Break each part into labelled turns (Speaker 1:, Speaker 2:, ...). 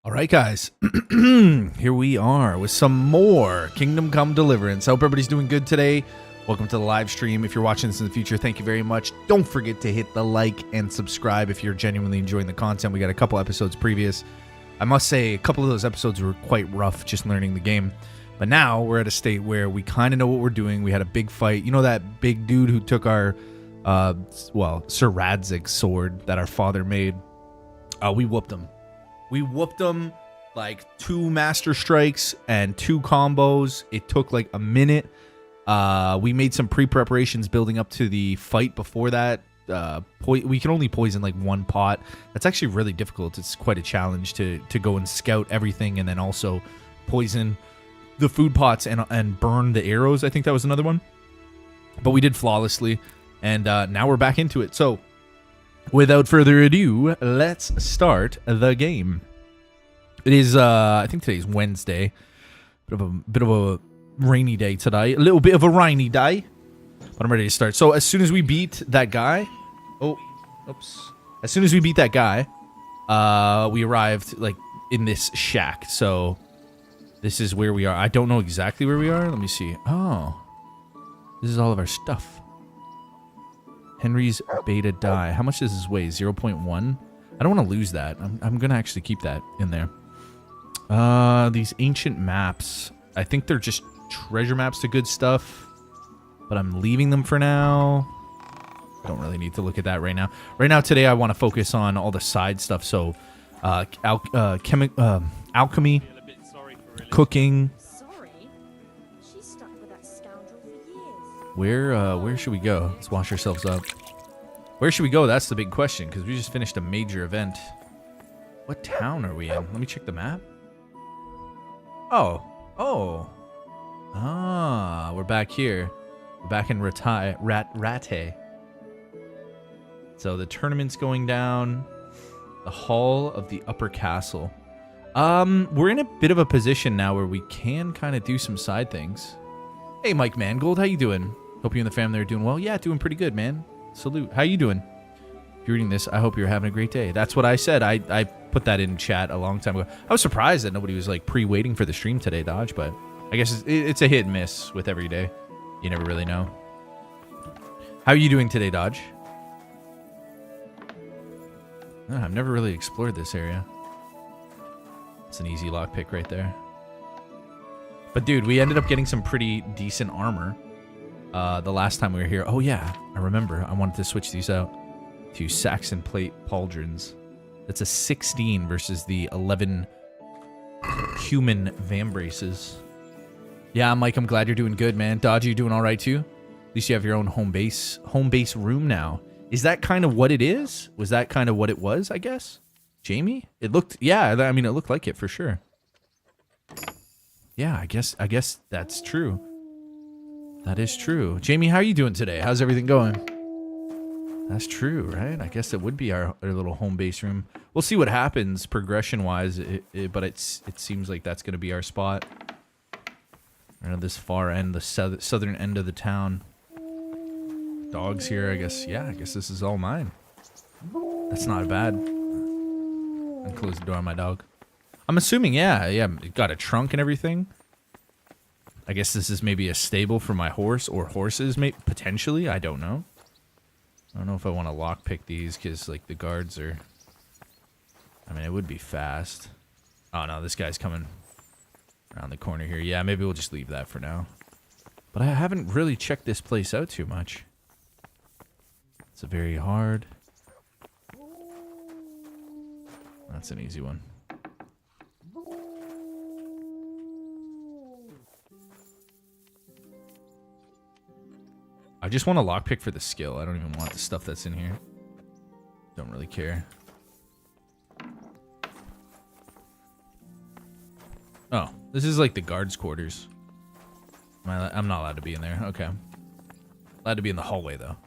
Speaker 1: All right, guys, here we are with some more Kingdom Come Deliverance. I hope everybody's doing good today. Welcome to the live stream. If you're watching this in the future, thank you very much. Don't forget to hit the like and subscribe if you're genuinely enjoying the content. We got a couple episodes previous. I must say, a couple of those episodes were quite rough just learning the game. But now we're at a state where we kind of know what we're doing. We had a big fight. You know that big dude who took our, Sir Radzig's sword that our father made? We whooped him. We whooped him like 2 master strikes and 2 combos. It took like a minute. We made some pre-preparations building up to the fight before that. We can only poison like 1 pot. That's actually really difficult. It's quite a challenge to go and scout everything and then also poison the food pots and burn the arrows. I think that was another one. But we did flawlessly. And now we're back into it. So without further ado, let's start the game. It is, I think today's Wednesday. Bit of a rainy day today. A little bit of a rainy day. But I'm ready to start. So as soon as we beat that guy... Oh, oops. As soon as we beat that guy, we arrived, like, in this shack. So this is where we are. I don't know exactly where we are. Let me see. Oh. This is all of our stuff. Henry's beta die. How much does this weigh? 0.1? I don't want to lose that. I'm going to actually keep that in there. These ancient maps. I think they're just treasure maps to good stuff. But I'm leaving them for now. Don't really need to look at that right now. Right now, today, I want to focus on all the side stuff. So, alchemy, cooking. Where should we go? Let's wash ourselves up. Where should we go? That's the big question, because we just finished a major event. What town are we in? Let me check the map. Oh. Ah, we're back here. We're back in Rate. So the tournament's going down. The Hall of the Upper Castle. We're in a bit of a position now where we can kind of do some side things. Hey, Mike Mangold, how you doing? Hope you and the family are doing well. Yeah, doing pretty good, man. Salute. How you doing? If you're reading this, I hope you're having a great day. That's what I said. I put that in chat a long time ago. I was surprised that nobody was like pre-waiting for the stream today, Dodge, but I guess it's a hit and miss with every day. You never really know. How are you doing today, Dodge? Oh, I've never really explored this area. It's an easy lockpick right there. But dude, we ended up getting some pretty decent armor the last time we were here. Oh yeah, I remember. I wanted to switch these out to Saxon plate pauldrons. That's a 16 versus the 11 human vambraces. Yeah, Mike, I'm glad you're doing good, man. Dodgy, you doing all right too? At least you have your own home base room now. Is that kind of what it is? Was that kind of what it was, I guess? Jamie? It looked, yeah, I mean, it looked like it for sure. Yeah, I guess that's true. That is true. Jamie, how are you doing today? How's everything going? That's true, right? I guess it would be our little home base room. We'll see what happens progression-wise, but it seems like that's going to be our spot. Right on this far end, the southern end of the town. Dogs here, I guess. Yeah, I guess this is all mine. That's not bad. And close the door on my dog. I'm assuming, yeah, it got a trunk and everything. I guess this is maybe a stable for my horse or horses, potentially. I don't know. I don't know if I want to lockpick these because, like, the guards are... I mean, it would be fast. Oh, no, this guy's coming around the corner here. Yeah, maybe we'll just leave that for now. But I haven't really checked this place out too much. It's a very hard... That's an easy one. I just want a lockpick for the skill. I don't even want the stuff that's in here. Don't really care. Oh, this is like the guards' quarters. I'm not allowed to be in there. Okay. Allowed to be in the hallway, though.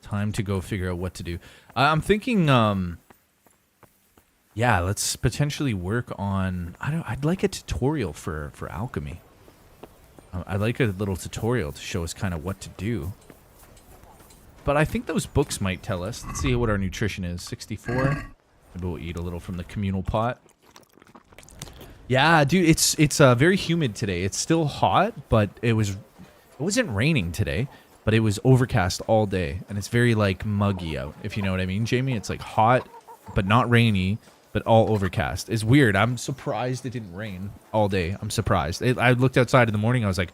Speaker 1: Time to go figure out what to do. I'm thinking, yeah, let's potentially work on... I'd like a tutorial for alchemy. I'd like a little tutorial to show us kind of what to do. But I think those books might tell us. Let's see what our nutrition is. 64. Maybe we'll eat a little from the communal pot. Yeah, dude, it's very humid today. It's still hot, but it wasn't raining today, but it was overcast all day, and it's very like muggy out, if you know what I mean, Jamie. It's like hot, but not rainy, but all overcast. It's weird. I'm surprised it didn't rain all day. I'm surprised. I looked outside in the morning. I was like,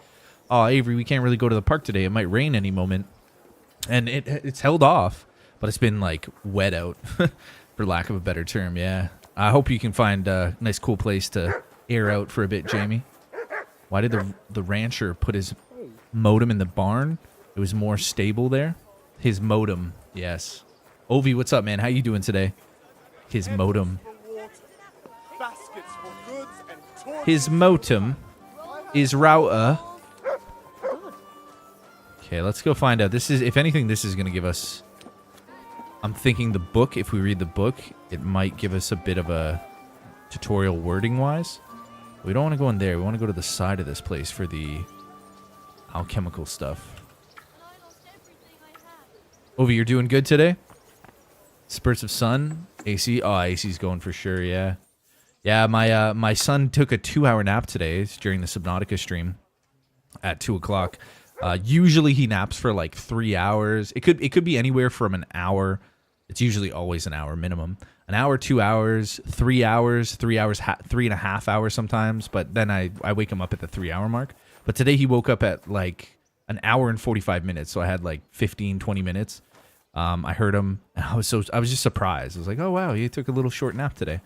Speaker 1: oh, Avery, we can't really go to the park today. It might rain any moment, and it's held off, but it's been like wet out, for lack of a better term. Yeah. I hope you can find a nice, cool place to air out for a bit, Jamie. Why did the rancher put his modem in the barn? It was more stable there. His modem, yes. Ovi, what's up, man? How you doing today? His modem. His modem is router. Okay, let's go find out. This is, if anything, this is going to give us... I'm thinking the book, if we read the book, it might give us a bit of a tutorial wording-wise. We don't want to go in there. We want to go to the side of this place for the alchemical stuff. Ovi, you're doing good today? Spurts of sun? AC? Oh, AC's going for sure, yeah. Yeah, my son took a 2-hour nap today during the Subnautica stream at 2 o'clock. Usually he naps for like 3 hours. It could be anywhere from an hour. It's usually always an hour minimum. An hour, 2 hours, 3 hours, 3 hours, 3.5 hours sometimes. But then I wake him up at the 3-hour mark. But today he woke up at like an hour and 45 minutes. So I had like 15, 20 minutes. I heard him. And I was just surprised. I was like, oh wow, he took a little short nap today.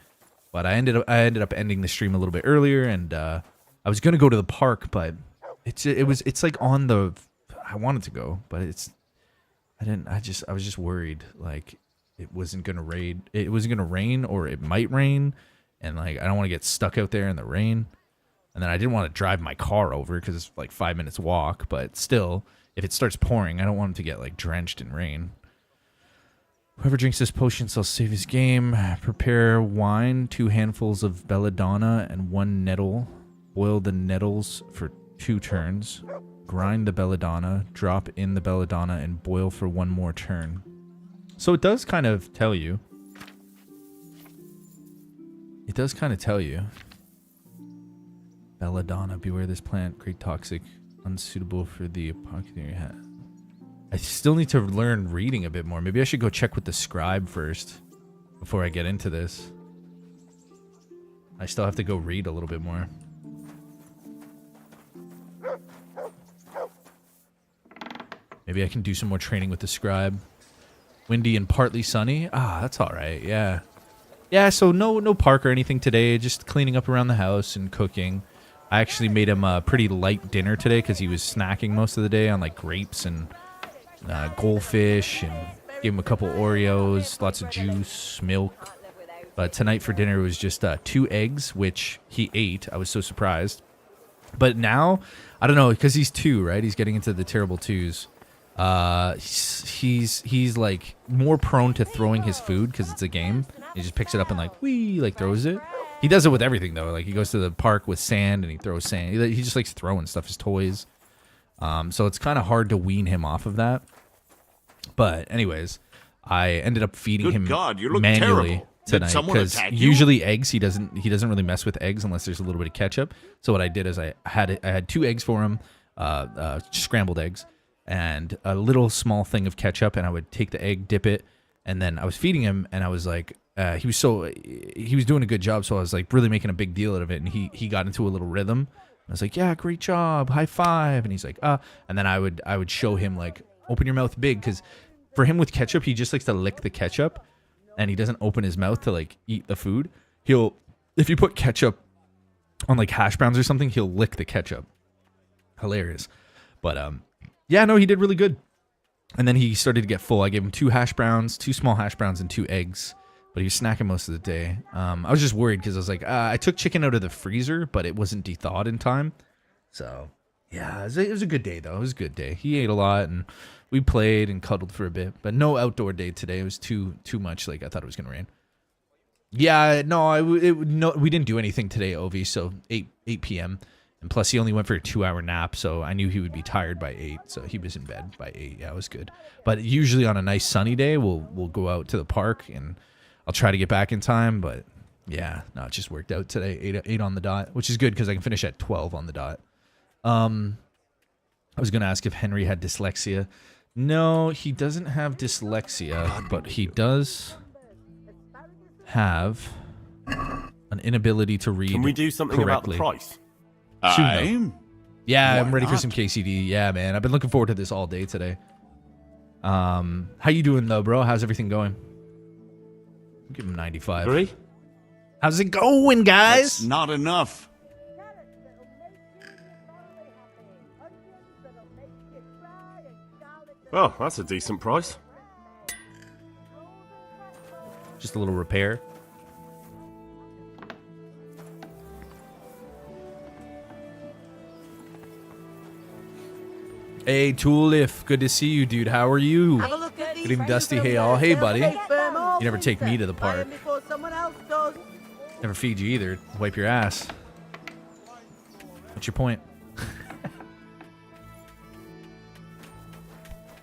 Speaker 1: But I ended up ending the stream a little bit earlier, and I was gonna go to the park, but it's like on the. I wanted to go, but I didn't. I was just worried, like it wasn't gonna rain. It wasn't gonna rain, or it might rain, and like I don't want to get stuck out there in the rain. And then I didn't want to drive my car over because it's like 5 minutes walk. But still, if it starts pouring, I don't want him to get like drenched in rain. Whoever drinks this potion shall save his game. Prepare wine, 2 handfuls of belladonna, and 1 nettle. Boil the nettles for 2 turns. Grind the belladonna, drop in the belladonna, and boil for 1 more turn. So it does kind of tell you. It does kind of tell you. Belladonna, beware this plant, great toxic, unsuitable for the apothecary hat. I still need to learn reading a bit more. Maybe I should go check with the scribe first before I get into this. I still have to go read a little bit more. Maybe I can do some more training with the scribe. Windy and partly sunny. Ah, that's all right. Yeah. Yeah, so no park or anything today. Just cleaning up around the house and cooking. I actually made him a pretty light dinner today because he was snacking most of the day on like grapes and goldfish, and gave him a couple Oreos, lots of juice, milk. But tonight for dinner was just 2 eggs, which he ate. I was so surprised. But now, I don't know, because he's 2, right? He's getting into the terrible 2s. He's like more prone to throwing his food because it's a game. He just picks it up and like throws it. He does it with everything though. Like he goes to the park with sand and he throws sand. He just likes throwing stuff, his toys. So it's kind of hard to wean him off of that. But anyways, I ended up feeding him manually tonight because usually eggs he doesn't really mess with eggs unless there's a little bit of ketchup. So what I did is I had 2 eggs for him, scrambled eggs, and a little small thing of ketchup, and I would take the egg, dip it, and then I was feeding him, and I was like, he was doing a good job, so I was like really making a big deal out of it, and he got into a little rhythm. I was like, yeah, great job, high five, and he's like, and then I would show him like, open your mouth big, because for him with ketchup, he just likes to lick the ketchup, and he doesn't open his mouth to like eat the food. If you put ketchup on like hash browns or something, he'll lick the ketchup. Hilarious. But yeah, no, he did really good. And then he started to get full. I gave him 2 hash browns, 2 small hash browns, and 2 eggs. But he was snacking most of the day. I was just worried because I was like, I took chicken out of the freezer, but it wasn't de-thawed in time. So yeah, it was a good day though. It was a good day. He ate a lot and we played and cuddled for a bit. But no outdoor day today. It was too much. Like I thought it was gonna rain. Yeah, no, we didn't do anything today, Ovi. So 8 p.m. And plus he only went for a 2-hour nap, so I knew he would be tired by 8. So he was in bed by 8. Yeah, it was good. But usually on a nice sunny day, we'll go out to the park, and I'll try to get back in time, but yeah, no, it just worked out today. 8 on the dot, which is good because I can finish at 12 on the dot. I was going to ask if Henry had dyslexia. No, he doesn't have dyslexia, but he does have an inability to read.
Speaker 2: Can we do something
Speaker 1: correctly.
Speaker 2: about the price?
Speaker 1: Yeah, I'm ready for some KCD. Yeah, man, I've been looking forward to this all day today. How you doing though, bro? How's everything going? I'll give him 95.
Speaker 2: Agree?
Speaker 1: How's it going, guys?
Speaker 3: That's not enough.
Speaker 2: Oh, that's a decent price.
Speaker 1: Just a little repair. Hey, Tulip. Good to see you, dude. How are you? Good evening, Dusty. Hey, all. Hey, buddy. You never take me to the park. Never feed you either. Wipe your ass. What's your point?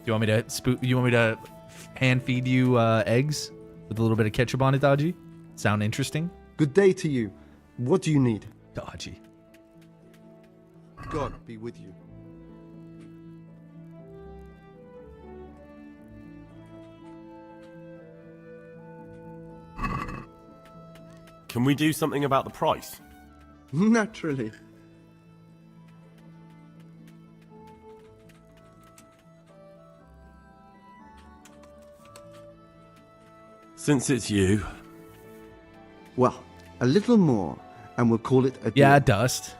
Speaker 1: You want me to hand feed you eggs with a little bit of ketchup on it, Dodgy? Sound interesting?
Speaker 4: Good day to you. What do you need?
Speaker 1: Dodgy.
Speaker 4: God be with you.
Speaker 2: Can we do something about the price?
Speaker 4: Naturally.
Speaker 2: Since it's you.
Speaker 4: Well, a little more, and we'll call it a
Speaker 1: Yeah,
Speaker 4: deal.
Speaker 1: Dust.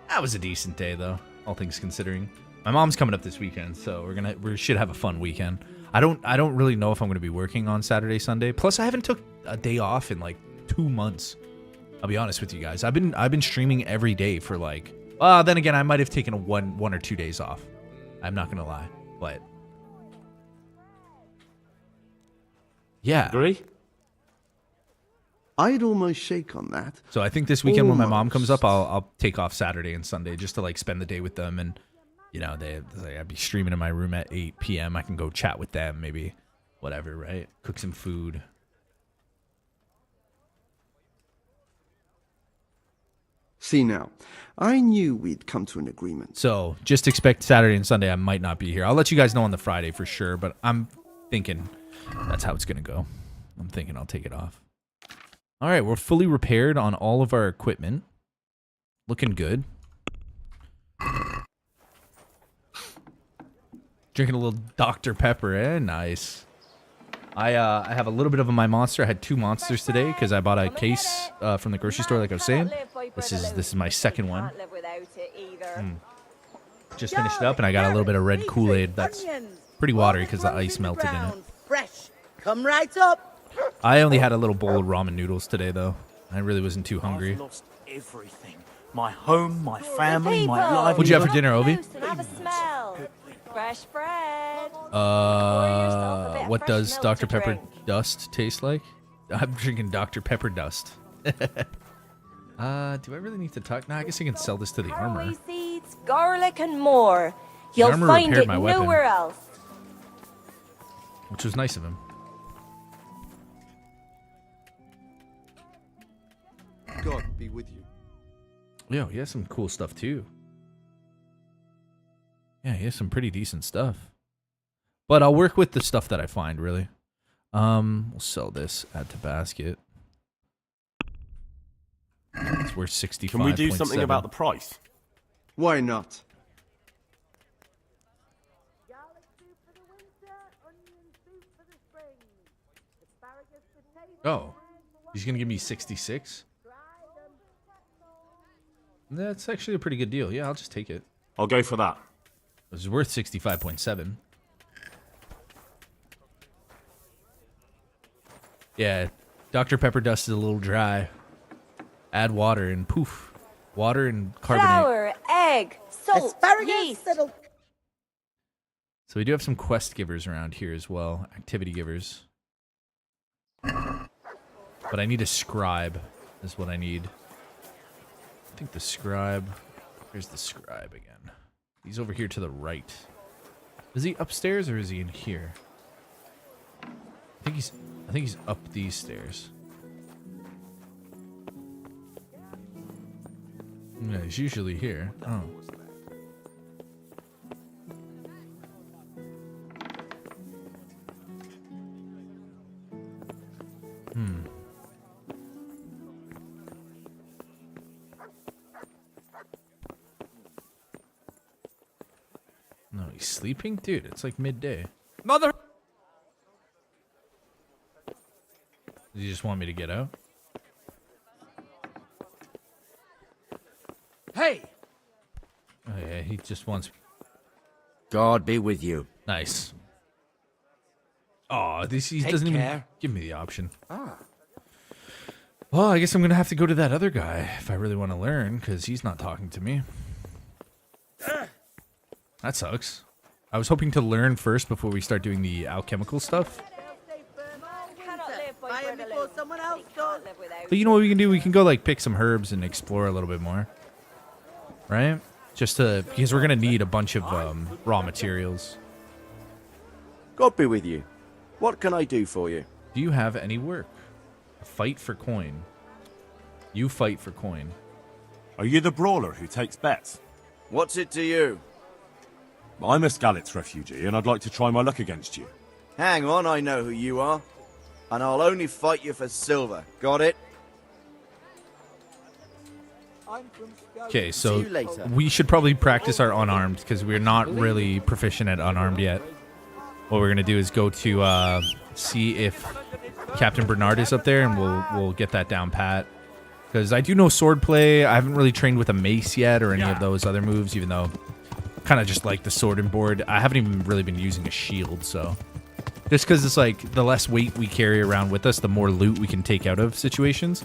Speaker 1: That was a decent day, though, all things considering. My mom's coming up this weekend, so we should have a fun weekend. I don't really know if I'm gonna be working on Saturday, Sunday. Plus, I haven't took a day off in like 2 months. I'll be honest with you guys. I've been streaming every day for like. Then again, I might have taken one or 2 days off. I'm not gonna lie, but yeah.
Speaker 2: Agree?
Speaker 4: I'd almost shake on that.
Speaker 1: So I think this weekend when my mom
Speaker 4: Almost.
Speaker 1: comes up, I'll take off Saturday and Sunday just to like spend the day with them, and you know I'd be streaming in my room at 8 p.m. I can go chat with them, maybe whatever, right? Cook some food.
Speaker 4: See now, I knew we'd come to an agreement.
Speaker 1: So just expect Saturday and Sunday I might not be here. I'll let you guys know on the Friday for sure, but I'm thinking that's how it's gonna go. I'm thinking I'll take it off. All right, we're fully repaired on all of our equipment. Looking good. Drinking a little Dr. Pepper, eh? Nice. I have a little bit of my monster. I had 2 monsters today because I bought a case from the grocery store, like I was saying. This is my second one. Just finished up, and I got a little bit of red Kool-Aid. That's pretty watery because the ice melted in it.
Speaker 5: Fresh. Come right up.
Speaker 1: I only had a little bowl of ramen noodles today, though. I really wasn't too hungry.
Speaker 6: I've lost everything. My home, my family, my life.
Speaker 1: What'd you have for dinner, Obi?
Speaker 7: Have a smell. Fresh bread.
Speaker 1: What does Dr. Pepper dust taste like? I'm drinking Dr. Pepper dust. Do I really need to talk? Nah, I guess I can sell this to the armor.
Speaker 7: Caraway seeds, garlic, and more. You'll
Speaker 1: armor
Speaker 7: find
Speaker 1: repaired
Speaker 7: it
Speaker 1: my weapon.
Speaker 7: nowhere else.
Speaker 1: Which was nice of him.
Speaker 4: God be with you.
Speaker 1: Yeah, he has some cool stuff too. Yeah, he has some pretty decent stuff. But I'll work with the stuff that I find, really. We'll sell this, add to basket. It's worth 65.
Speaker 2: Can we do something about the price?
Speaker 4: Why not?
Speaker 1: Oh, he's going to give me 66? That's actually a pretty good deal. Yeah, I'll just take it.
Speaker 2: I'll go for that.
Speaker 1: It was worth 65.7. Yeah, Dr. Pepper dust is a little dry. Add water and poof. Water and carbonate.
Speaker 7: Flour, egg, salt,
Speaker 5: Asparagus.
Speaker 7: yeast.
Speaker 5: Little.
Speaker 1: So we do have some quest givers around here as well. Activity givers. But I need a scribe is what I need. I think the scribe... Here's the scribe again. He's over here to the right. Is he upstairs or is he in here? I think he's... I think he's up these stairs. Yeah, he's usually here. Oh. No, he's sleeping? Dude, it's like midday.
Speaker 6: Mother!
Speaker 1: Does he just want me to get out?
Speaker 6: Hey!
Speaker 1: Oh, yeah, he just wants...
Speaker 3: God be with you.
Speaker 1: Nice. Oh, he
Speaker 6: Take
Speaker 1: doesn't even
Speaker 6: care.
Speaker 1: give me the option. Well, I guess I'm going to have to go to that other guy if I really want to learn, because he's not talking to me. That sucks. I was hoping to learn first before we start doing the alchemical stuff.
Speaker 7: Cannot live by
Speaker 5: Buy
Speaker 7: bread
Speaker 5: 'em before
Speaker 7: alone.
Speaker 5: someone else
Speaker 7: They
Speaker 5: does.
Speaker 7: can't live without.
Speaker 1: But you know what we can do? We can go like pick some herbs and explore a little bit more. Right? Just to, because we're going to need a bunch of raw materials.
Speaker 3: God be with you. What can I do for you?
Speaker 1: Do you have any work? Fight for coin. You fight for coin.
Speaker 2: Are you the brawler who takes bets?
Speaker 3: What's it to you?
Speaker 2: I'm a Skalitz refugee, and I'd like to try my luck against you.
Speaker 3: Hang on, I know who you are. And I'll only fight you for silver. Got it?
Speaker 1: Okay,
Speaker 3: See
Speaker 1: so
Speaker 3: you later.
Speaker 1: we should probably practice our unarmed because we're not really proficient at unarmed yet. What we're gonna do is go to see if Captain Bernard is up there, and we'll get that down pat. Because I do know swordplay. I haven't really trained with a mace yet or any of those other moves, even though kind of just like the sword and board. I haven't even really been using a shield, so just because it's like the less weight we carry around with us, the more loot we can take out of situations.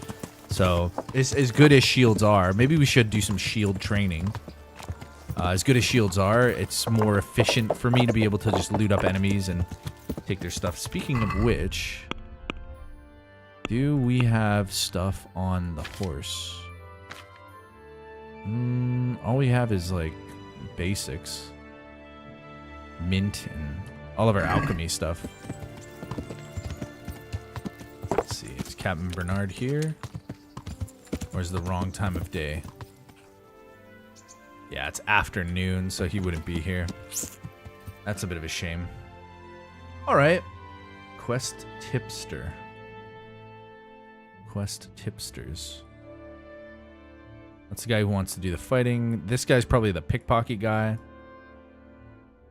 Speaker 1: So as good as shields are, maybe we should do some shield training. As good as shields are, it's more efficient for me to be able to just loot up enemies and take their stuff. Speaking of which, do we have stuff on the horse? All we have is like basics. Mint and all of our alchemy stuff. Let's see, is Captain Bernard here? Or is it the wrong time of day? Yeah, it's afternoon, so he wouldn't be here. That's a bit of a shame. Alright. Quest tipster. Quest tipsters. That's the guy who wants to do the fighting. This guy's probably the pickpocket guy.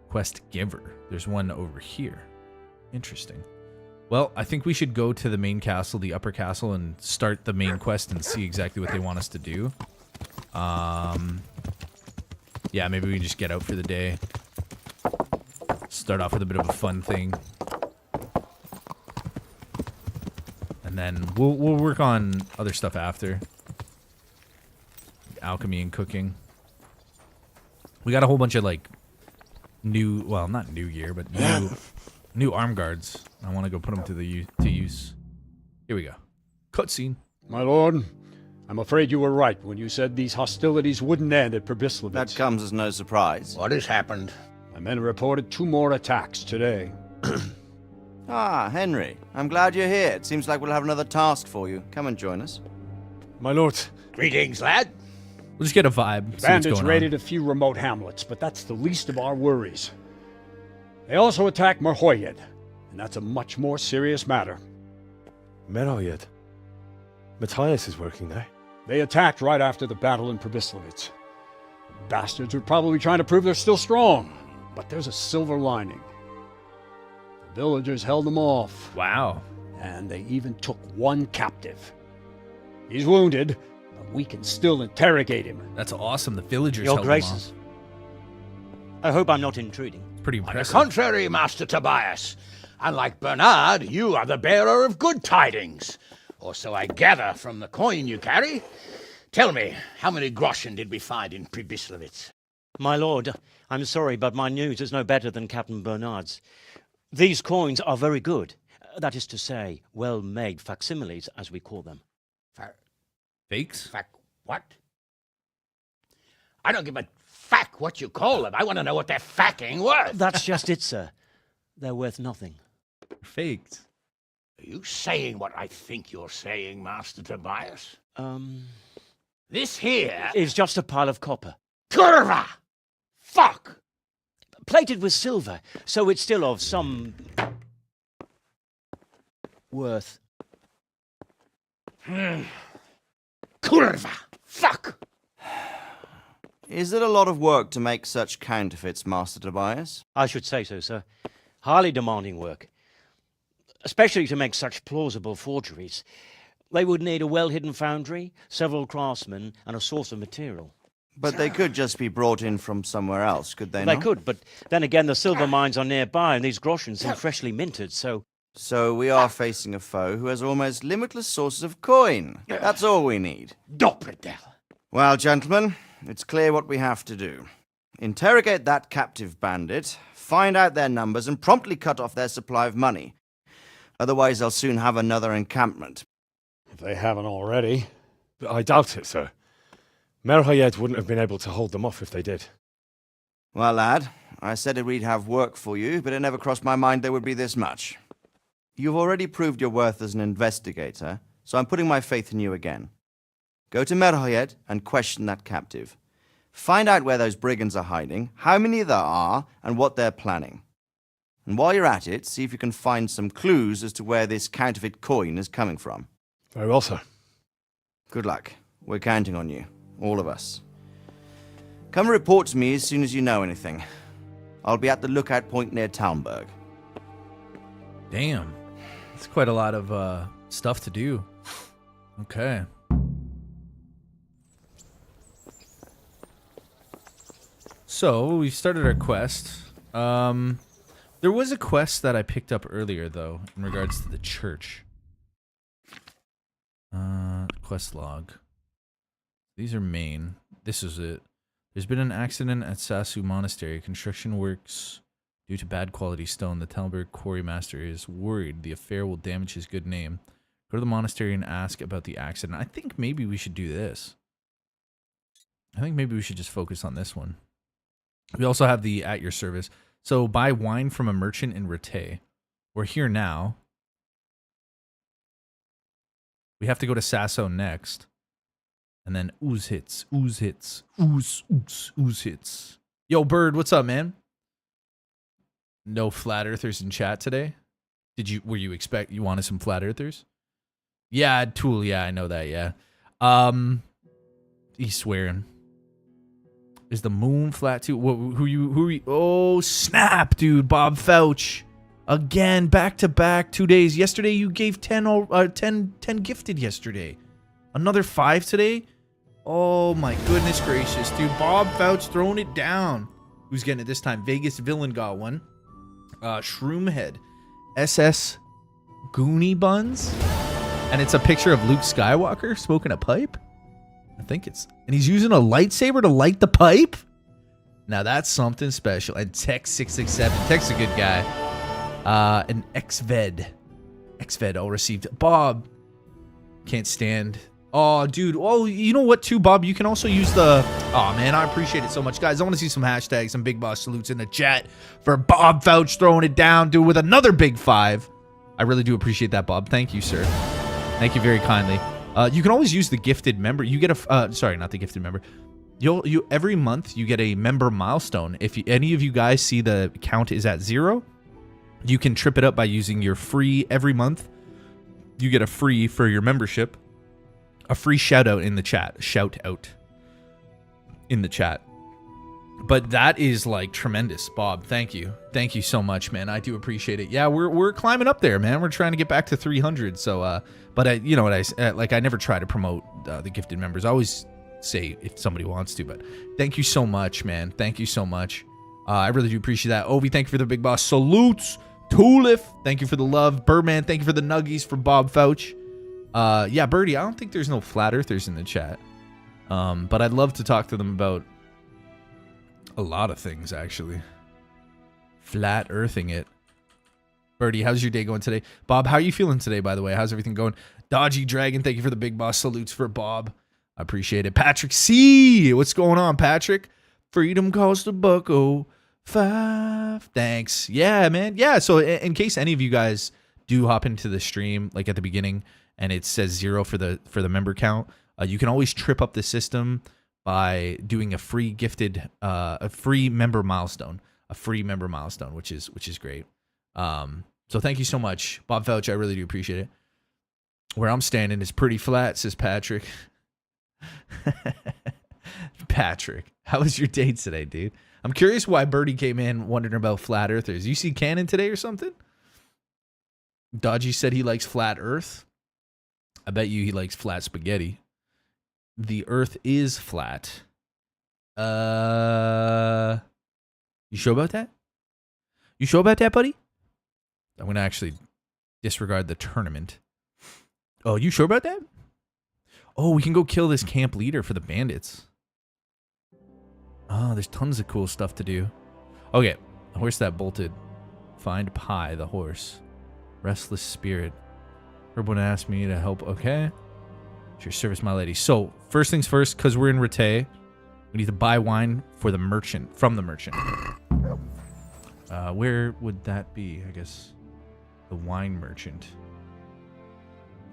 Speaker 1: Quest giver. There's one over here. Interesting. Well, I think we should go to the main castle, the upper castle, and start the main quest and see exactly what they want us to do. Yeah, maybe we can just get out for the day. Start off with a bit of a fun thing. And then we'll work on other stuff after. Alchemy and cooking. We got a whole bunch of like new, well, not new gear, but new arm guards. I want to go put them to use. Here we go. Cutscene.
Speaker 8: My lord, I'm afraid you were right when you said these hostilities wouldn't end at Probislavitz.
Speaker 3: That comes as no surprise.
Speaker 9: What has happened?
Speaker 8: My men reported 2 more attacks today.
Speaker 3: Ah, Henry. I'm glad you're here. It seems like we'll have another task for you. Come and join us.
Speaker 8: My lord,
Speaker 9: Greetings, lad.
Speaker 1: We'll just get a vibe. See what's
Speaker 8: bandits
Speaker 1: going
Speaker 8: raided a few remote hamlets, but that's the least of our worries. They also attacked Merhoyed, and that's a much more serious matter.
Speaker 10: Meroyed. Matthias is working there.
Speaker 8: They attacked right after the battle in Probislavitz. The bastards were probably trying to prove they're still strong, but there's a silver lining. The villagers held them off.
Speaker 1: on. Wow.
Speaker 8: And they even took 1 captive. He's wounded, but we can still interrogate him.
Speaker 1: That's awesome. The villagers
Speaker 6: Your
Speaker 1: held them
Speaker 6: graces. I hope I'm not intruding.
Speaker 1: off. Pretty
Speaker 9: On the
Speaker 1: impressive.
Speaker 9: contrary, Master Tobias. Unlike Bernard, you are the bearer of good tidings. Or so I gather from the coin you carry. Tell me, how many groschen did we find in Probislavitz?
Speaker 6: My lord, I'm sorry, but my news is no better than Captain Bernard's. These coins are very good. That is to say, well-made facsimiles, as we call them.
Speaker 1: Fakes?
Speaker 9: What? I don't give a fuck what you call them. I want to know what they're fucking worth.
Speaker 6: That's just it, sir. They're worth nothing.
Speaker 1: Faked.
Speaker 9: Are you saying what I think you're saying, Master Tobias? This here
Speaker 6: It's just a pile of copper.
Speaker 9: Curva! Fuck!
Speaker 6: Plated with silver, so it's still of some worth.
Speaker 9: Curva! Fuck!
Speaker 3: Is it a lot of work to make such counterfeits, Master Tobias?
Speaker 6: I should say so, sir. Highly demanding work. Especially to make such plausible forgeries. They would need a well-hidden foundry, several craftsmen, and a source of material.
Speaker 3: But they could just be brought in from somewhere else, could they
Speaker 6: They
Speaker 3: not?
Speaker 6: could, but then again, the silver mines are nearby, and these groschens are freshly minted, so...
Speaker 3: So we are facing a foe who has almost limitless sources of coin. That's all we need.
Speaker 9: Doppeltel.
Speaker 3: Well, gentlemen, it's clear what we have to do. Interrogate that captive bandit, find out their numbers, and promptly cut off their supply of money. Otherwise, they'll soon have another encampment.
Speaker 8: If they haven't already.
Speaker 10: I doubt it, sir. Merhayed wouldn't have been able to hold them off if they did.
Speaker 3: Well, lad, I said we'd have work for you, but it never crossed my mind there would be this much. You've already proved your worth as an investigator, so I'm putting my faith in you again. Go to Merhayed and question that captive. Find out where those brigands are hiding, how many there are, and what they're planning. And while you're at it, see if you can find some clues as to where this counterfeit coin is coming from.
Speaker 10: Very well, sir.
Speaker 3: Good luck. We're counting on you. All of us. Come report to me as soon as you know anything. I'll be at the lookout point near Talmberg.
Speaker 1: Damn. That's quite a lot of stuff to do. Okay. So, we started our quest. There was a quest that I picked up earlier, though, in regards to the church. Quest log. These are main. This is it. There's been an accident at Sasu Monastery. Construction works due to bad quality stone. The Talmberg quarry master is worried the affair will damage his good name. Go to the monastery and ask about the accident. I think maybe we should do this. I think maybe we should just focus on this one. We also have the at your service. So buy wine from a merchant in Rete. We're here now. We have to go to Sasso next. And then ooze hits, ooze hits, ooze hits. Yo, Bird, what's up, man? No flat earthers in chat today? Were you wanted some flat earthers? Yeah, Tool, yeah, I know that, yeah. He's swearing. Is the moon flat too? Who are you? Oh, snap, dude. Bob Fouch. Again, back to back, 2 days. Yesterday you gave 10 gifted yesterday. Another 5 today? Oh my goodness gracious, dude. Bob Fouch throwing it down. Who's getting it this time? Vegas Villain got one. Shroomhead. SS Goonie Buns. And it's a picture of Luke Skywalker smoking a pipe. I think it's... And he's using a lightsaber to light the pipe? Now that's something special. And Tech667. Tech's a good guy. And XVed. XVed all received. Bob. Can't stand... Oh, dude. Oh, you know what, too, Bob? You can also use the... Oh, man, I appreciate it so much. Guys, I want to see some hashtags, some big boss salutes in the chat for Bob Fouch throwing it down, dude, with another big 5. I really do appreciate that, Bob. Thank you, sir. Thank you very kindly. You can always use the gifted member. You get a... sorry, not the gifted member. You every month, you get a member milestone. If any of you guys see the count is at 0, you can trip it up by using your free every month. You get a free for your membership. A free shout out in the chat. Shout out in the chat. But that is like tremendous, Bob. Thank you. Thank you so much, man. I do appreciate it. Yeah, we're climbing up there, man. We're trying to get back to 300. So, but you know what I never try to promote the gifted members. I always say if somebody wants to, but thank you so much, man. Thank you so much. I really do appreciate that. Ovi, thank you for the big boss salutes. Tulif, thank you for the love. Birdman, thank you for the nuggies for Bob Fouch. Yeah, Birdie, I don't think there's no flat earthers in the chat. But I'd love to talk to them about a lot of things, actually. Flat earthing it. Birdie, how's your day going today? Bob, how are you feeling today, by the way? How's everything going? Dodgy Dragon, thank you for the big boss salutes for Bob. I appreciate it. Patrick C, what's going on, Patrick? Freedom cost $1.05. Thanks. Yeah, man. Yeah, so in case any of you guys do hop into the stream like at the beginning and it says 0 for the member count, you can always trip up the system by doing a free member milestone, which is great. So thank you so much, Bob Felch. I really do appreciate it. Where I'm standing is pretty flat, says Patrick. Patrick, how was your date today, dude? I'm curious why Birdie came in wondering about flat earthers. You see Canon today or something? Dodgy said he likes flat earth. I bet you he likes flat spaghetti. The earth is flat. You sure about that? You sure about that, buddy? I'm going to actually disregard the tournament. Oh, you sure about that? Oh, we can go kill this camp leader for the bandits. Oh, there's tons of cool stuff to do. Okay, the horse that bolted. Find Pie, the horse. Restless spirit. Herb would ask me to help. Okay. It's your service, my lady. So, first things first, because we're in Rete, we need to buy wine for the merchant, from the merchant. Where would that be? I guess the wine merchant.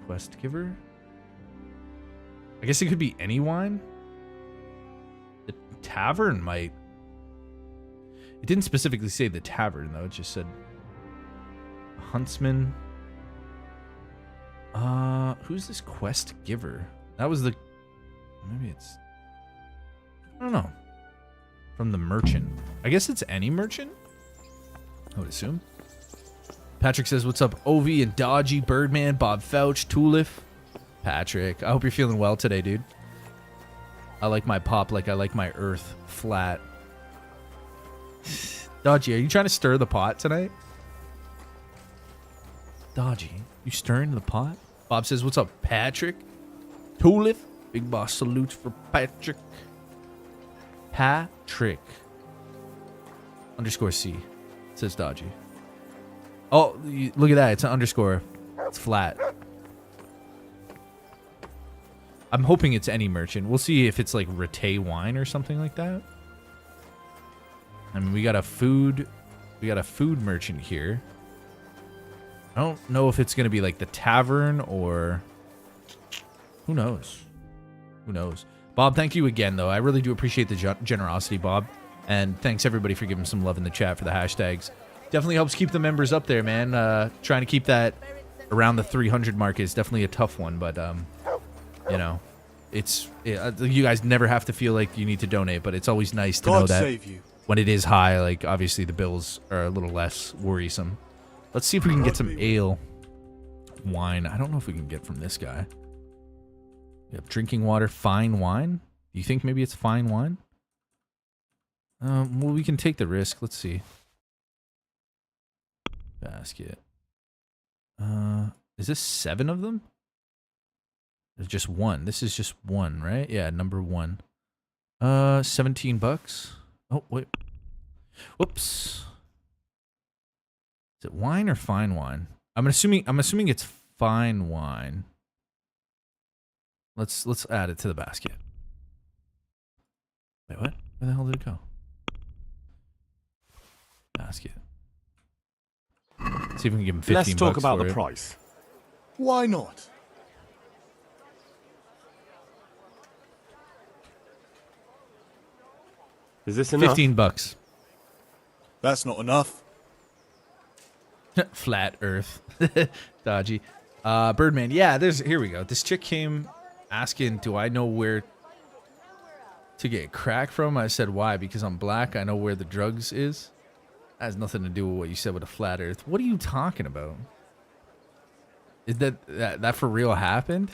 Speaker 1: Quest giver? I guess it could be any wine. The tavern might. It didn't specifically say the tavern, though. It just said huntsman. Who's this quest giver? That was the. Maybe it's. I don't know. From the merchant. I guess it's any merchant. I would assume. Patrick says, "What's up, Ovi and Dodgy, Birdman, Bob Felch, Tulip." Patrick, I hope you're feeling well today, dude. I like my pop like I like my earth flat. Dodgy, are you trying to stir the pot tonight? Dodgy, you stirring the pot? Bob says, "What's up, Patrick?" Tulip, big boss salutes for Patrick. Patrick. _C, says Dodgy. Oh, look at that. It's an underscore. It's flat. I'm hoping it's any merchant. We'll see if it's like Rete wine or something like that. I mean, we got a food merchant here. I don't know if it's going to be like the tavern or who knows. Who knows? Bob, thank you again, though. I really do appreciate the generosity, Bob. And thanks, everybody, for giving some love in the chat for the hashtags. Definitely helps keep the members up there, man. Trying to keep that around the 300 mark is definitely a tough one, but you know, you guys never have to feel like you need to donate, but it's always nice to know that when it is high, like obviously the bills are a little less worrisome. Let's see if we can get some ale, wine. I don't know if we can get from this guy. We have drinking water, fine wine. Do you think maybe it's fine wine? Well, we can take the risk. Let's see. Basket. Is this 7 of them? There's just one. This is just one, right? Yeah, number 1. $17. Oh, wait. Whoops. Is it wine or fine wine? I'm assuming it's fine wine. Let's add it to the basket. Wait, what? Where the hell did it go? Basket. See if we can give him 15 bucks.
Speaker 2: Let's talk about the price.
Speaker 11: Why not?
Speaker 2: Is this enough?
Speaker 1: 15 bucks.
Speaker 11: That's not enough.
Speaker 1: Flat Earth. Dodgy. Birdman. Yeah, here we go. This chick came asking, do I know where to get crack from? I said, why? Because I'm black. I know where the drugs is. That has nothing to do with what you said with a flat Earth. What are you talking about? Is that for real happened?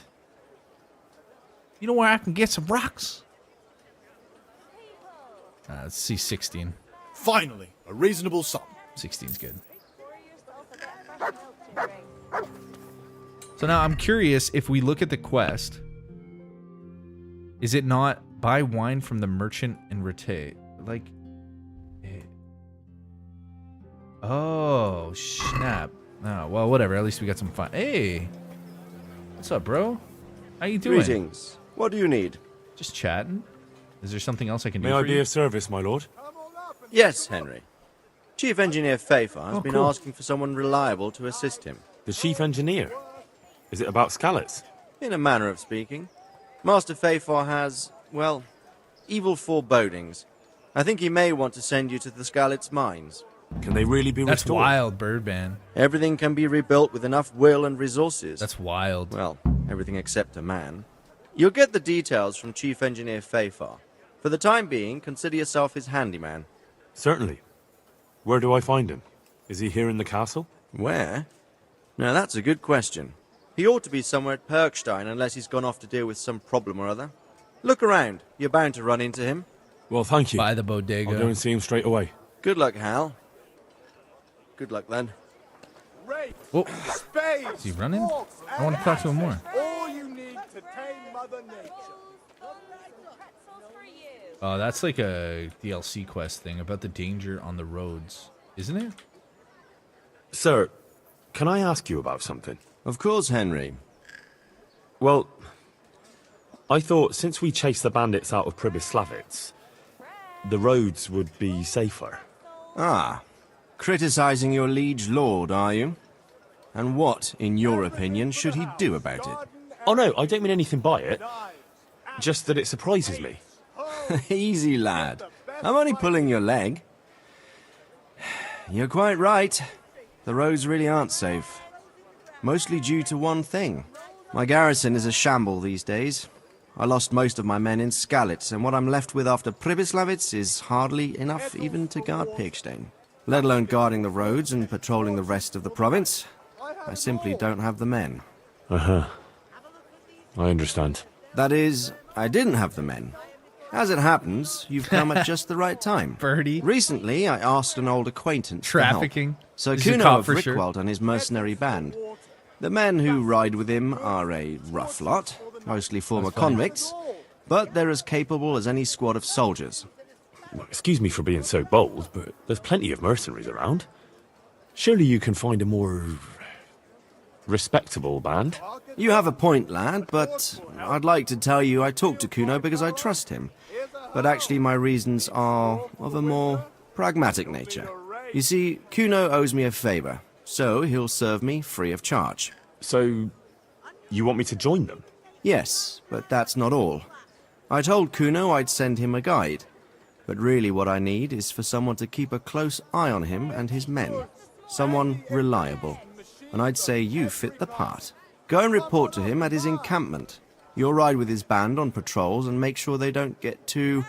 Speaker 1: You know where I can get some rocks? Let's see 16.
Speaker 11: Finally, a reasonable sum.
Speaker 1: 16's good. So now I'm curious, if we look at the quest, is it not buy wine from the merchant and Rete? Like, oh, snap. Oh, well, whatever. At least we got some fun. Hey, what's up, bro? How you doing?
Speaker 12: Greetings. What do you need?
Speaker 1: Just chatting. Is there something else I can do
Speaker 2: May
Speaker 1: for
Speaker 2: I
Speaker 1: you?
Speaker 2: be of service, my lord?
Speaker 12: Yes, Henry. Chief Engineer Pfeiffer has been
Speaker 1: cool.
Speaker 12: asking for someone reliable to assist him.
Speaker 10: The chief engineer? Is it about Skalitz?
Speaker 3: In a manner of speaking. Master Feifor has, well, evil forebodings. I think he may want to send you to the Skalitz mines.
Speaker 10: Can they really be
Speaker 1: That's
Speaker 10: restored?
Speaker 1: wild, Birdman.
Speaker 3: Everything can be rebuilt with enough will and resources.
Speaker 1: That's wild.
Speaker 3: Well, everything except a man. You'll get the details from Chief Engineer Feifor. For the time being, consider yourself his handyman.
Speaker 10: Certainly. Where do I find him? Is he here in the castle?
Speaker 3: Where? Now that's a good question. He ought to be somewhere at Perkstein unless he's gone off to deal with some problem or other. Look around. You're bound to run into him.
Speaker 10: Well, thank you.
Speaker 1: By the bodega.
Speaker 10: I'll go and see him straight away.
Speaker 3: Good luck, Hal. Good luck, then.
Speaker 1: Whoa. Is he running? I want to talk to him more.
Speaker 11: All you need to tame Mother Nature.
Speaker 1: Oh, that's like a DLC quest thing about the danger on the roads, isn't it?
Speaker 10: Sir, can I ask you about something?
Speaker 3: Of course, Henry.
Speaker 10: Well, I thought since we chased the bandits out of Pribyslavitz, the roads would be safer.
Speaker 3: Ah, criticizing your liege lord, are you? And what, in your opinion, should he do about it?
Speaker 10: Oh no, I don't mean anything by it. Just that it surprises me.
Speaker 3: Easy, lad. I'm only pulling your leg. You're quite right. The roads really aren't safe. Mostly due to one thing. My garrison is a shamble these days. I lost most of my men in Skalitz, and what I'm left with after Pribyslavitz is hardly enough even to guard Pigstein. Let alone guarding the roads and patrolling the rest of the province. I simply don't have the men.
Speaker 10: Uh-huh. I understand.
Speaker 3: That is, I didn't have the men. As it happens, you've come at just the right time.
Speaker 1: Birdie.
Speaker 3: Recently, I asked an old acquaintance
Speaker 1: Trafficking.
Speaker 3: to help. Sir
Speaker 1: This is a
Speaker 3: Kuno
Speaker 1: cop
Speaker 3: of
Speaker 1: for sure.
Speaker 3: Rickwald and his mercenary band. The men who ride with him are a rough lot, mostly former convicts, but they're as capable as any squad of soldiers.
Speaker 10: Well, excuse me for being so bold, but there's plenty of mercenaries around. Surely you can find a more respectable band?
Speaker 3: You have a point, lad, but I'd like to tell you I talked to Kuno because I trust him. But actually my reasons are of a more pragmatic nature. You see, Kuno owes me a favor, so he'll serve me free of charge.
Speaker 10: So, you want me to join them?
Speaker 3: Yes, but that's not all. I told Kuno I'd send him a guide, but really what I need is for someone to keep a close eye on him and his men. Someone reliable. And I'd say you fit the part. Go and report to him at his encampment. You'll ride with his band on patrols and make sure they don't get too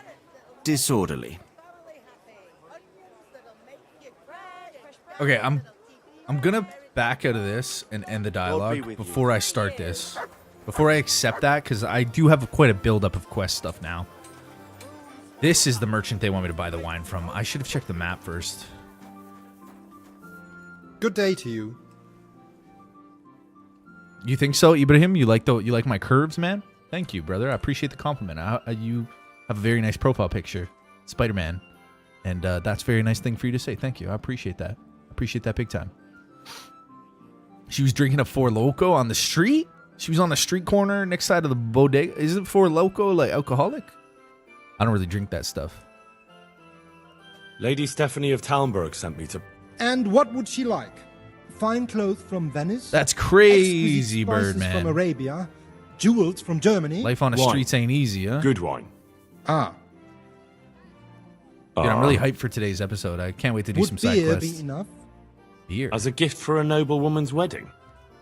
Speaker 3: disorderly.
Speaker 1: Okay, I'm gonna back out of this and end the
Speaker 3: be
Speaker 1: dialogue
Speaker 3: with
Speaker 1: before I start this. Before I accept that, because I do have quite a buildup of quest stuff now. This is the merchant they want me to buy the wine from. I should have checked the map first.
Speaker 12: Good day to you.
Speaker 1: You think so, Ibrahim? You like my curves, man? Thank you, brother. I appreciate the compliment. You have a very nice profile picture, Spider-Man, and that's a very nice thing for you to say. Thank you. I appreciate that. I appreciate that big time. She was drinking a Four Loko on the street. She was on the street corner next side of the bodega. Isn't Four Loko like alcoholic? I don't really drink that stuff.
Speaker 10: Lady Stephanie of Talmberg sent me to...
Speaker 12: And what would she like? Fine clothes from Venice?
Speaker 1: That's crazy,
Speaker 12: exquisite spices
Speaker 1: Birdman.
Speaker 12: from Arabia? Jewels from Germany?
Speaker 1: Life on the
Speaker 10: Wine.
Speaker 1: streets ain't easy, huh?
Speaker 10: Good wine.
Speaker 12: Ah.
Speaker 1: Dude, I'm really hyped for today's episode. I can't wait to do
Speaker 12: Would
Speaker 1: some side
Speaker 12: beer
Speaker 1: quests.
Speaker 12: be enough?
Speaker 1: Beer?
Speaker 10: As a gift for a noble woman's wedding?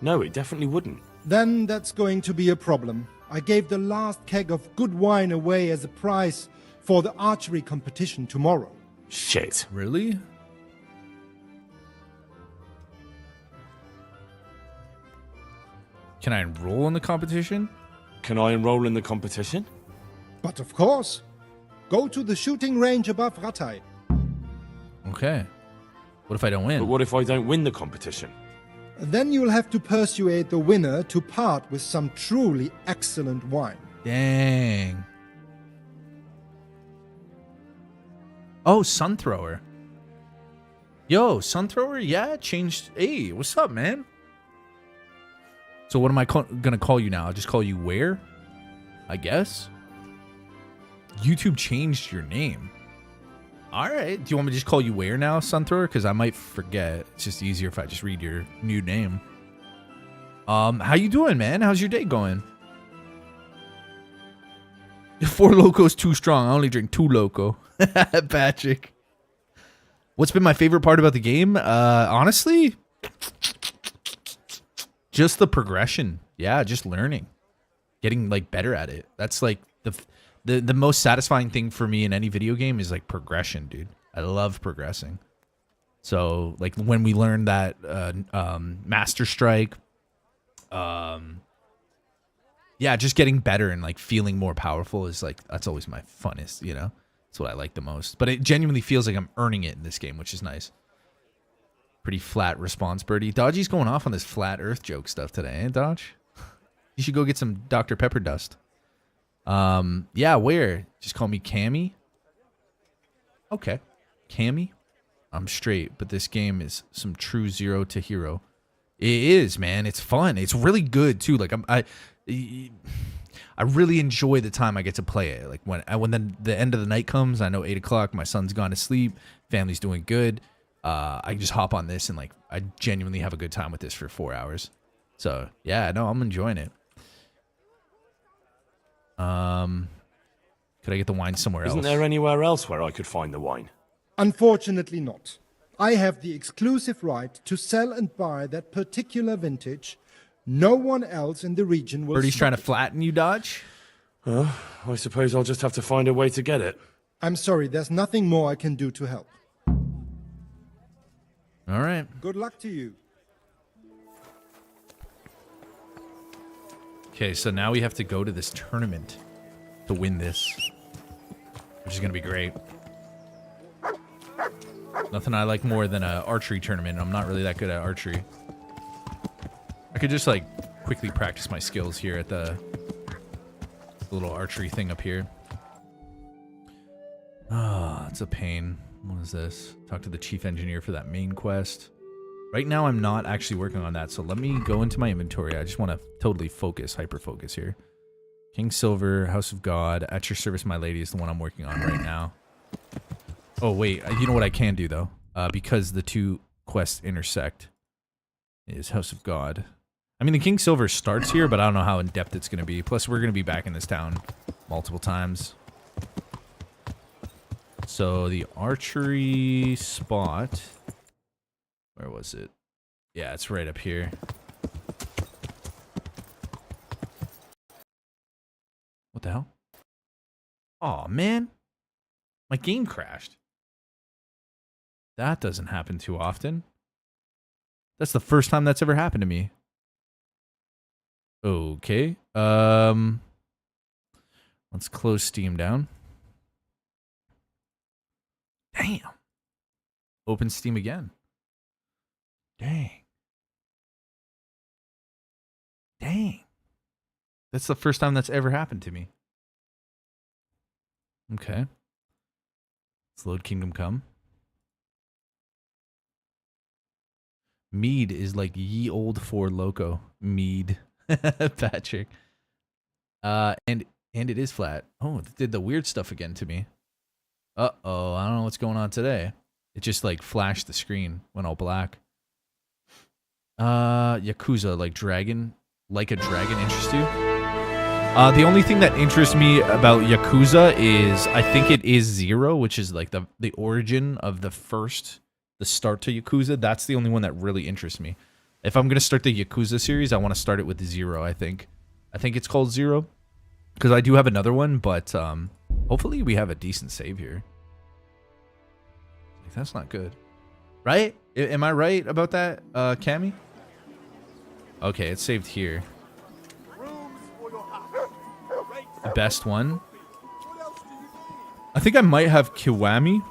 Speaker 10: No, it definitely wouldn't.
Speaker 12: Then that's going to be a problem. I gave the last keg of good wine away as a prize for the archery competition tomorrow.
Speaker 10: Shit.
Speaker 1: Really? Can I enroll in the competition?
Speaker 10: Can I enroll in the competition?
Speaker 12: But of course. Go to the shooting range above Rattay.
Speaker 1: Okay. What if I don't win?
Speaker 10: But what if I don't win the competition?
Speaker 12: Then you'll have to persuade the winner to part with some truly excellent wine.
Speaker 1: Dang. Oh, Sunthrower. Yo, Sunthrower? Yeah, changed. Hey, what's up, man? So what am I gonna call you now? I'll just call you Where? I guess. YouTube changed your name. All right. Do you want me to just call you Where now, Sunthrower? Because I might forget. It's just easier if I just read your new name. How you doing, man? How's your day going? 4 Loco's too strong. I only drink 2 Loco. Patrick. What's been my favorite part about the game? Honestly, just the progression. Yeah, just learning. Getting like better at it. That's like the most satisfying thing for me in any video game is like progression, dude. I love progressing. So like when we learned that Master Strike, yeah, just getting better and like feeling more powerful is like, that's always my funnest, you know? That's what I like the most. But it genuinely feels like I'm earning it in this game, which is nice. Pretty flat response, Birdie. Dodgy's going off on this flat earth joke stuff today, eh, Dodge? You should go get some Dr. Pepper dust. Yeah, where? Just call me Cammy? Okay. Cammy? I'm straight, but this game is some true zero to hero. It is, man. It's fun. It's really good too. Like I really enjoy the time I get to play it. Like when the end of the night comes, I know 8 o'clock, my son's gone to sleep, family's doing good. I can just hop on this and like I genuinely have a good time with this for 4 hours. So yeah, no, I'm enjoying it. Could I get the wine somewhere else?
Speaker 10: Isn't there anywhere else where I could find the wine?
Speaker 12: Unfortunately not. I have the exclusive right to sell and buy that particular vintage. No one else in the region will.
Speaker 1: Birdie's trying to flatten you, Dodge?
Speaker 10: I suppose I'll just have to find a way to get it.
Speaker 12: I'm sorry, there's nothing more I can do to help.
Speaker 1: All right.
Speaker 12: Good luck to you.
Speaker 1: Okay, so now we have to go to this tournament to win this, which is going to be great. Nothing I like more than an archery tournament. I'm not really that good at archery. I could just like quickly practice my skills here at the little archery thing up here. Ah, it's a pain. What is this? Talk to the chief engineer for that main quest. Right now I'm not actually working on that, so let me go into my inventory. I just want to totally focus, hyper-focus here. King Silver, House of God, At Your Service My Lady is the one I'm working on right now. Oh, wait. You know what I can do, though? Because the 2 quests intersect is House of God. I mean, the King Silver starts here, but I don't know how in-depth it's going to be. Plus, we're going to be back in this town multiple times. So, the archery spot... Where was it? Yeah, it's right up here. What the hell? Aw, man. My game crashed. That doesn't happen too often. That's the first time that's ever happened to me. Okay. Let's close Steam down. Damn. Open Steam again. Dang. Dang. That's the first time that's ever happened to me. Okay. Let's load Kingdom Come. Mead is like ye old 4 Loco. Mead. Patrick. And it is flat. Oh, it did the weird stuff again to me. Uh-oh, I don't know what's going on today. It just like flashed the screen, went all black. Yakuza, like a dragon interests you? The only thing that interests me about Yakuza is I think it is 0, which is like the origin of the start to Yakuza. That's the only one that really interests me. If I'm gonna start the Yakuza series, I want to start it with 0. I think it's called 0 because I do have another one, but hopefully we have a decent save here. That's not good, right? Am I right about that, Cammy? Okay, it's saved here. The best one. I think I might have Kiwami.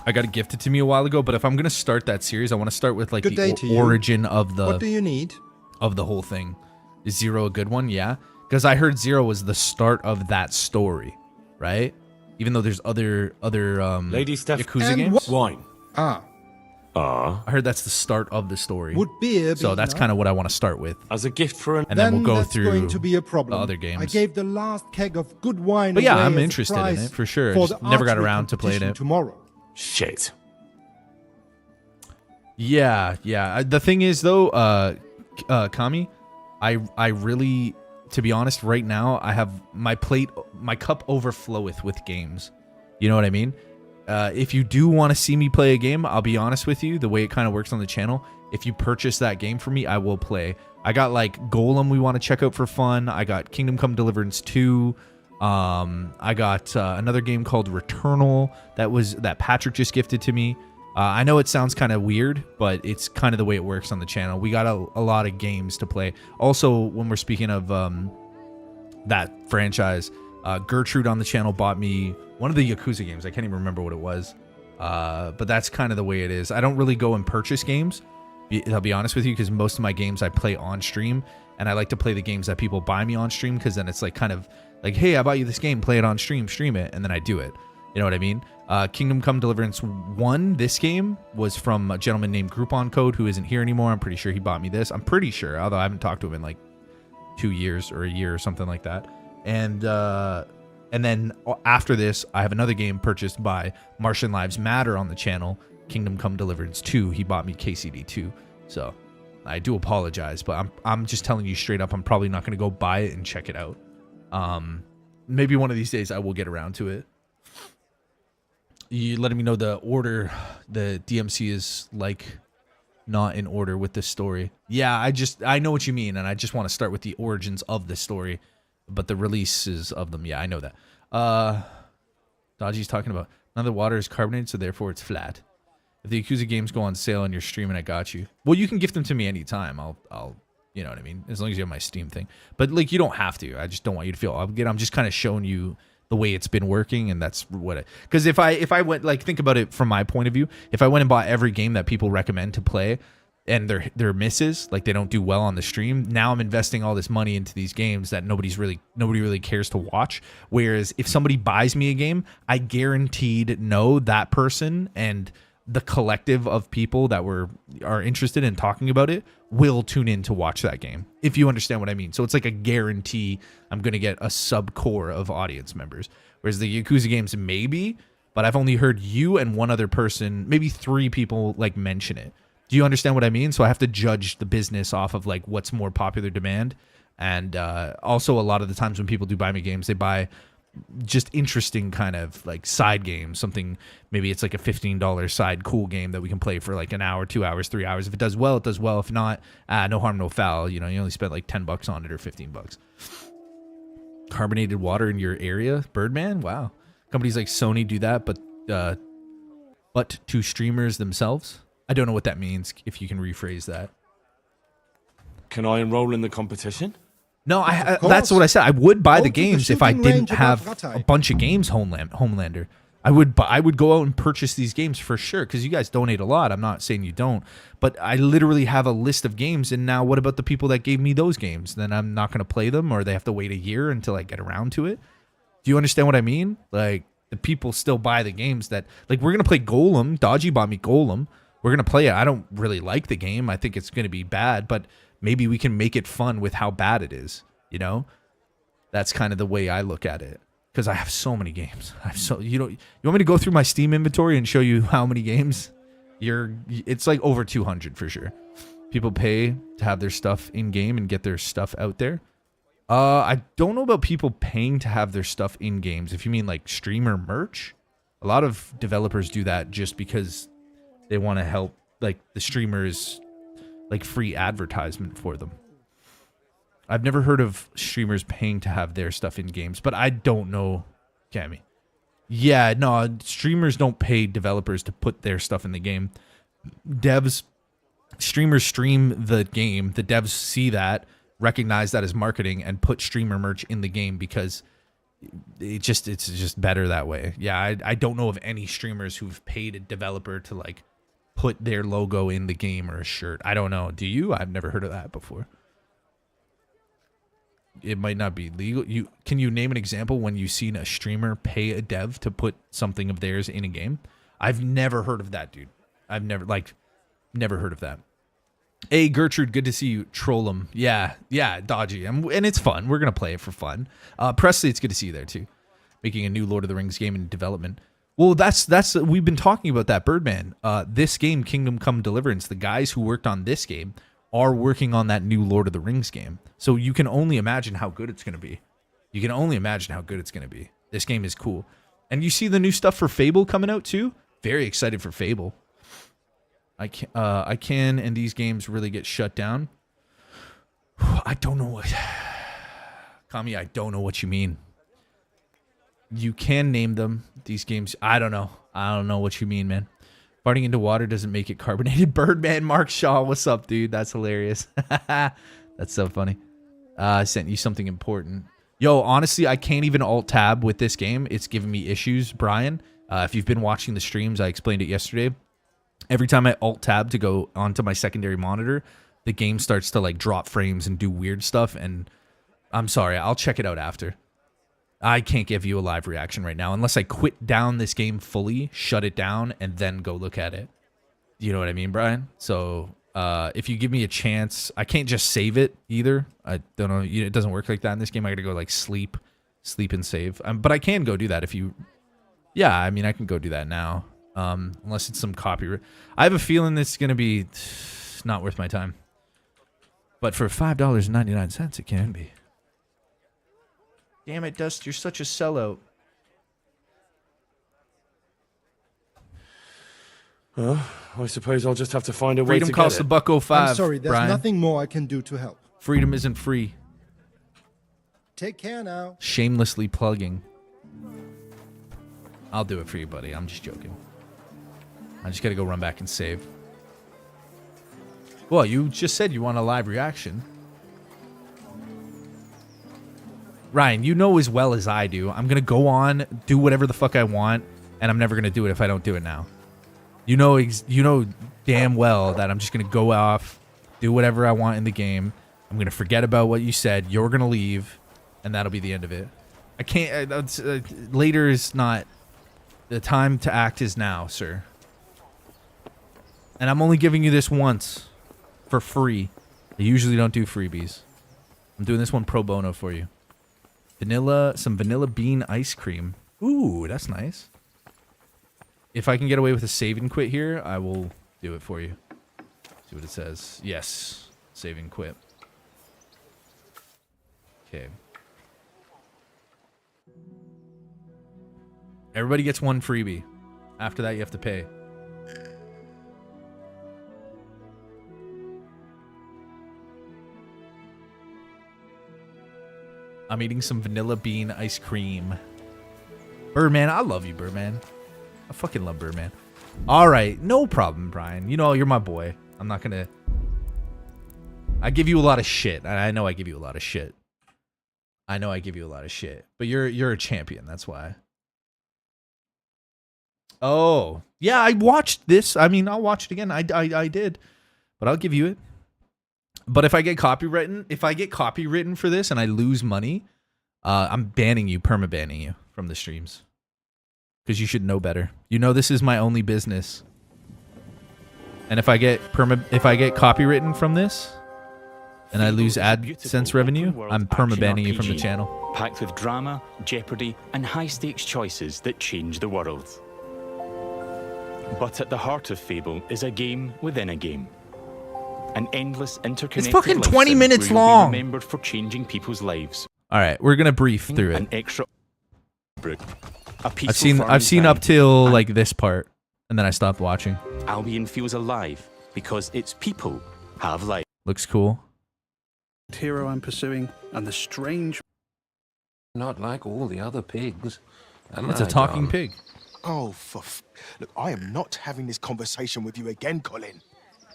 Speaker 1: I got it gifted to me a while ago, but if I'm gonna start that series, I want to start with like the origin of the.
Speaker 4: What do you need?
Speaker 1: Of the whole thing. Is 0 a good one? Yeah, because I heard 0 was the start of that story, right? Even though there's other
Speaker 10: Lady Steph
Speaker 1: Yakuza games.
Speaker 10: Wine.
Speaker 1: I heard that's the start of the story.
Speaker 12: Would beer be
Speaker 1: so that's kind of what I want to start with.
Speaker 10: As a gift for an...
Speaker 1: And then we'll go
Speaker 12: that's
Speaker 1: through
Speaker 12: going to be a problem.
Speaker 1: the other games.
Speaker 12: I gave the last keg of good wine
Speaker 1: But yeah,
Speaker 12: away
Speaker 1: I'm
Speaker 12: as a
Speaker 1: interested in
Speaker 12: prize
Speaker 1: it, for sure.
Speaker 12: for
Speaker 1: Just
Speaker 12: the
Speaker 1: never got
Speaker 12: archery
Speaker 1: around to playing
Speaker 12: competition
Speaker 1: it.
Speaker 12: tomorrow.
Speaker 10: Shit.
Speaker 1: Yeah. The thing is, though, Kami, I really, to be honest, right now I have my cup overfloweth with games. You know what I mean? If you do want to see me play a game, I'll be honest with you, the way it kind of works on the channel, if you purchase that game for me, I will play. I got like Golem we want to check out for fun. I got Kingdom Come Deliverance 2. I got another game called Returnal that Patrick just gifted to me. I know it sounds kind of weird, but it's kind of the way it works on the channel. We got a lot of games to play. Also, when we're speaking of that franchise, Gertrude on the channel bought me one of the Yakuza games. I can't even remember what it was, but that's kind of the way it is. I don't really go and purchase games, I'll be honest with you, because most of my games I play on stream, and I like to play the games that people buy me on stream, because then it's like kind of like, hey, I bought you this game, play it on stream it, and then I do it. You know what I mean? Kingdom Come Deliverance 1, this game, was from a gentleman named Groupon Code, who isn't here anymore. I'm pretty sure he bought me this. I'm pretty sure, although I haven't talked to him in like 2 years or a year or something like that. And then after this, I have another game purchased by Martian Lives Matter on the channel, Kingdom Come Deliverance 2. He bought me KCD 2. So I do apologize, but I'm just telling you straight up, I'm probably not going to go buy it and check it out. Maybe one of these days I will get around to it. You letting me know the order, the DMC is like not in order with this story. Yeah, I know what you mean, and I just want to start with the origins of the story, but the releases of them, yeah, I know that. Dodgy's talking about none of the water is carbonated, so therefore it's flat. If the Yakuza games go on sale on your stream and I got you, well, you can gift them to me anytime. I'll you know what I mean, as long as you have my Steam thing. But like, you don't have to. I just don't want you to feel obligated. I'm just kind of showing you the way it's been working, and that's what it, because if I went, like, think about it from my point of view, if I went and bought every game that people recommend to play and they're misses, like they don't do well on the stream, now I'm investing all this money into these games that nobody really cares to watch. Whereas if somebody buys me a game, I guaranteed know that person and the collective of people that are interested in talking about it will tune in to watch that game, if you understand what I mean. So it's like a guarantee I'm going to get a sub-core of audience members. Whereas the Yakuza games, maybe, but I've only heard you and one other person, maybe 3 people, like, mention it. Do you understand what I mean? So I have to judge the business off of, like, what's more popular demand. And also a lot of the times when people do buy me games, they buy just interesting kind of like side games, something, maybe it's like a $15 side cool game that we can play for like an hour, 2 hours, 3 hours. If it does well, it does well. If not, no harm, no foul. You know, you only spent like $10 on it or $15. Carbonated water in your area, Birdman. Wow. Companies like Sony do that, but to streamers themselves. I don't know what that means. If you can rephrase that.
Speaker 2: Can I enroll in the competition?
Speaker 1: No, that's what I said. I would buy the games if I didn't have a bunch of games, Homelander. I would go out and purchase these games for sure, because you guys donate a lot. I'm not saying you don't, but I literally have a list of games, and now what about the people that gave me those games? Then I'm not going to play them, or they have to wait a year until I get around to it. Do you understand what I mean? Like, the people still buy the games that, like, we're going to play Golem. Dodgy bought me Golem. We're going to play it. I don't really like the game. I think it's going to be bad, but maybe we can make it fun with how bad it is, you know? That's kind of the way I look at it, because I have so many games. You want me to go through my Steam inventory and show you how many games? It's like over 200 for sure. People pay to have their stuff in game and get their stuff out there. I don't know about people paying to have their stuff in games. If you mean like streamer merch, a lot of developers do that just because they want to help, like, the streamers, like, free advertisement for them. I've never heard of streamers paying to have their stuff in games, but I don't know, Cammy. Yeah, no, streamers don't pay developers to put their stuff in the game. Streamers stream the game. The devs see that, recognize that as marketing, and put streamer merch in the game because it's just better that way. Yeah, I don't know of any streamers who've paid a developer to, like, put their logo in the game or a shirt. I don't know. Do you? I've never heard of that before. It might not be legal. Can you name an example when you've seen a streamer pay a dev to put something of theirs in a game? I've never heard of that, dude. I've never heard of that. Hey, Gertrude, good to see you. Troll 'em. Yeah, Dodgy. And it's fun. We're going to play it for fun. Presley, it's good to see you there, too. Making a new Lord of the Rings game in development. Well, that's we've been talking about that, Birdman. This game, Kingdom Come Deliverance, the guys who worked on this game are working on that new Lord of the Rings game. So you can only imagine how good it's going to be. You can only imagine how good it's going to be. This game is cool. And you see the new stuff for Fable coming out too? Very excited for Fable. I can, and these games really get shut down. I don't know what... Kami, I don't know what you mean. You can name them. These games, I don't know. I don't know what you mean, man. Farting into water doesn't make it carbonated. Birdman, Mark Shaw, what's up, dude? That's hilarious. That's so funny. I sent you something important. Yo, honestly, I can't even alt-tab with this game. It's giving me issues, Brian. If you've been watching the streams, I explained it yesterday. Every time I alt-tab to go onto my secondary monitor, the game starts to like drop frames and do weird stuff, and I'm sorry, I'll check it out after. I can't give you a live reaction right now unless I quit down this game fully, shut it down, and then go look at it. You know what I mean, Brian? So if you give me a chance, I can't just save it either. I don't know. It doesn't work like that in this game. I got to go like sleep and save. But I can go do that if you... Yeah, I mean, I can go do that now. Unless it's some copyright. I have a feeling this is going to be not worth my time. But for $5.99, it can be. Damn it, Dust, you're such a sellout.
Speaker 10: I suppose I'll just have to find a way to
Speaker 1: Freedom costs $1.05.
Speaker 12: I'm sorry, there's
Speaker 1: Brian.
Speaker 12: nothing more I can do to help.
Speaker 1: Freedom isn't free.
Speaker 12: Take care now.
Speaker 1: Shamelessly plugging. I'll do it for you, buddy. I'm just joking. I just gotta go run back and save. Well, you just said you want a live reaction. Ryan, you know as well as I do, I'm gonna go on, do whatever the fuck I want, and I'm never gonna do it if I don't do it now. You know damn well that I'm just gonna go off, do whatever I want in the game. I'm gonna forget about what you said. You're gonna leave, and that'll be the end of it. I can't. Later is not. The time to act is now, sir. And I'm only giving you this once, for free. I usually don't do freebies. I'm doing this one pro bono for you. Some vanilla bean ice cream. Ooh, that's nice. If I can get away with a save and quit here, I will do it for you. See what it says. Yes, save and quit. Okay. Everybody gets one freebie. After that, you have to pay. I'm eating some vanilla bean ice cream. Birdman, I love you, Birdman. I fucking love Birdman. All right, no problem, Brian. You know, you're my boy. I'm not gonna... I give you a lot of shit. I know I give you a lot of shit. I know I give you a lot of shit. But you're a champion, that's why. Oh, yeah, I watched this. I mean, I'll watch it again. I did. But I'll give you it. But if I get copywritten for this and I lose money, I'm banning you, perma-banning you from the streams. Because you should know better. You know this is my only business. And if I get copywritten from this and I lose AdSense revenue, I'm perma-banning you from the channel.
Speaker 13: Packed with drama, jeopardy, and high-stakes choices that change the world. But at the heart of Fable is a game within a game. An endless interconnected.
Speaker 1: It's fucking 20 minutes long.
Speaker 13: Remembered for changing people's lives.
Speaker 1: All right, we're gonna brief through it.
Speaker 13: An extra.
Speaker 1: I've seen up till like this part, and then I stopped watching.
Speaker 13: Albion feels alive because its people have life.
Speaker 1: Looks cool.
Speaker 14: Hero I'm pursuing, and the strange.
Speaker 15: Not like all the other pigs.
Speaker 1: It's a talking pig.
Speaker 11: Oh, look, I am not having this conversation with you again, Colin.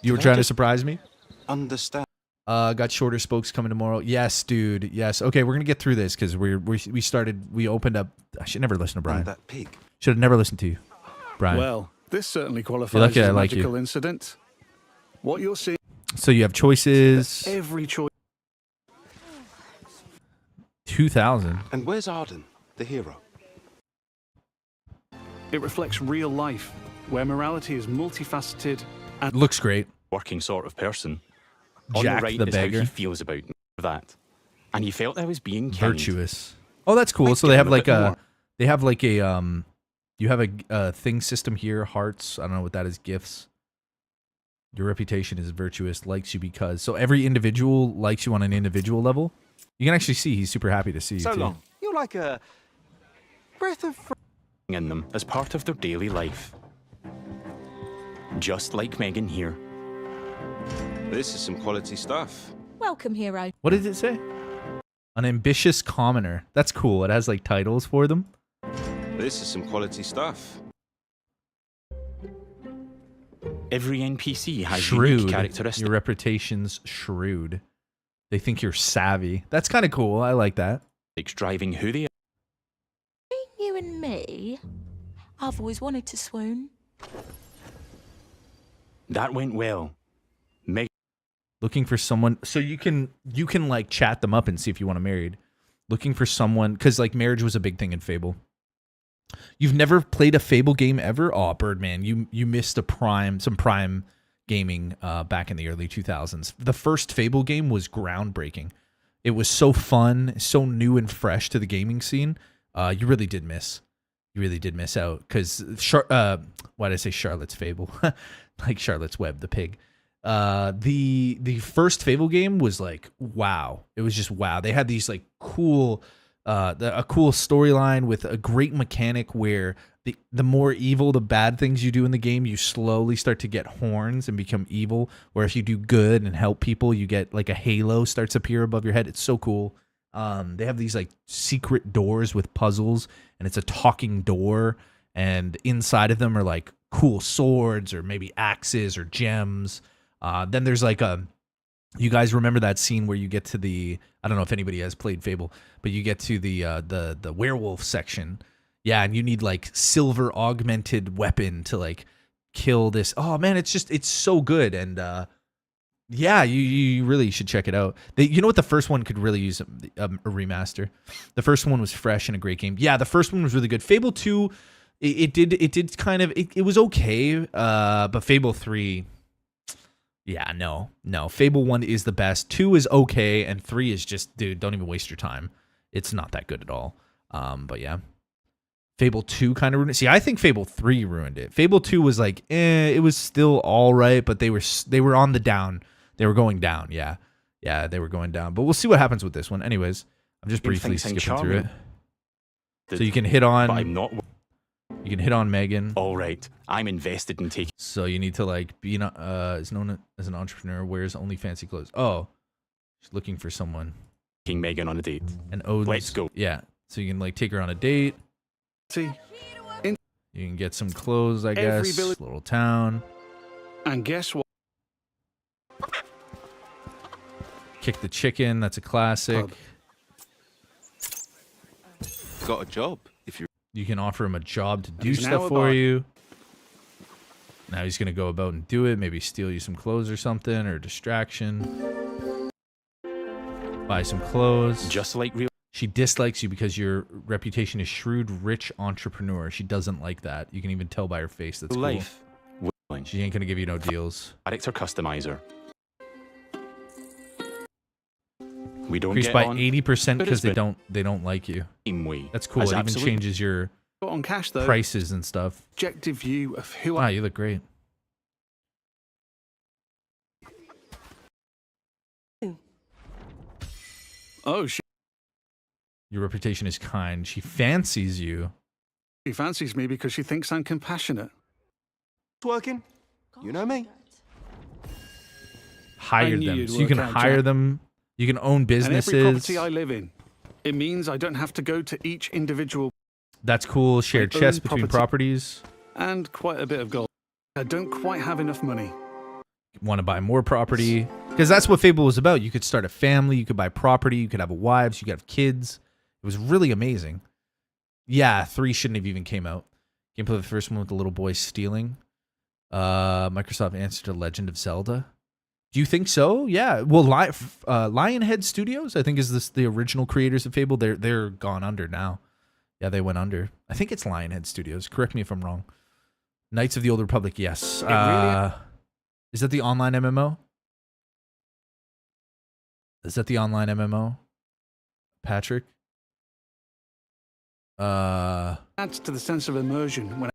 Speaker 1: You were trying to surprise me?
Speaker 11: Understand.
Speaker 1: Got shorter spokes coming tomorrow. Yes, dude. Yes. Okay, we're gonna get through this because we opened up. I should never listen to Brian.
Speaker 11: That pig.
Speaker 1: Should have never listened to you, Brian.
Speaker 14: Well, this certainly qualifies as a magical incident. What you're seeing.
Speaker 1: So you have choices.
Speaker 14: Every choice.
Speaker 1: 2,000.
Speaker 11: And where's Arden, the hero?
Speaker 14: It reflects real life, where morality is multifaceted and
Speaker 1: looks great.
Speaker 13: Working sort of person.
Speaker 1: Jack
Speaker 13: On the right
Speaker 1: the
Speaker 13: is
Speaker 1: beggar.
Speaker 13: how he feels about that, and he felt I was being kind.
Speaker 1: Virtuous. Oh, that's cool. So they have like a, you have a thing system here. Hearts. I don't know what that is. Gifts. Your reputation is virtuous, likes you because. So every individual likes you on an individual level. You can actually see he's super happy to see you,
Speaker 13: So
Speaker 1: too.
Speaker 13: long.
Speaker 14: You're like a breath of
Speaker 13: In them as part of their daily life. Just like Megan here.
Speaker 16: This is some quality stuff.
Speaker 7: Welcome, hero.
Speaker 1: What did it say? An ambitious commoner. That's cool. It has like titles for them.
Speaker 16: This is some quality stuff.
Speaker 13: Every NPC has
Speaker 1: Shrewd.
Speaker 13: unique characteristics.
Speaker 1: Your reputation's shrewd. They think you're savvy. That's kind of cool. I like that.
Speaker 13: Driving who they are.
Speaker 7: Between you and me, I've always wanted to swoon.
Speaker 13: That went well. Megan.
Speaker 1: Looking for someone, so you can like chat them up and see if you want to married. Looking for someone, because like marriage was a big thing in Fable. You've never played a Fable game ever? Oh, Birdman, you missed some prime gaming back in the early 2000s. The first Fable game was groundbreaking. It was so fun, so new and fresh to the gaming scene. You really did miss. You really did miss out because why did I say Charlotte's Fable? Like Charlotte's Web, the pig. The first Fable game was like wow. It was just wow. They had these like cool a cool storyline with a great mechanic where the more evil the bad things you do in the game, you slowly start to get horns and become evil. Where if you do good and help people, you get like a halo starts to appear above your head. It's so cool. They have these like secret doors with puzzles, and it's a talking door, and inside of them are like cool swords or maybe axes or gems. Then there's like you guys remember that scene where you get to I don't know if anybody has played Fable, but you get to the werewolf section. Yeah, and you need like silver augmented weapon to like kill this. Oh man, it's so good. And yeah, you really should check it out. You know what, the first one could really use a remaster. The first one was fresh and a great game. Yeah, the first one was really good. Fable 2, it did kind of it was okay. But Fable 3, yeah, no. Fable 1 is the best. 2 is okay, and 3 is just, dude, don't even waste your time. It's not that good at all. But yeah. Fable 2 kind of ruined it. See, I think Fable 3 ruined it. Fable 2 was like, it was still all right, but they were on the down. They were going down, yeah. Yeah, they were going down. But we'll see what happens with this one. Anyways, I'm just briefly skipping through it. So you can hit on...
Speaker 13: But I'm not...
Speaker 1: You can hit on Megan.
Speaker 13: All right, I'm invested in taking...
Speaker 1: So you need to like be is known as an entrepreneur, wears only fancy clothes. Oh, she's looking for someone.
Speaker 13: Taking Megan on a date.
Speaker 1: And Odin's... Let's go. Yeah, so you can like take her on a date.
Speaker 14: See,
Speaker 1: you can get some clothes, I guess. Little town.
Speaker 14: And guess what?
Speaker 1: Kick the chicken. That's a classic.
Speaker 16: Got a job. If
Speaker 1: you can offer him a job to do stuff for you. Now he's gonna go about and do it. Maybe steal you some clothes or something, or distraction. Buy some clothes.
Speaker 13: Just like real.
Speaker 1: She dislikes you because your reputation is shrewd, rich entrepreneur. She doesn't like that. You can even tell by her face. That's
Speaker 13: life.
Speaker 1: Cool. She ain't gonna give you no deals.
Speaker 13: Character customizer. We don't
Speaker 1: increased
Speaker 13: get
Speaker 1: by
Speaker 13: on,
Speaker 1: 80% because they don't like you. That's cool. It even changes your
Speaker 14: on cash, though.
Speaker 1: Prices and stuff.
Speaker 14: Objective view of who.
Speaker 1: Wow, you look great.
Speaker 14: Oh shit.
Speaker 1: Your reputation is kind. She fancies you.
Speaker 14: She fancies me because she thinks I'm compassionate.
Speaker 11: It's working. You know me.
Speaker 1: Hire them. So you can hire them. You can own businesses.
Speaker 14: And every property I live in. It means I don't have to go to each individual.
Speaker 1: That's cool. Shared chest between properties.
Speaker 14: And quite a bit of gold. I don't quite have enough money.
Speaker 1: Want to buy more property? Because that's what Fable was about. You could start a family. You could buy property. You could have wives. You could have kids. It was really amazing. Yeah, 3 shouldn't have even came out. Gameplay of the first one with the little boy stealing. Microsoft answered to Legend of Zelda. Do you think so? Yeah. Well, Lionhead Studios, I think, is the original creators of Fable. They're gone under now. Yeah, they went under. I think it's Lionhead Studios. Correct me if I'm wrong. Knights of the Old Republic, yes. Is that the online MMO? Is that the online MMO? Patrick?
Speaker 14: Adds to the sense of immersion when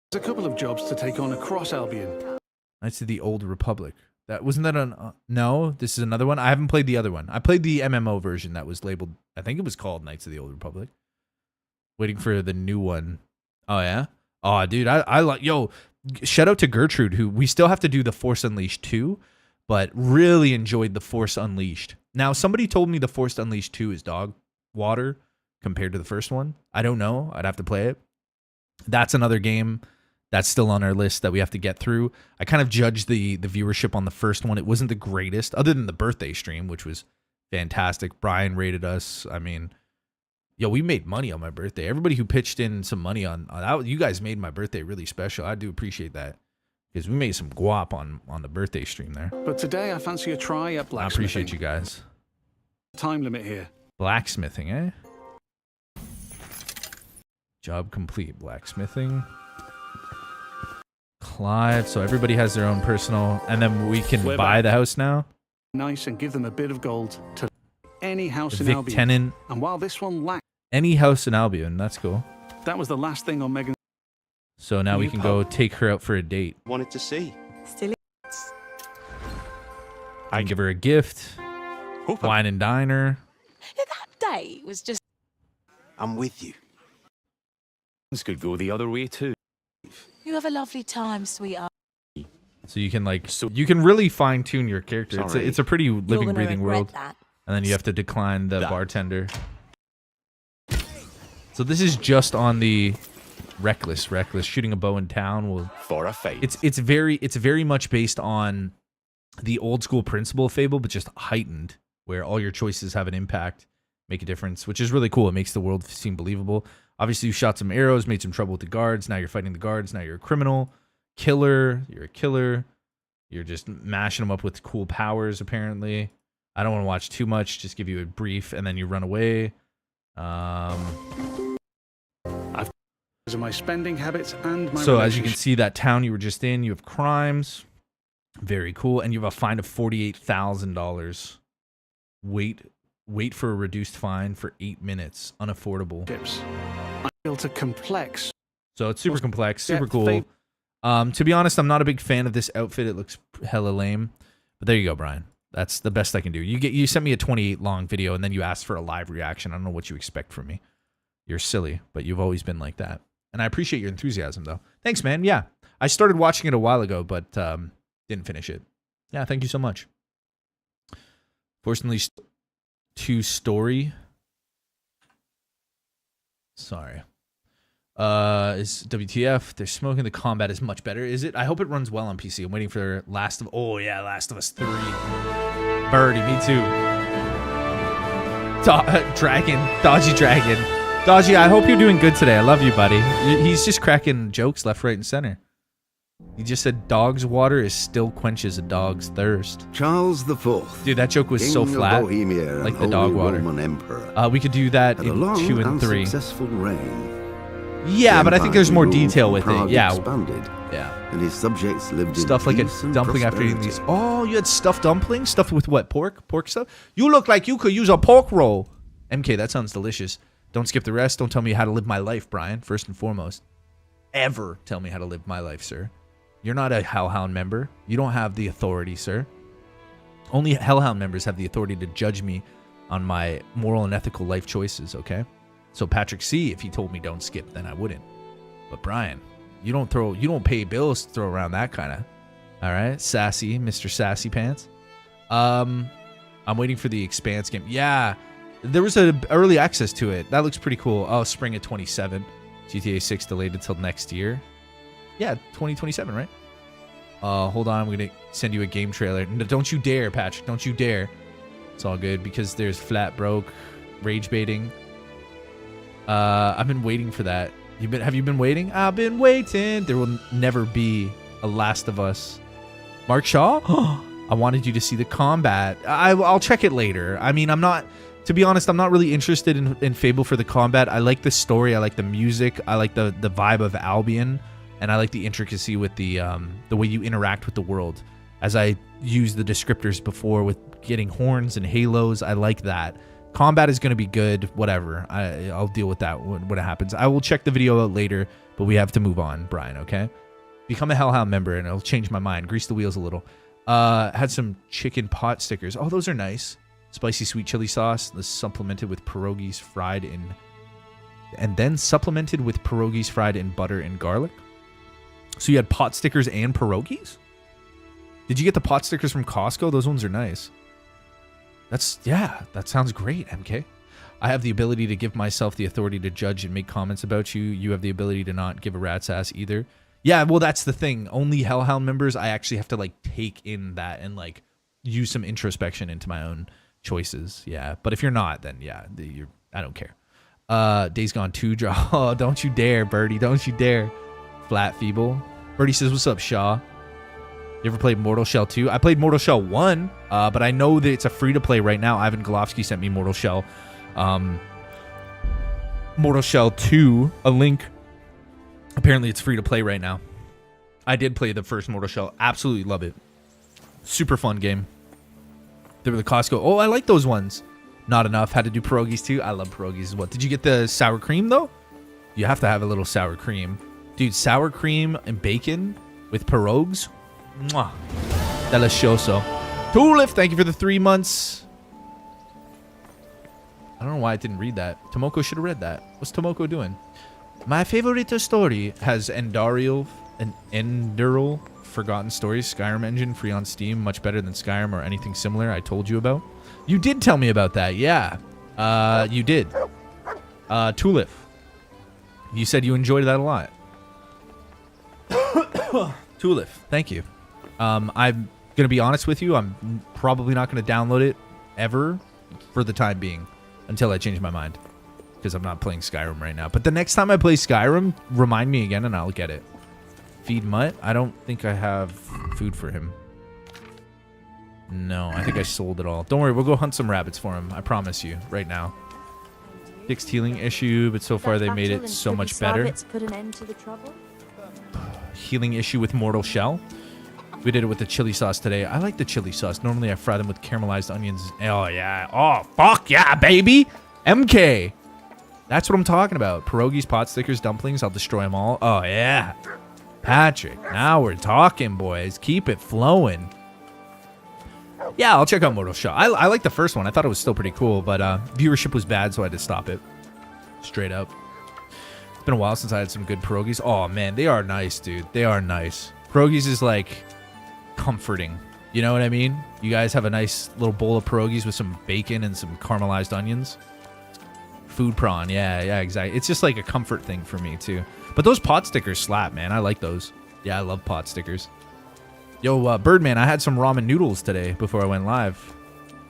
Speaker 14: there's a couple of jobs to take on across Albion.
Speaker 1: Knights of the Old Republic. That wasn't that an no? This is another one. I haven't played the other one. I played the MMO version that was labeled. I think it was called Knights of the Old Republic. Waiting for the new one. Oh yeah. Oh dude, I like yo. Shout out to Gertrude, who we still have to do the Force Unleashed 2, but really enjoyed the Force Unleashed. Now somebody told me the Force Unleashed 2 is dog water compared to the first one. I don't know. I'd have to play it. That's another game that's still on our list that we have to get through. I kind of judged the viewership on the first one. It wasn't the greatest, other than the birthday stream, which was fantastic. Brian rated us. I mean, yo, we made money on my birthday. Everybody who pitched in some money on that, you guys made my birthday really special. I do appreciate that, because we made some guap on the birthday stream there.
Speaker 14: But today I fancy a try at blacksmithing.
Speaker 1: I appreciate you guys.
Speaker 14: Time limit here.
Speaker 1: Blacksmithing, eh? Job complete. Blacksmithing. Clive. So everybody has their own personal, and then we can buy the house now.
Speaker 14: Nice, and give them a bit of gold to any house in
Speaker 1: Vic
Speaker 14: Albion.
Speaker 1: Tennant.
Speaker 14: And while this one lacked,
Speaker 1: Any house in Albion. That's cool.
Speaker 14: that was the last thing on Megan's.
Speaker 1: So now we can go take her out for a date.
Speaker 16: Wanted to see.
Speaker 7: Still
Speaker 1: I can give her a gift. Wine and dine her.
Speaker 7: that day was just...
Speaker 16: I'm with you.
Speaker 13: This could go the other way too.
Speaker 7: You have a lovely time, sweetheart.
Speaker 1: So you can you can really fine tune your character.
Speaker 16: Sorry.
Speaker 1: It's a pretty living,
Speaker 7: gonna
Speaker 1: breathing
Speaker 7: regret
Speaker 1: world.
Speaker 7: that.
Speaker 1: And then you have to decline the bartender. So this is just on the reckless. Shooting a bow in town will
Speaker 13: For a fight.
Speaker 1: it's very much based on the old school principle of Fable, but just heightened, where all your choices have an impact, make a difference, which is really cool. It makes the world seem believable. Obviously, you shot some arrows, made some trouble with the guards. Now you're fighting the guards. Now you're a criminal. Killer. You're a killer. You're just mashing them up with cool powers, apparently. I don't want to watch too much. Just give you a brief, and then you run away.
Speaker 14: Those are my spending habits and my
Speaker 1: So as you can see, that town you were just in, you have crimes. Very cool. And you have a fine of $48,000. Wait for a reduced fine for 8 minutes. Unaffordable.
Speaker 14: Tips. I feel too complex.
Speaker 1: So it's super complex, super cool. To be honest, I'm not a big fan of this outfit. It looks hella lame. But there you go, Brian. That's the best I can do. You sent me a 28 long video, and then you asked for a live reaction. I don't know what you expect from me. You're silly, but you've always been like that. And I appreciate your enthusiasm, though. Thanks, man. Yeah. I started watching it a while ago, but didn't finish it. Yeah, thank you so much. Force Unleashed 2 story. Sorry. Is WTF? They're smoking. The combat is much better. Is it? I hope it runs well on PC. I'm waiting for Last of... Oh, yeah, Last of Us 3. Birdie, me too. Dodgy Dragon. Dodgy, I hope you're doing good today. I love you, buddy. He's just cracking jokes left, right, and center. He just said dog's water is still quenches a dog's thirst.
Speaker 17: Charles IV.
Speaker 1: Dude, that joke was
Speaker 17: King
Speaker 1: so
Speaker 17: of
Speaker 1: flat.
Speaker 17: Bohemia,
Speaker 1: like
Speaker 17: and
Speaker 1: the dog
Speaker 17: Holy
Speaker 1: water.
Speaker 17: Roman Emperor.
Speaker 1: We could do that
Speaker 17: Had
Speaker 1: in
Speaker 17: a long
Speaker 1: 2 and 3.
Speaker 17: unsuccessful reign.
Speaker 1: Yeah, but I think there's more
Speaker 17: Empire
Speaker 1: detail
Speaker 17: ruled
Speaker 1: with
Speaker 17: Prague
Speaker 1: it. Yeah.
Speaker 17: expanded,
Speaker 1: Yeah.
Speaker 17: and his subjects lived
Speaker 1: Stuff
Speaker 17: in
Speaker 1: like
Speaker 17: peace
Speaker 1: a
Speaker 17: and
Speaker 1: dumpling after eating
Speaker 17: prosperity.
Speaker 1: these. Oh, you had stuffed dumplings? Stuffed with what? Pork? Pork stuff? You look like you could use a pork roll. MK, that sounds delicious. Don't skip the rest. Don't tell me how to live my life, Brian, first and foremost. Ever tell me how to live my life, sir. You're not a Hellhound member. You don't have the authority, sir. Only Hellhound members have the authority to judge me on my moral and ethical life choices, okay? So Patrick C, if he told me don't skip, then I wouldn't. But Brian, you don't pay bills to throw around that kind of. All right, sassy, Mr. Sassy Pants. I'm waiting for the Expanse game. Yeah, there was an early access to it. That looks pretty cool. Oh, spring of 27. GTA 6 delayed until next year. Yeah, 2027, right? Hold on, I'm gonna send you a game trailer. No, don't you dare, Patrick. Don't you dare. It's all good because there's flat broke, rage baiting. I've been waiting for that. Have you been waiting? I've been waiting. There will never be a Last of Us. Mark Shaw? I wanted you to see the combat. I'll check it later. I mean, to be honest, I'm not really interested in Fable for the combat. I like the story. I like the music. I like the vibe of Albion. And I like the intricacy with the way you interact with the world. As I used the descriptors before with getting horns and halos, I like that. Combat is going to be good, whatever. I'll deal with that when it happens. I will check the video out later, but we have to move on, Brian, okay? Become a Hellhound member, and it'll change my mind. Grease the wheels a little. Had some chicken pot stickers. Oh, those are nice. Spicy sweet chili sauce. This supplemented with pierogies fried in... And then supplemented with pierogies fried in butter and garlic. So you had pot stickers and pierogies? Did you get the pot stickers from Costco? Those ones are nice. Yeah, that sounds great, MK. I have the ability to give myself the authority to judge and make comments about you. You have the ability to not give a rat's ass either. Yeah, well, that's the thing. Only Hellhound members, I actually have to, like, take in that and, like, use some introspection into my own choices. Yeah, but if you're not, then, yeah, I don't care. Days Gone 2 draw. Oh, don't you dare, Birdie. Don't you dare. Flat Feeble. Birdie says, what's up, Shaw? You ever played Mortal Shell 2? I played Mortal Shell 1, but I know that it's a free-to-play right now. Ivan Golovsky sent me Mortal Shell. Mortal Shell 2, a link. Apparently, it's free-to-play right now. I did play the first Mortal Shell. Absolutely love it. Super fun game. They were the Costco. Oh, I like those ones. Not enough. Had to do pierogies, too. I love pierogies as well. Did you get the sour cream, though? You have to have a little sour cream. Dude, sour cream and bacon with pierogies. Mwah. Delicioso. Tulip, thank you for the 3 months. I don't know why I didn't read that. Tomoko should have read that. What's Tomoko doing? My favorite story has Endario Forgotten Stories, Skyrim engine, free on Steam, much better than Skyrim or anything similar I told you about. You did tell me about that, yeah. You did. Tulip. You said you enjoyed that a lot. Tulip, thank you. I'm going to be honest with you. I'm probably not going to download it ever for the time being until I change my mind. Because I'm not playing Skyrim right now. But the next time I play Skyrim, remind me again and I'll get it. Feed Mutt? I don't think I have food for him. No, I think I sold it all. Don't worry, we'll go hunt some rabbits for him. I promise you, right now. Fixed healing issue, but so far they made it so much better.
Speaker 18: Put an end to the trouble?
Speaker 1: Healing issue with Mortal Shell. We did it with the chili sauce today. I like the chili sauce. Normally I fry them with caramelized onions. Oh, yeah. Oh, fuck yeah, baby. MK. That's what I'm talking about. Pierogies, pot stickers, dumplings. I'll destroy them all. Oh, yeah. Patrick, now we're talking, boys. Keep it flowing. Yeah, I'll check out Mortal Shell. I like the first one. I thought it was still pretty cool, but viewership was bad, so I had to stop it. Straight up. It's been a while since I had some good pierogies. Oh, man, they are nice, dude. They are nice. Pierogies is, like, comforting. You know what I mean? You guys have a nice little bowl of pierogies with some bacon and some caramelized onions. Food prawn, yeah, exactly. It's just like a comfort thing for me too. But those pot stickers slap, man. I like those. Yeah, I love pot stickers. Yo, Birdman, I had some ramen noodles today before I went live.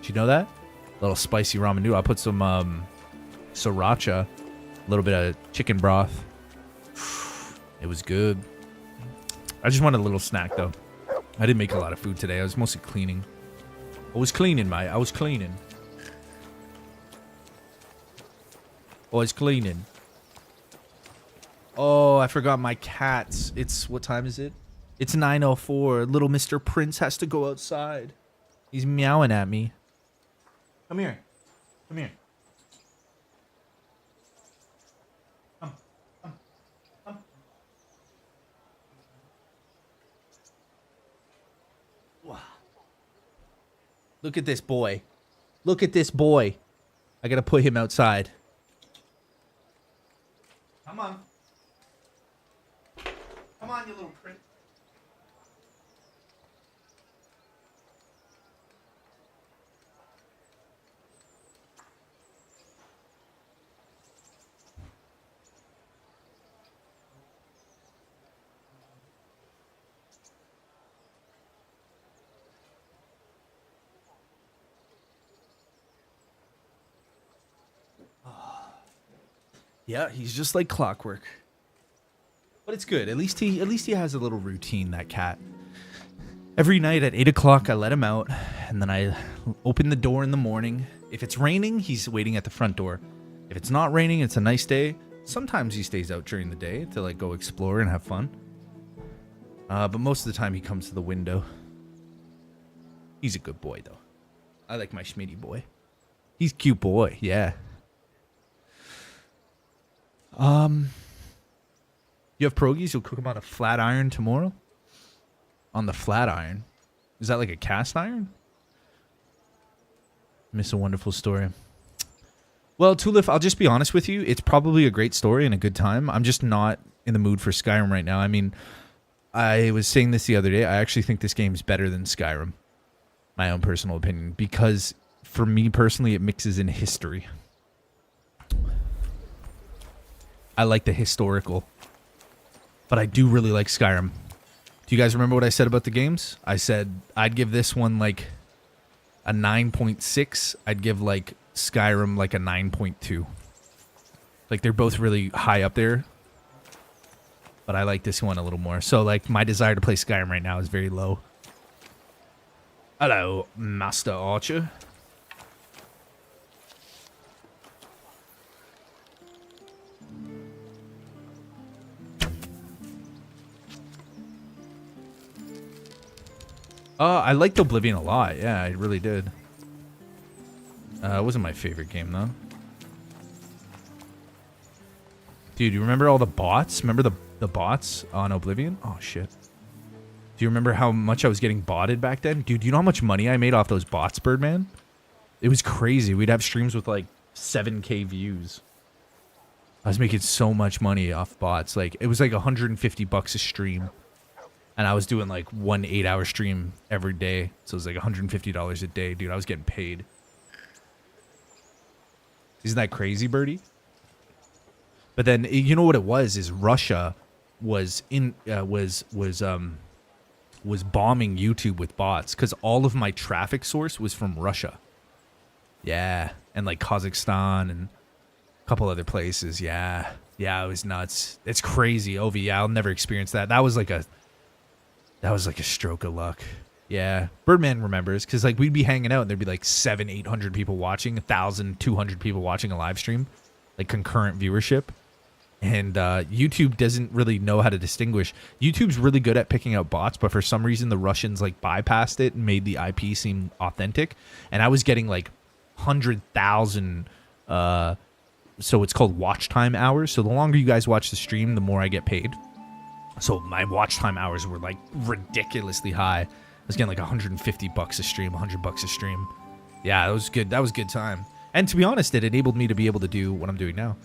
Speaker 1: Did you know that? A little spicy ramen noodle. I put some sriracha, a little bit of chicken broth. It was good. I just wanted a little snack though. I didn't make a lot of food today. I was mostly cleaning. I was cleaning, mate. I was cleaning. Oh, it's cleaning. Oh, I forgot my cats. It's, what time is it? It's 9:04. Little Mr. Prince has to go outside. He's meowing at me. Come here. Come here. Come. Come. Come. Wow. Look at this boy. Look at this boy. I gotta put him outside. Come on. Come on, you little prince. Yeah, he's just like clockwork. But it's good. At least he has a little routine, that cat. Every night at 8 o'clock, I let him out, and then I open the door in the morning. If it's raining, he's waiting at the front door. If it's not raining, it's a nice day. Sometimes he stays out during the day to like go explore and have fun. But most of the time, he comes to the window. He's a good boy, though. I like my Schmitty boy. He's a cute boy, yeah. You have pierogies? You'll cook them on a flat iron tomorrow? On the flat iron? Is that like a cast iron? Miss a wonderful story. Well, Tulip, I'll just be honest with you. It's probably a great story and a good time. I'm just not in the mood for Skyrim right now. I mean, I was saying this the other day. I actually think this game's better than Skyrim. My own personal opinion. Because for me personally, it mixes in history. I like the historical. But I do really like Skyrim. Do you guys remember what I said about the games? I said I'd give this one like a 9.6. I'd give like Skyrim like a 9.2. Like they're both really high up there. But I like this one a little more. So like my desire to play Skyrim right now is very low. Hello, Master Archer. I liked Oblivion a lot. Yeah, I really did. It wasn't my favorite game, though. Dude, you remember all the bots? Remember the bots on Oblivion? Oh, shit. Do you remember how much I was getting botted back then? Dude, do you know how much money I made off those bots, Birdman? It was crazy. We'd have streams with, like, 7K views. I was making so much money off bots. Like, it was like $150 a stream. And I was doing like 1 8-hour stream every day. So it was like $150 a day. Dude, I was getting paid. Isn't that crazy, Birdie? But then, you know what it was? Is Russia was bombing YouTube with bots. Because all of my traffic source was from Russia. Yeah. And like Kazakhstan and a couple other places. Yeah. Yeah, it was nuts. It's crazy. Ovi, yeah, I'll never experience that. That was like a stroke of luck. Yeah. Birdman remembers, because like we'd be hanging out and there'd be like 700-800 people watching, 1,200 people watching a live stream, like concurrent viewership. And YouTube doesn't really know how to distinguish. YouTube's really good at picking out bots, but for some reason the Russians like bypassed it and made the IP seem authentic. And I was getting like 100,000 so it's called watch time hours. So the longer you guys watch the stream, the more I get paid. So my watch time hours were like ridiculously high. I was getting like $150 a stream, $100 a stream. Yeah, that was good. That was a good time. And to be honest, it enabled me to be able to do what I'm doing now.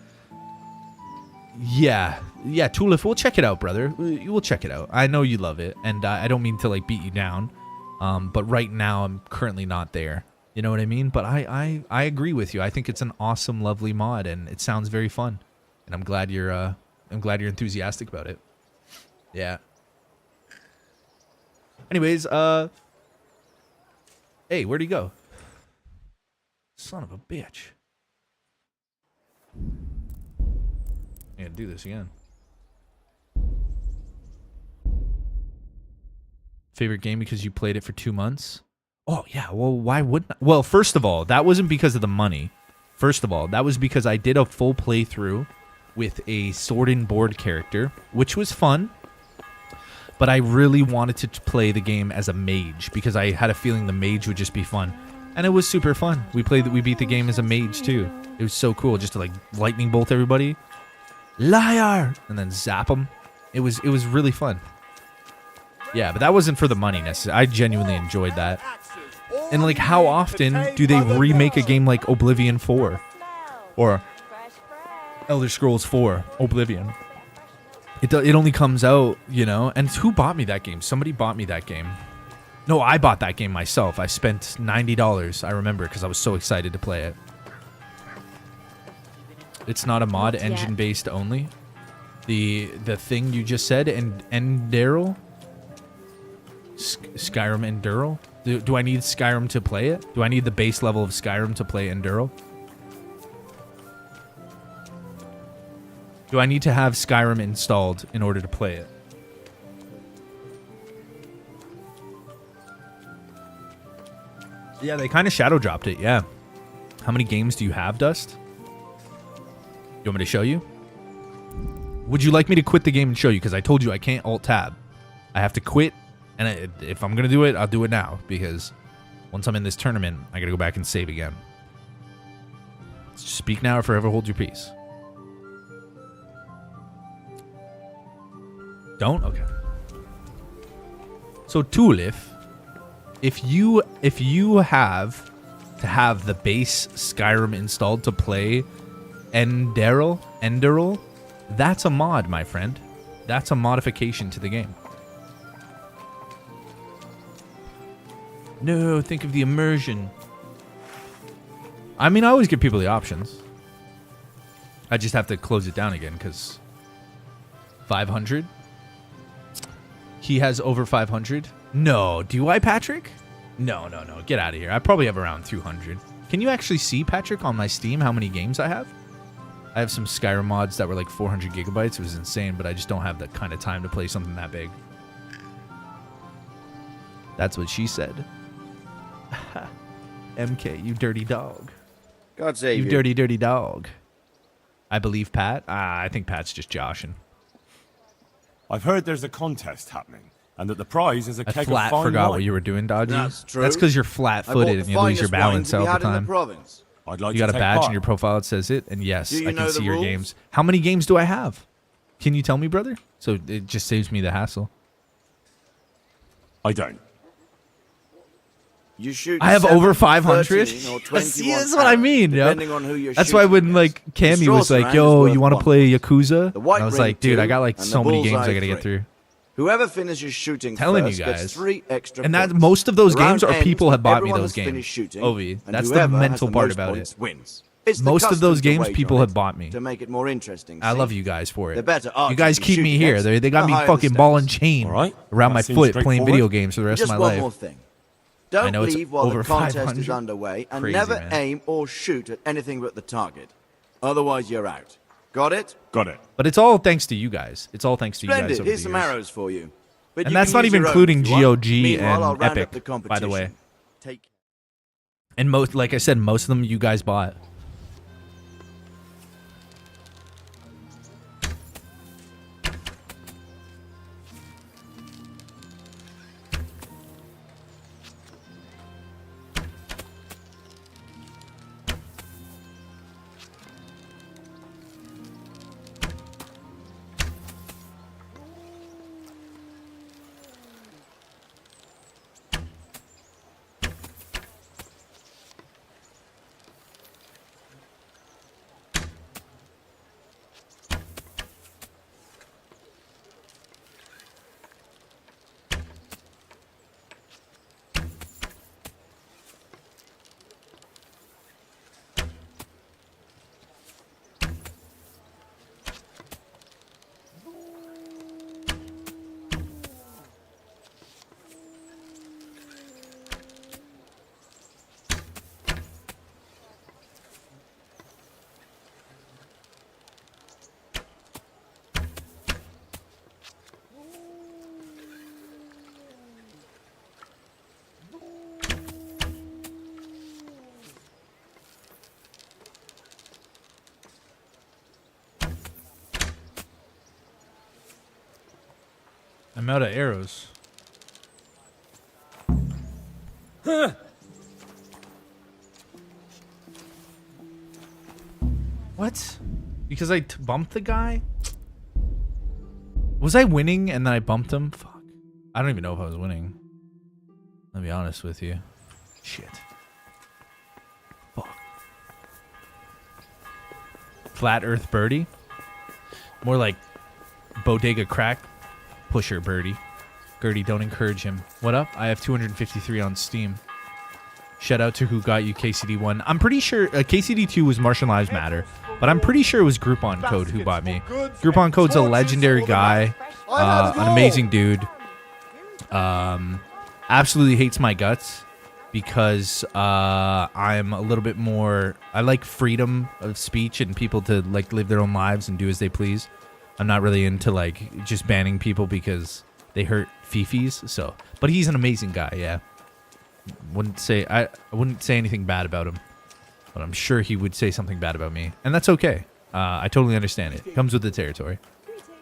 Speaker 1: Yeah, Tulip, we'll check it out, brother. We'll check it out. I know you love it, and I don't mean to like beat you down. But right now I'm currently not there. You know what I mean? But I agree with you. I think it's an awesome, lovely mod, and it sounds very fun. And I'm glad you're enthusiastic about it. Yeah. Anyways, hey, where'd he go? Son of a bitch. I gotta do this again. Favorite game because you played it for 2 months? Oh, yeah. Well, why wouldn't I? Well, first of all, that wasn't because of the money. First of all, that was because I did a full playthrough with a sword and board character, which was fun. But I really wanted to play the game as a mage because I had a feeling the mage would just be fun. And it was super fun. We beat the game as a mage too. It was so cool just to like lightning bolt everybody. Liar! And then zap them. It was really fun. Yeah, but that wasn't for the money necessarily. I genuinely enjoyed that. And like how often do they remake a game like Oblivion 4? Or Elder Scrolls 4 Oblivion? It only comes out, you know, and who bought me that game? Somebody bought me that game. No, I bought that game myself. I spent $90, I remember, because I was so excited to play it. It's not a mod, engine-based only. The thing you just said, Enduro? Skyrim Enduro? Do I need Skyrim to play it? Do I need the base level of Skyrim to play Enduro? Do I need to have Skyrim installed in order to play it? Yeah, they kind of shadow dropped it, yeah. How many games do you have, Dust? You want me to show you? Would you like me to quit the game and show you? Because I told you I can't alt-tab. I have to quit, and if I'm going to do it, I'll do it now. Because once I'm in this tournament, I got to go back and save again. Speak now or forever hold your peace. Don't? Okay. So Tulif, if you have to have the base Skyrim installed to play Enderal, that's a mod, my friend. That's a modification to the game. No, think of the immersion. I mean, I always give people the options. I just have to close it down again because 500. He has over 500. No, do I, Patrick? No. Get out of here. I probably have around 200. Can you actually see, Patrick, on my Steam how many games I have? I have some Skyrim mods that were like 400 gigabytes. It was insane, but I just don't have the kind of time to play something that big. That's what she said. MK, you dirty dog.
Speaker 3: God save you.
Speaker 1: You dirty, dirty dog. I believe Pat. I think Pat's just joshing.
Speaker 2: I've heard there's a contest happening, and that the prize is a keg of
Speaker 1: flat
Speaker 2: fine
Speaker 1: forgot
Speaker 2: wine.
Speaker 1: what you were doing, Dodgy.
Speaker 3: That's true.
Speaker 1: That's because you're flat-footed and you lose your balance all the time.
Speaker 2: I'd like
Speaker 1: You got
Speaker 2: to
Speaker 1: a
Speaker 2: take
Speaker 1: badge
Speaker 2: part.
Speaker 1: in your profile that says it, and yes,
Speaker 3: Do you
Speaker 1: I can
Speaker 3: know
Speaker 1: see
Speaker 3: the
Speaker 1: your
Speaker 3: rules?
Speaker 1: games. How many games do I have? Can you tell me, brother? So it just saves me the hassle.
Speaker 2: I don't.
Speaker 3: You shoot
Speaker 1: I have
Speaker 3: 7,
Speaker 1: over 500.
Speaker 3: 13, or 21
Speaker 1: See, that's what I mean, yo.
Speaker 3: depending on who you're
Speaker 1: That's why
Speaker 3: shooting
Speaker 1: when
Speaker 3: against.
Speaker 1: like Cammy
Speaker 3: The
Speaker 1: was
Speaker 3: straw
Speaker 1: like,
Speaker 3: strand
Speaker 1: "Yo,
Speaker 3: is
Speaker 1: you
Speaker 3: worth
Speaker 1: want to
Speaker 3: 1.
Speaker 1: play Yakuza?"
Speaker 3: The white
Speaker 1: And I was
Speaker 3: ring
Speaker 1: like, "Dude, I
Speaker 3: 2,
Speaker 1: got like
Speaker 3: and
Speaker 1: so
Speaker 3: the
Speaker 1: many games
Speaker 3: bullseye
Speaker 1: I gotta get
Speaker 3: 3.
Speaker 1: through."
Speaker 3: Whoever finishes shooting
Speaker 1: Telling
Speaker 3: first
Speaker 1: you
Speaker 3: gets
Speaker 1: guys.
Speaker 3: 3 extra
Speaker 1: And that
Speaker 3: points.
Speaker 1: most of those
Speaker 3: The round
Speaker 1: games are
Speaker 3: ends
Speaker 1: people
Speaker 3: when
Speaker 1: have bought me
Speaker 3: everyone
Speaker 1: those
Speaker 3: has
Speaker 1: games.
Speaker 3: finished shooting,
Speaker 1: Ovi,
Speaker 3: and
Speaker 1: that's the
Speaker 3: whoever has
Speaker 1: mental
Speaker 3: the
Speaker 1: part
Speaker 3: most
Speaker 1: about
Speaker 3: points
Speaker 1: it.
Speaker 3: wins. It's the
Speaker 1: Most of
Speaker 3: custom
Speaker 1: those
Speaker 3: to
Speaker 1: games
Speaker 3: wager
Speaker 1: people
Speaker 3: on
Speaker 1: have
Speaker 3: it
Speaker 1: bought me.
Speaker 3: to make it more interesting.
Speaker 1: I
Speaker 3: see?
Speaker 1: love you guys for it.
Speaker 3: The better
Speaker 1: You
Speaker 3: archers
Speaker 1: guys
Speaker 3: you
Speaker 1: keep
Speaker 3: shoot
Speaker 1: me here.
Speaker 3: against,
Speaker 1: They got
Speaker 3: the
Speaker 1: me
Speaker 3: higher the
Speaker 1: fucking
Speaker 3: stakes.
Speaker 1: ball and chain
Speaker 2: All right.
Speaker 1: around
Speaker 2: That
Speaker 1: my
Speaker 2: seems
Speaker 1: foot playing
Speaker 2: straightforward.
Speaker 1: video games for the rest
Speaker 3: Just
Speaker 1: of my
Speaker 3: one more
Speaker 1: life.
Speaker 3: thing.
Speaker 1: I
Speaker 3: Don't
Speaker 1: know it's
Speaker 3: leave while
Speaker 1: over
Speaker 3: the contest
Speaker 1: 500.
Speaker 3: is underway, and
Speaker 1: Crazy,
Speaker 3: never
Speaker 1: man.
Speaker 3: aim or shoot at anything but the target. Otherwise, you're out. Got it?
Speaker 2: Got it.
Speaker 1: But it's all thanks to you guys. It's all thanks to you guys
Speaker 3: Splendid.
Speaker 1: over
Speaker 3: Here's
Speaker 1: the
Speaker 3: some
Speaker 1: years.
Speaker 3: arrows for you. But
Speaker 1: And
Speaker 3: you
Speaker 1: that's
Speaker 3: can
Speaker 1: not
Speaker 3: use
Speaker 1: even
Speaker 3: your own
Speaker 1: including
Speaker 3: if you want.
Speaker 1: GOG
Speaker 3: Meanwhile, I'll
Speaker 1: and
Speaker 3: round
Speaker 1: Epic,
Speaker 3: up the
Speaker 1: by the way.
Speaker 3: competition. Take
Speaker 1: And most, like I said, most of them you guys bought. I'm out of arrows. What? Because I bumped the guy? Was I winning and then I bumped him? Fuck. I don't even know if I was winning. I'll be honest with you. Shit. Fuck. Flat Earth Birdie? More like Bodega Crack Pusher Birdie. Gertie, don't encourage him. What up? I have 253 on Steam. Shout out to who got you KCD1. I'm pretty sure KCD2 was Martian Lives Matter, but I'm pretty sure it was Groupon Code who bought me. Groupon Code's a legendary guy, an amazing dude. Absolutely hates my guts because I'm a little bit more. I like freedom of speech and people to like live their own lives and do as they please. I'm not really into like just banning people because they hurt fifis. So, but he's an amazing guy. Yeah. I wouldn't say anything bad about him, but I'm sure he would say something bad about me, and that's okay. I totally understand it. Comes with the territory.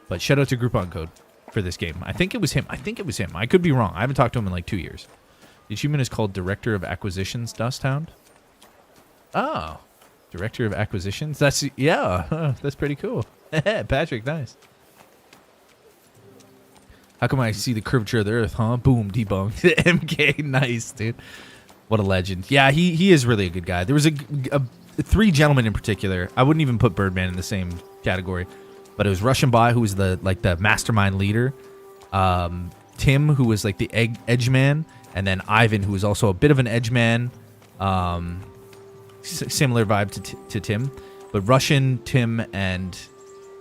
Speaker 1: But shout out to Groupon Code for this game. I think it was him. I could be wrong. I haven't talked to him in like 2 years. The achievement is called Director of Acquisitions, Dusthound. Oh, Director of Acquisitions. That's pretty cool. Patrick, nice. How come I see the curvature of the earth, huh? Boom, debunked. MK, nice, dude. What a legend. Yeah, he is really a good guy. There was a 3 gentlemen in particular. I wouldn't even put Birdman in the same category, but it was Russian Boy, who was the mastermind leader. Tim, who was like the edge man, and then Ivan, who was also a bit of an edge man. Similar vibe to Tim, but Russian, Tim, and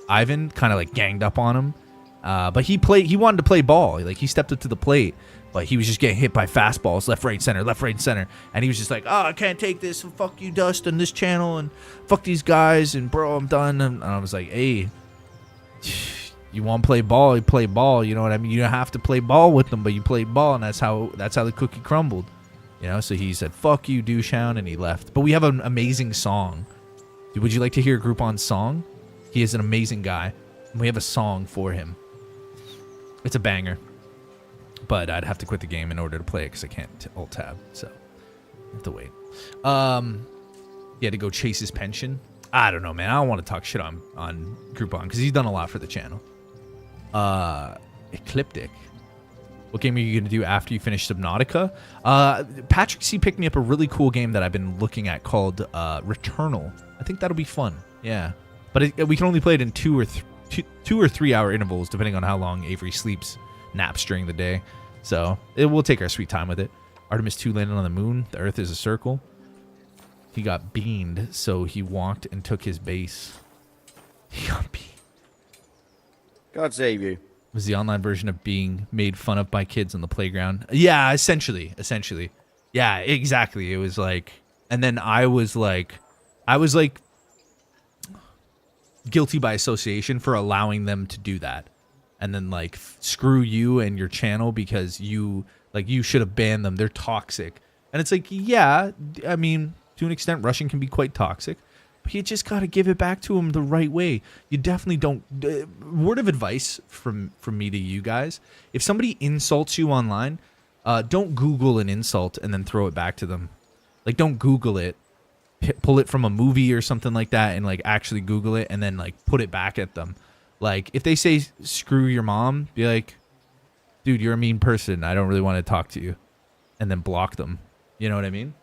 Speaker 1: Ivan kind of like ganged up on him. But he wanted to play ball. Like, he stepped up to the plate, but he was just getting hit by fastballs, left, right, center. And he was just like, oh, I can't take this. Fuck you, Dust, on this channel, and fuck these guys, and bro, I'm done. And I was like, hey, you want to play ball, you play ball. You know what I mean? You don't have to play ball with them, but you played ball, and that's how the cookie crumbled. You know, so he said, fuck you, douchehound, and he left. But we have an amazing song. Would you like to hear Groupon's song? He is an amazing guy, and we have a song for him. It's a banger. But I'd have to quit the game in order to play it because I can't alt-tab, so I have to wait. He had to go chase his pension. I don't know, man. I don't want to talk shit on Groupon because he's done a lot for the channel. Ecliptic. What game are you going to do after you finish Subnautica? Patrick C. picked me up a really cool game that I've been looking at called Returnal. I think that'll be fun. Yeah. But we can only play it in 2 or 3 hour intervals, depending on how long Avery sleeps, naps during the day. So we'll take our sweet time with it. Artemis 2 landed on the moon. The Earth is a circle. He got beamed, so he walked and took his base. He got beamed.
Speaker 3: God save you.
Speaker 1: Was the online version of being made fun of by kids on the playground. Yeah, essentially. Yeah, exactly. It was like, and then I was like guilty by association for allowing them to do that. And then like, screw you and your channel because you should have banned them. They're toxic. And it's like, yeah, I mean, to an extent, Russian can be quite toxic. But you just got to give it back to them the right way. You definitely don't... word of advice from me to you guys. If somebody insults you online, don't Google an insult and then throw it back to them. Like, don't Google it. Pull it from a movie or something like that and, like, actually Google it and then, like, put it back at them. Like, if they say, screw your mom, be like, dude, you're a mean person. I don't really want to talk to you. And then block them. You know what I mean?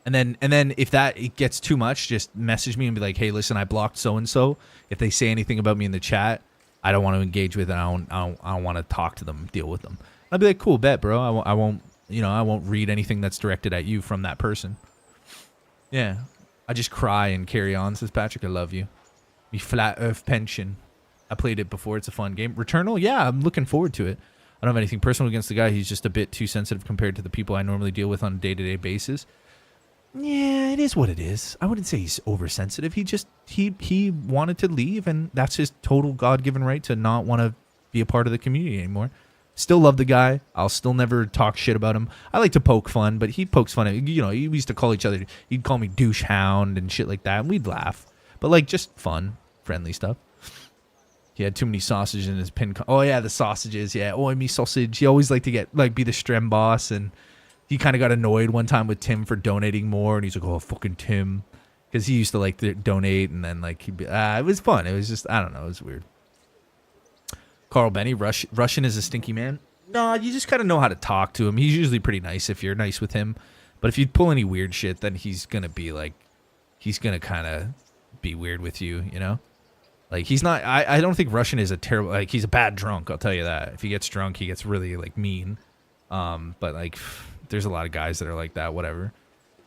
Speaker 1: And then if it gets too much, just message me and be like, hey, listen, I blocked so-and-so. If they say anything about me in the chat, I don't want to engage with it. I don't want to talk to them, deal with them. I'll be like, cool, bet, bro. I won't read anything that's directed at you from that person. Yeah. I just cry and carry on, says Patrick. I love you. Me flat earth pension. I played it before. It's a fun game. Returnal? Yeah, I'm looking forward to it. I don't have anything personal against the guy. He's just a bit too sensitive compared to the people I normally deal with on a day-to-day basis. Yeah, it is what it is. I wouldn't say he's oversensitive. He wanted to leave, and that's his total God-given right to not want to be a part of the community anymore. Still love the guy. I'll still never talk shit about him. I like to poke fun, but he pokes fun at, we used to call each other, he'd call me douche hound and shit like that, and we'd laugh. But like, just fun, friendly stuff. He had too many sausages in his pin. Oh yeah, the sausages. Yeah, oh, me sausage. He always liked to be the Strem boss, and he kind of got annoyed one time with Tim for donating more, and he's like, oh, fucking Tim. Because he used to like to donate, and then like he'd be, it was fun. It was just, I don't know, it was weird. Carl Benny, Russian is a stinky man. No, you just kind of know how to talk to him. He's usually pretty nice if you're nice with him. But if you pull any weird shit, then he's going to be like, he's going to kind of be weird with you, you know? Like, he's not, I don't think Russian is a terrible, like, he's a bad drunk, I'll tell you that. If he gets drunk, he gets really, like, mean. But, like, there's a lot of guys that are like that, whatever.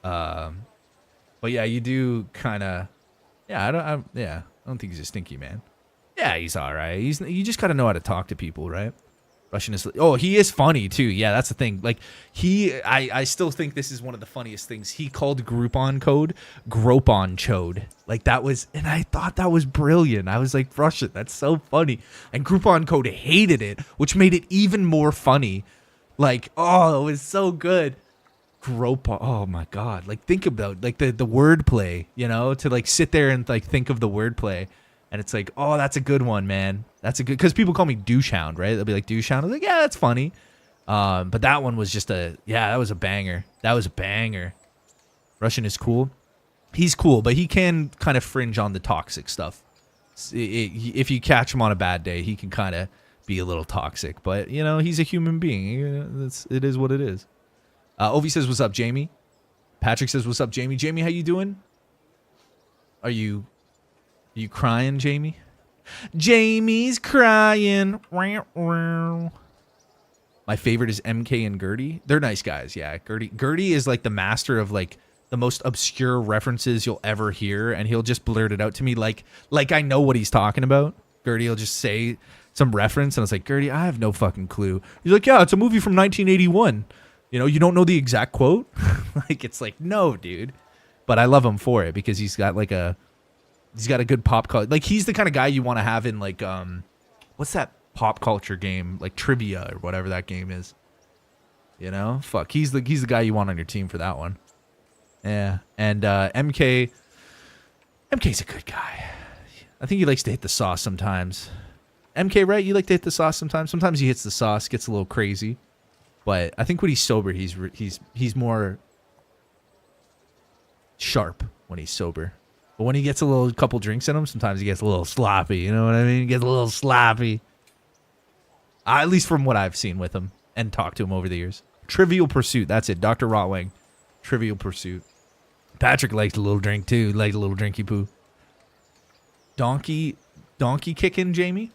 Speaker 1: But, yeah, you do kind of, yeah, I don't think he's a stinky man. Yeah, he's all right. You just got to know how to talk to people, right? Russian is, oh, he is funny, too. Yeah, that's the thing. Like, I still think this is one of the funniest things. He called Groupon code Gropon Chode. Like, that was, and I thought that was brilliant. I was like, Russian, that's so funny. And Groupon code hated it, which made it even more funny. Like, oh, it was so good. Gropon, oh my God. Like, think about, like, the wordplay, you know, to, like, sit there and, like, think of the wordplay. And it's like, oh, that's a good one, man. That's a good, because people call me douchehound, right? They'll be like, douchehound. I was like, yeah, that's funny. But that one was just that was a banger. That was a banger. Russian is cool. He's cool, but he can kind of fringe on the toxic stuff. If you catch him on a bad day, he can kind of be a little toxic, but you know, he's a human being. It is what it is. Ovi says, "What's up, Jamie?" Patrick says, "What's up, Jamie?" Jamie, how you doing? Are you crying, Jamie? Jamie's crying. My favorite is MK and Gertie. They're nice guys, yeah. Gertie is like the master of like the most obscure references you'll ever hear, and he'll just blurt it out to me like I know what he's talking about. Gertie will just say some reference, and I was like, Gertie, I have no fucking clue. He's like, yeah, it's a movie from 1981. You know, you don't know the exact quote? Like, it's like, no, dude. But I love him for it because he's got a good pop culture. Like, he's the kind of guy you want to have in like, what's that pop culture game? Like Trivia or whatever that game is. You know? Fuck. He's the guy you want on your team for that one. Yeah. And MK's a good guy. I think he likes to hit the sauce sometimes. MK, right? You like to hit the sauce sometimes? Sometimes he hits the sauce, gets a little crazy. But I think when he's sober, he's more sharp when he's sober. But when he gets a couple drinks in him, sometimes he gets a little sloppy. You know what I mean? He gets a little sloppy. At least from what I've seen with him and talked to him over the years. Trivial Pursuit. That's it. Dr. Rotwang. Trivial Pursuit. Patrick likes a little drink too. Likes a little drinky poo. Donkey kicking, Jamie?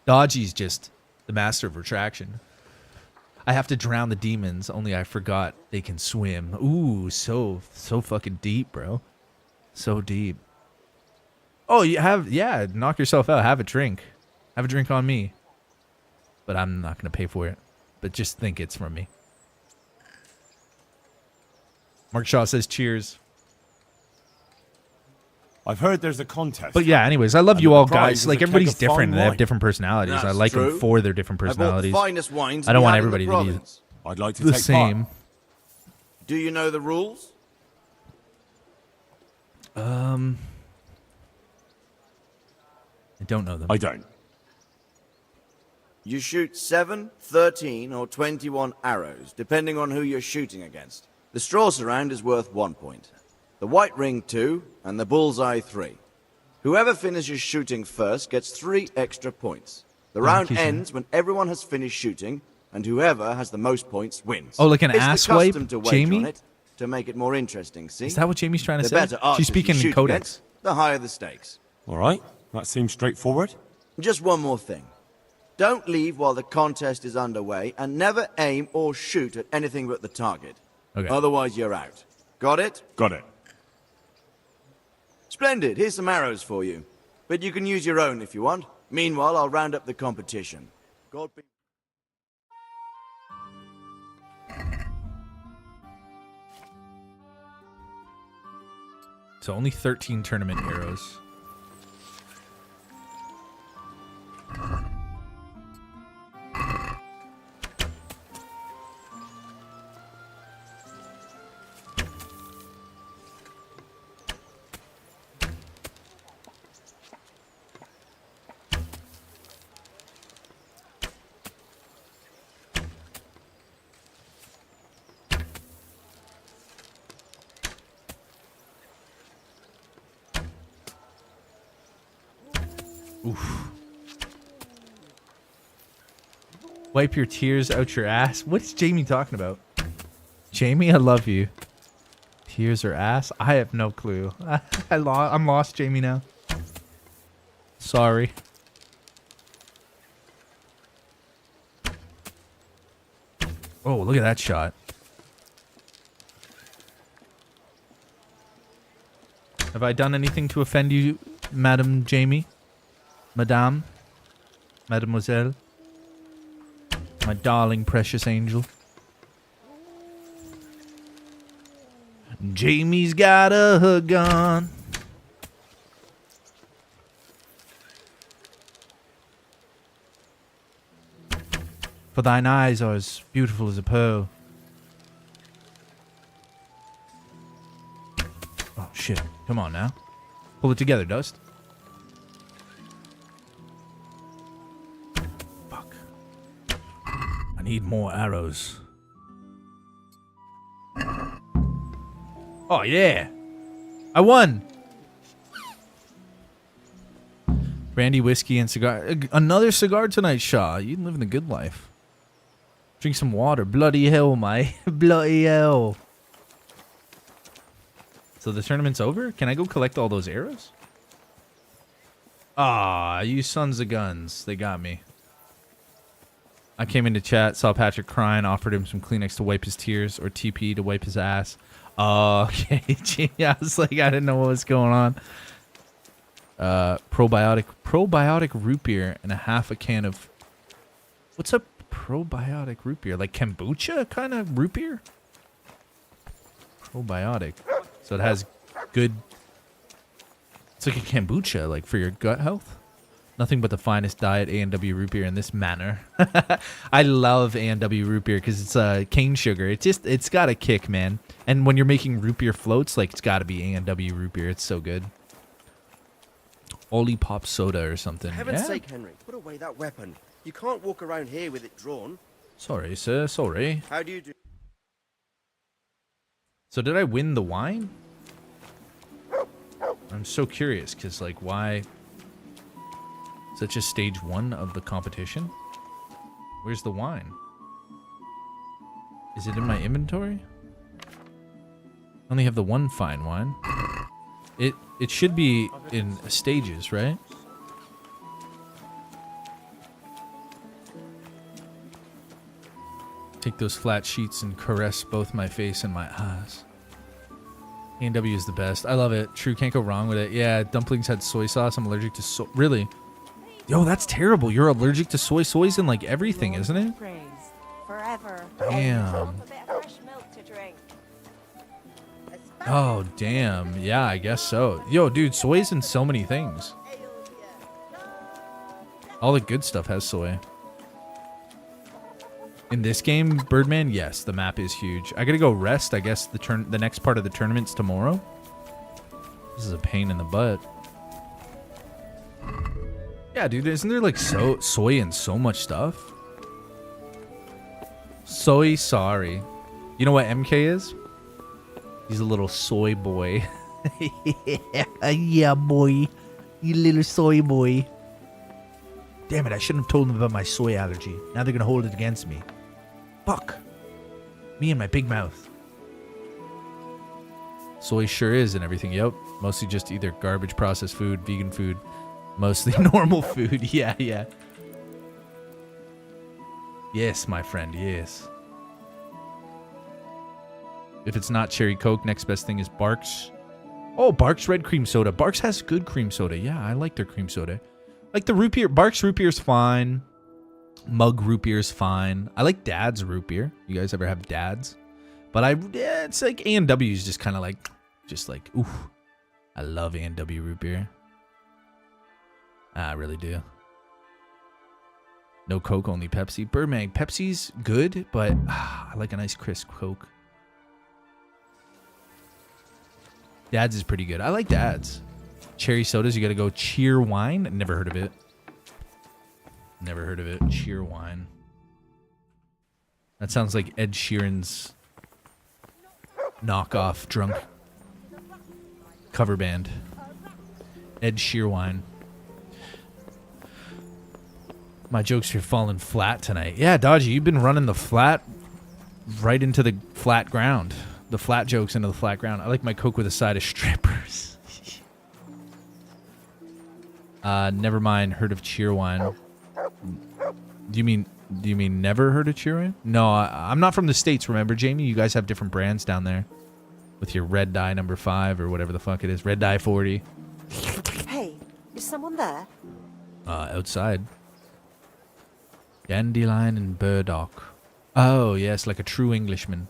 Speaker 1: Dodgy's just the master of retraction. I have to drown the demons, only I forgot they can swim. Ooh, so fucking deep, bro. So deep. Oh, knock yourself out. Have a drink. Have a drink on me. But I'm not going to pay for it. But just think it's from me. Mark Shaw says cheers.
Speaker 2: I've heard there's a contest.
Speaker 1: But yeah, anyways, I love you all guys. Like, everybody's different. They have different personalities. I like them for their different personalities. I don't want everybody to be
Speaker 2: I'd like to
Speaker 1: the
Speaker 2: take
Speaker 1: same.
Speaker 2: part.
Speaker 3: Do you know the rules?
Speaker 1: I don't know them.
Speaker 2: I don't.
Speaker 3: You shoot 7, 13, or 21 arrows, depending on who you're shooting against. The straw surround is worth 1 point. The white ring 2, and the bullseye 3. Whoever finishes shooting first gets 3 extra points. The round ends when everyone has finished shooting, and whoever has the most points wins.
Speaker 1: Oh, like an
Speaker 3: It's
Speaker 1: ass
Speaker 3: the custom
Speaker 1: wipe,
Speaker 3: to wager
Speaker 1: Jamie?
Speaker 3: on it to make it more interesting, see?
Speaker 1: Is that what Jamie's trying to
Speaker 3: The
Speaker 1: say?
Speaker 3: better archers
Speaker 1: She's speaking
Speaker 3: you
Speaker 1: in
Speaker 3: shoot
Speaker 1: Codex.
Speaker 3: against, the higher the stakes.
Speaker 2: All right, that seems straightforward.
Speaker 3: Just one more thing. Don't leave while the contest is underway, and never aim or shoot at anything but the target.
Speaker 1: Okay.
Speaker 3: Otherwise, you're out. Got it?
Speaker 2: Got it.
Speaker 3: Splendid. Here's some arrows for you. But you can use your own if you want. Meanwhile, I'll round up the competition. God be...
Speaker 1: So only 13 tournament arrows. Oof. Wipe your tears out your ass. What's Jamie talking about? Jamie, I love you. Tears or ass? I have no clue. I'm lost, Jamie, now. Sorry. Oh, look at that shot. Have I done anything to offend you, Madam Jamie? Madame? Mademoiselle? My darling, precious angel. Jamie's got a gun. For thine eyes are as beautiful as a pearl. Oh, shit. Come on now. Pull it together, Dust. Fuck. I need more arrows. Oh, yeah. I won. Brandy, whiskey, and cigar. Another cigar tonight, Shaw. You living the good life. Drink some water. Bloody hell, mate. Bloody hell. So the tournament's over? Can I go collect all those arrows? Ah, you sons of guns. They got me. I came into chat, saw Patrick crying, offered him some Kleenex to wipe his tears, or TP to wipe his ass. Oh, okay. I was like, I didn't know what was going on. Probiotic root beer and a half a can of... What's a probiotic root beer? Like kombucha kind of root beer? Probiotic. So it has good... It's like a kombucha, like for your gut health. Nothing but the finest diet A&W root beer in this manner. I love A&W root beer because it's cane sugar. It's got a kick, man. And when you're making root beer floats, like it's got to be A&W root beer. It's so good. Oli Pop soda or something.
Speaker 18: For heaven's sake, Henry, put away that weapon. You can't walk around here with it drawn.
Speaker 1: Sorry, sir. Sorry.
Speaker 18: How do you do?
Speaker 1: So did I win the wine? I'm so curious because, like, why... Is that just stage 1 of the competition? Where's the wine? Is it in my inventory? I only have the one fine wine. It should be in stages, right? Take those flat sheets and caress both my face and my eyes. A&W is the best. I love it. True, can't go wrong with it. Yeah, dumplings had soy sauce. I'm allergic to soy. Really? Yo, that's terrible. You're allergic to soy. Soy's in like everything, isn't it?
Speaker 19: Forever.
Speaker 1: Damn. Oh, damn. Yeah, I guess so. Yo, dude, soy's in so many things. All the good stuff has soy. In this game, Birdman, yes, the map is huge. I gotta go rest. I guess the next part of the tournament's tomorrow. This is a pain in the butt. Yeah, dude, isn't there like soy in so much stuff? Soy sorry. You know what MK is? He's a little soy boy. Yeah, boy. You little soy boy. Damn it, I shouldn't have told them about my soy allergy. Now they're gonna hold it against me. Fuck. Me and my big mouth. Soy sure is and everything. Yep. Mostly just either garbage processed food, vegan food. Mostly normal food. Yeah, yeah. Yes, my friend, yes. If it's not cherry Coke, next best thing is Barks. Oh, Barks red cream soda. Barks has good cream soda. Yeah, I like their cream soda. Like the root beer. Barks root beer's fine. Mug root beer's fine. I like Dad's root beer. You guys ever have Dad's? But it's like A&W's just kind of like, ooh. I love A&W root beer. I really do. No Coke, only Pepsi. Birdman, Pepsi's good, but I like a nice crisp Coke. Dad's is pretty good. I like Dad's. Cherry sodas, you gotta go Cheer Wine. Never heard of it. Never heard of it. Cheer Wine. That sounds like Ed Sheeran's knockoff drunk cover band. Ed Sheerwine. My jokes are falling flat tonight. Yeah, Dodgy, you've been running the flat right into the flat ground. The flat jokes into the flat ground. I like my Coke with a side of strippers. Never mind. Heard of Cheerwine. Do you mean never heard of Cheerwine? No, I'm not from the States, remember, Jamie? You guys have different brands down there. With your Red Dye number 5 or whatever the fuck it is. Red Dye 40.
Speaker 19: Hey, is someone there?
Speaker 1: Outside. Dandelion and burdock. Oh, yes, like a true Englishman.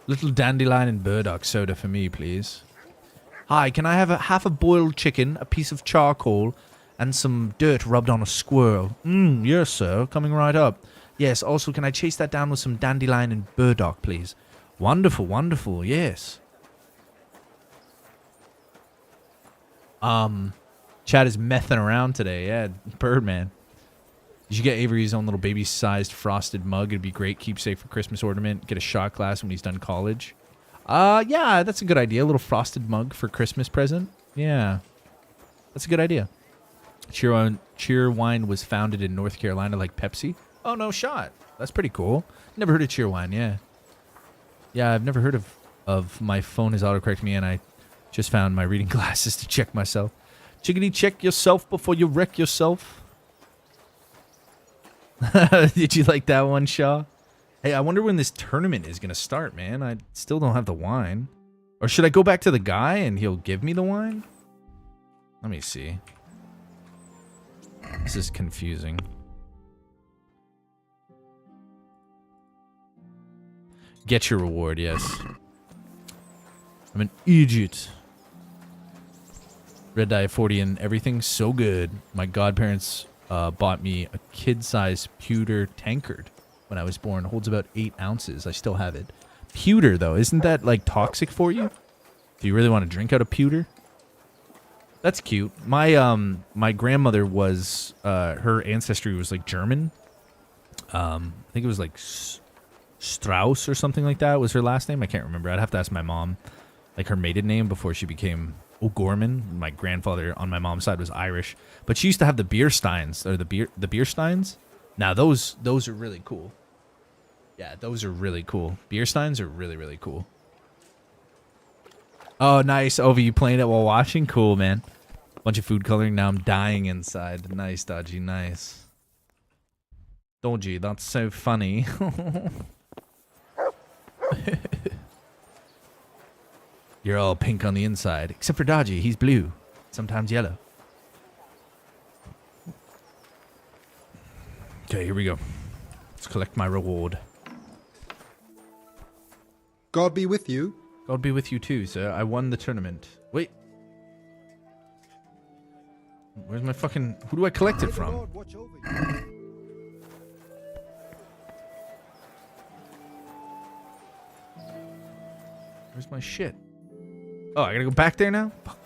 Speaker 1: Little dandelion and burdock soda for me, please. Hi, can I have half a boiled chicken, a piece of charcoal, and some dirt rubbed on a squirrel? Yes, sir. Coming right up. Yes, also, can I chase that down with some dandelion and burdock, please? Wonderful, wonderful, yes. Chad is messing around today. Yeah, Birdman. You should get Avery his own little baby-sized frosted mug. It'd be great keepsake for Christmas ornament. Get a shot glass when he's done college. Yeah, that's a good idea. A little frosted mug for Christmas present. Yeah, that's a good idea. Cheerwine was founded in North Carolina like Pepsi. Oh, no shot. That's pretty cool. Never heard of Cheerwine, yeah. Yeah, I've never heard of my phone is autocorrecting me, and I just found my reading glasses to check myself. Chickadee, check yourself before you wreck yourself. Did you like that one, Shaw? Hey, I wonder when this tournament is going to start, man. I still don't have the wine. Or should I go back to the guy and he'll give me the wine? Let me see. This is confusing. Get your reward, yes. I'm an idiot. Red dye 40 and everything's so good. My godparents bought me a kid-sized pewter tankard when I was born. It holds about 8 ounces. I still have it. Pewter, though, isn't that like toxic for you? Do you really want to drink out of pewter? That's cute. My grandmother was her ancestry was like German. I think it was like Strauss or something like that was her last name. I can't remember. I'd have to ask my mom, like her maiden name before she became O'Gorman. My grandfather on my mom's side was Irish, but she used to have the beer steins or the beer steins. Now those are really cool. Yeah, those are really cool. Beer steins are really, really cool. Oh, nice. Ovi, you playing it while watching? Cool, man. Bunch of food coloring. Now I'm dying inside. Nice, Dodgy. Nice. Dodgy, that's so funny. You're all pink on the inside. Except for Dodgy. He's blue. Sometimes yellow. Okay, here we go. Let's collect my reward.
Speaker 12: God be with you.
Speaker 1: God be with you too, sir. I won the tournament. Wait. Where's my fucking... Who do I collect it from? Where's my shit? Oh, I gotta go back there now? Fuck.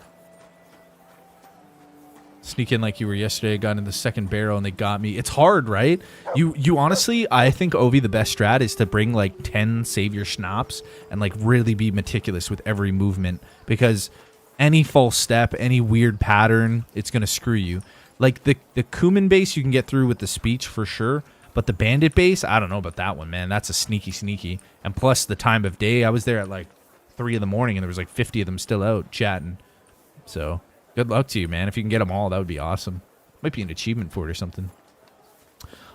Speaker 1: Sneak in like you were yesterday. Got in the second barrel and they got me. It's hard, right? You honestly, I think Ovi, the best strat is to bring like 10 savior schnapps and like really be meticulous with every movement, because any false step, any weird pattern, it's gonna screw you. Like the Kuman base you can get through with the speech for sure, but the bandit base, I don't know about that one, man. That's a sneaky. And plus the time of day, I was there at like 3 in the morning and there was like 50 of them still out chatting. So good luck to you, man. If you can get them all, that would be awesome. Might be an achievement for it or something.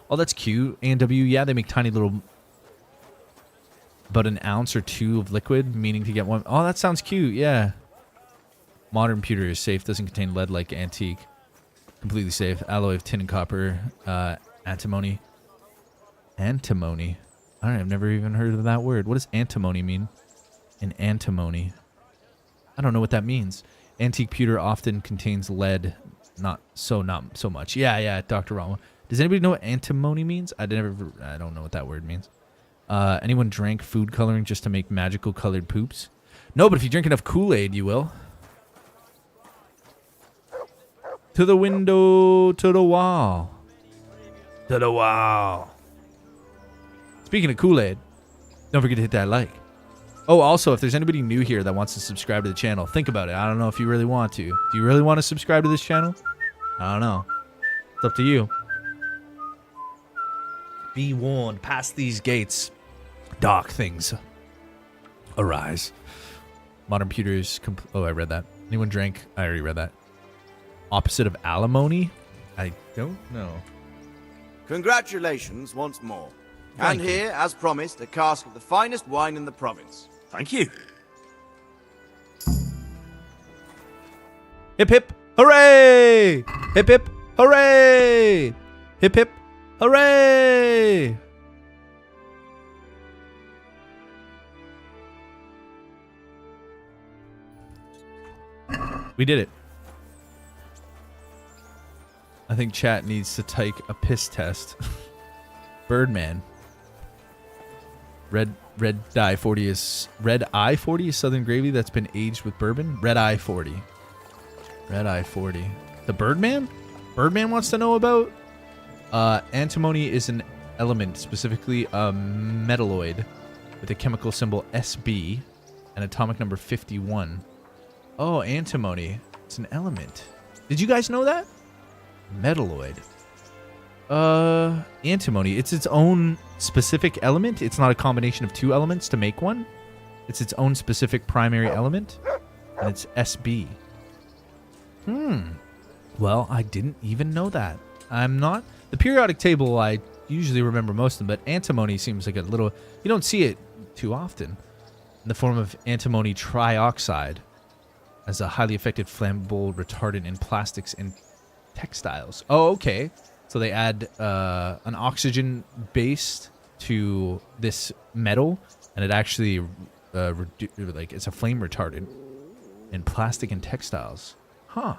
Speaker 1: Oh, that's cute. A&W, yeah, they make tiny little... About an ounce or 2 of liquid, meaning to get one... Oh, that sounds cute, yeah. Modern pewter is safe. Doesn't contain lead like antique. Completely safe. Alloy of tin and copper. Antimony. Antimony? All right, I've never even heard of that word. What does antimony mean? An antimony. I don't know what that means. Antique pewter often contains lead, not so much. Yeah, Dr. Rama. Does anybody know what antimony means? I don't know what that word means. Anyone drank food coloring just to make magical colored poops? No, but if you drink enough Kool-Aid, you will. To the window, to the wall. To the wall. Speaking of Kool-Aid, don't forget to hit that like. Oh, also, if there's anybody new here that wants to subscribe to the channel, think about it. I don't know if you really want to. Do you really want to subscribe to this channel? I don't know. It's up to you. Be warned, past these gates, dark things arise. Modern pewters... Oh, I read that. Anyone drank? I already read that. Opposite of alimony? I don't know.
Speaker 3: Congratulations once more.
Speaker 1: Thank
Speaker 3: And
Speaker 1: you.
Speaker 3: here, as promised, a cask of the finest wine in the province.
Speaker 2: Thank you.
Speaker 1: Hip hip hooray! Hip hip hooray! Hip hip hooray! We did it. I think chat needs to take a piss test. Birdman. Red eye 40 is Southern gravy that's been aged with bourbon. Red eye 40. Red eye 40. The Birdman? Birdman wants to know about? Antimony is an element, specifically a metalloid with a chemical symbol SB and atomic number 51. Oh, antimony. It's an element. Did you guys know that? Metalloid. Antimony. It's its own specific element. It's not a combination of two elements to make one. It's its own specific primary element. And it's SB. Well, I didn't even know that. I'm not... The periodic table, I usually remember most of them, but antimony seems like a little... You don't see it too often. In the form of antimony trioxide as a highly effective flammable retardant in plastics and textiles. Oh, okay. So they add an oxygen base to this metal, and it actually it's a flame retardant in plastic and textiles. Huh.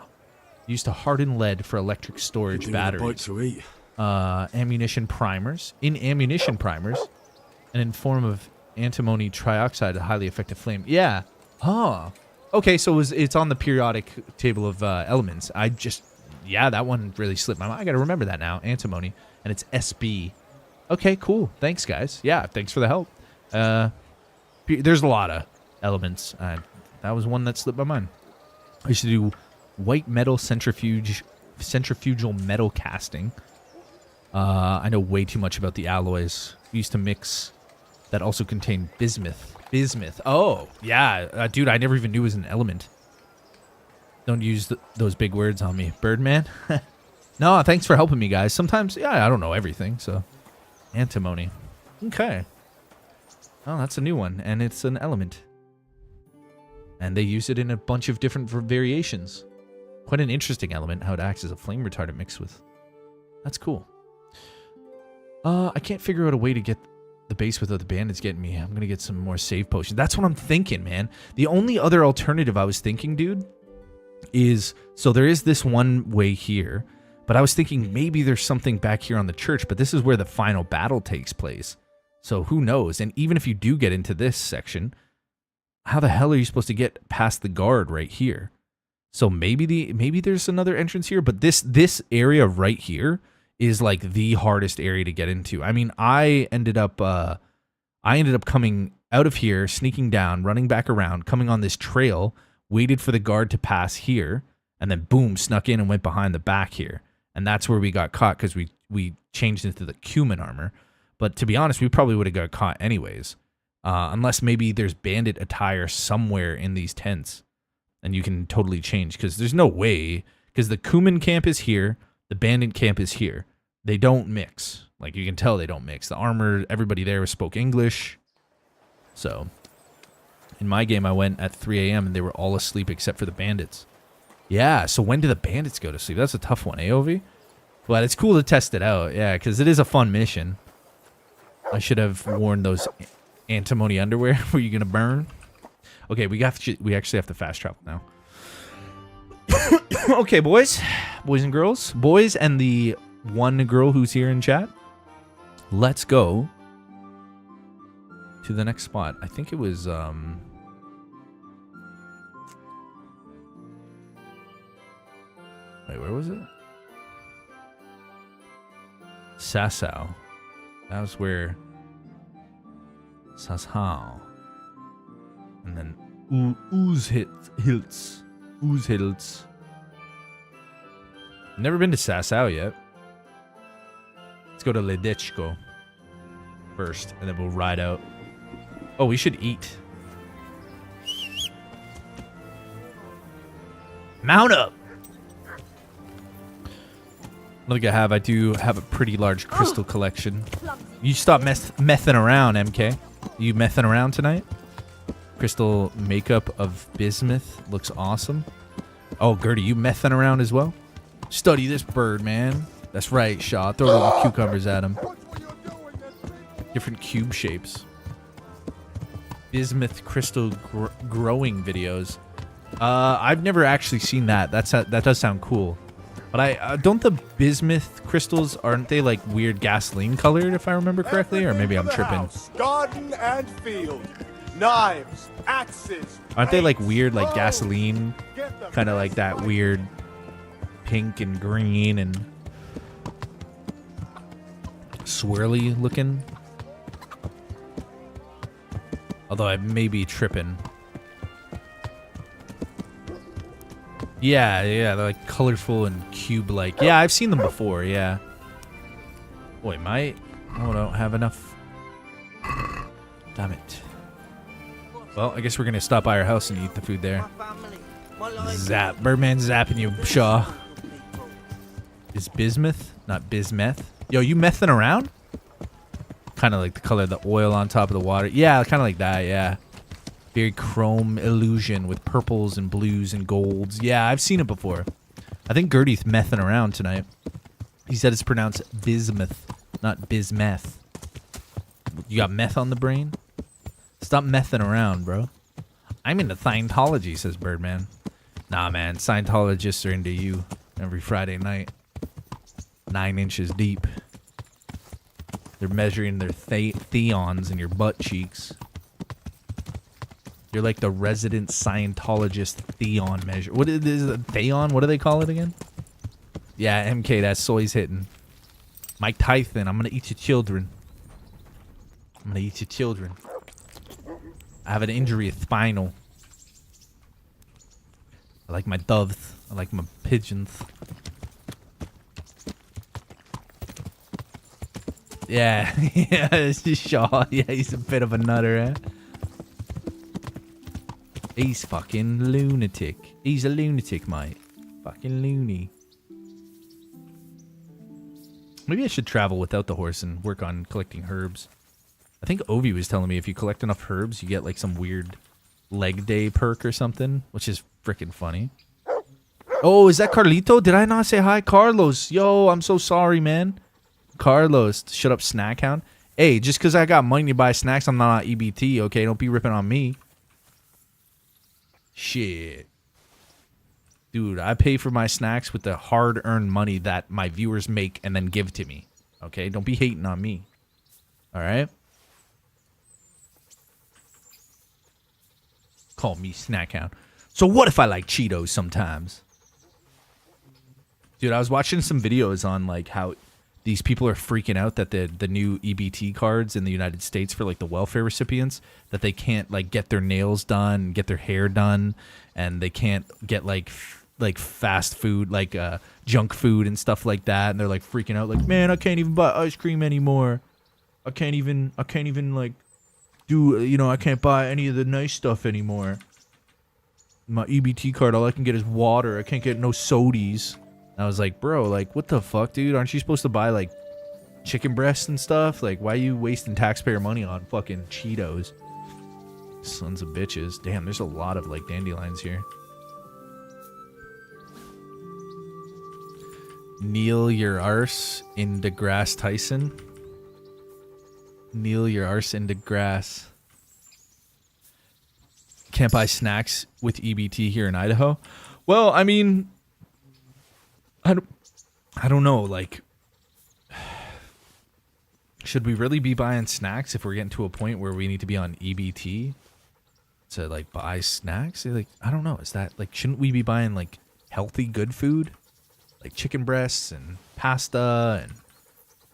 Speaker 1: Used to harden lead for electric storage batteries. Ammunition primers. In ammunition primers, and in form of antimony trioxide, a highly effective flame. Yeah. Huh. Okay, so it's on the periodic table of elements. Yeah, that one really slipped my mind. I got to remember that now. Antimony. And it's SB. Okay, cool. Thanks, guys. Yeah, thanks for the help. There's a lot of elements. That was one that slipped my mind. I used to do white metal centrifugal metal casting. I know way too much about the alloys. We used to mix that also contained bismuth. Bismuth. Oh, yeah. Dude, I never even knew it was an element. Don't use those big words on me, Birdman. No, thanks for helping me, guys. Sometimes, yeah, I don't know everything, so. Antimony. Okay. Oh, that's a new one, and it's an element. And they use it in a bunch of different variations. Quite an interesting element, how it acts as a flame retardant mixed with. That's cool. I can't figure out a way to get the base without the bandits getting me. I'm going to get some more save potions. That's what I'm thinking, man. The only other alternative I was thinking, dude, is... So there is this one way here, but I was thinking maybe there's something back here on the church, but this is where the final battle takes place. So who knows? And even if you do get into this section, how the hell are you supposed to get past the guard right here? So maybe there's another entrance here, but this area right here is like the hardest area to get into. I mean, I ended up coming out of here, sneaking down, running back around, coming on this trail, waited for the guard to pass here, and then boom, snuck in and went behind the back here. And that's where we got caught because we changed into the cumin armor. But to be honest, we probably would have got caught anyways. Unless maybe there's bandit attire somewhere in these tents. And you can totally change, because there's no way. Because the cumin camp is here, the bandit camp is here. They don't mix. Like, you can tell they don't mix. The armor, everybody there spoke English. So, in my game, I went at 3 a.m. and they were all asleep except for the bandits. Yeah, so when do the bandits go to sleep? That's a tough one, AOV? But it's cool to test it out, yeah, because it is a fun mission. I should have worn those antimony underwear. Were you going to burn? Okay, we actually have to fast travel now. Okay, boys and girls, boys and the one girl who's here in chat, let's go to the next spot. I think it was wait, where was it? Sasau. That was where Sasau. And then Oozhilts. Never been to Sasau yet. Let's go to Ledechko first, and then we'll ride out. Oh, we should eat. Mount up! I don't think I do have a pretty large crystal collection. You stop messing around, MK. You messing around tonight? Crystal makeup of bismuth looks awesome. Oh, Gertie, you messing around as well? Study this bird, man. That's right, Shaw. Throw little cucumbers at him. Different cube shapes. Bismuth crystal growing videos. I've never actually seen that. That does sound cool. But I don't the bismuth crystals, aren't they like weird gasoline colored, if I remember correctly? Or maybe I'm tripping.
Speaker 11: House, garden and field. Knives, axes.
Speaker 1: Aren't they like weird, like gasoline? Kind of like that weird pink and green and swirly looking. Although I may be tripping. Yeah, they're like colorful and cube-like. Yeah, I've seen them before, yeah. Boy, I don't have enough. Damn it. Well, I guess we're gonna stop by our house and eat the food there. Zap. Birdman zapping you, Shaw. Is bismuth? Not bismeth. Yo, you mething around? Kind of like the color of the oil on top of the water. Yeah, kind of like that, yeah. Very chrome illusion with purples and blues and golds. Yeah, I've seen it before. I think Gertie's mething around tonight. He said it's pronounced bismuth, not bismeth. You got meth on the brain? Stop messing around, bro. I'm into Scientology, says Birdman. Nah, man. Scientologists are into you every Friday night. 9 inches deep. They're measuring their theons in your butt cheeks. You're like the resident Scientologist theon measure. What is it? Theon? What do they call it again? Yeah, MK, that soy's hitting. Mike Tyson, I'm going to eat your children. I'm going to eat your children. I have an injury, it's spinal. I like my doves. I like my pigeons. Yeah, yeah, it's just Shaw. Yeah, he's a bit of a nutter, eh? He's fucking lunatic. He's a lunatic, mate. Fucking loony. Maybe I should travel without the horse and work on collecting herbs. I think Ovi was telling me if you collect enough herbs, you get like some weird leg day perk or something, which is freaking funny. Oh, is that Carlito? Did I not say hi? Carlos. Yo, I'm so sorry, man. Carlos, shut up, snack hound. Hey, just because I got money to buy snacks, I'm not on EBT, okay? Don't be ripping on me. Shit. Dude, I pay for my snacks with the hard-earned money that my viewers make and then give to me. Okay? Don't be hating on me. Alright? Call me snack hound. So what if I like Cheetos sometimes? Dude, I was watching some videos on like how these people are freaking out that the new EBT cards in the United States for like the welfare recipients, that they can't like get their nails done, get their hair done, and they can't get like fast food, like junk food and stuff like that, and they're like freaking out like, man, I can't even buy ice cream anymore. I can't even like do, you know, I can't buy any of the nice stuff anymore. My EBT card, all I can get is water. I can't get no sodies. I was like, bro, like, what the fuck, dude? Aren't you supposed to buy, like, chicken breasts and stuff? Like, why are you wasting taxpayer money on fucking Cheetos? Sons of bitches. Damn, there's a lot of, like, dandelions here. Kneel your arse into grass, Tyson. Kneel your arse into grass. Can't buy snacks with EBT here in Idaho. Well, I mean, I don't know, like, should we really be buying snacks if we're getting to a point where we need to be on EBT to, like, buy snacks? Like, I don't know. Is that, like, shouldn't we be buying, like, healthy, good food? Like chicken breasts and pasta and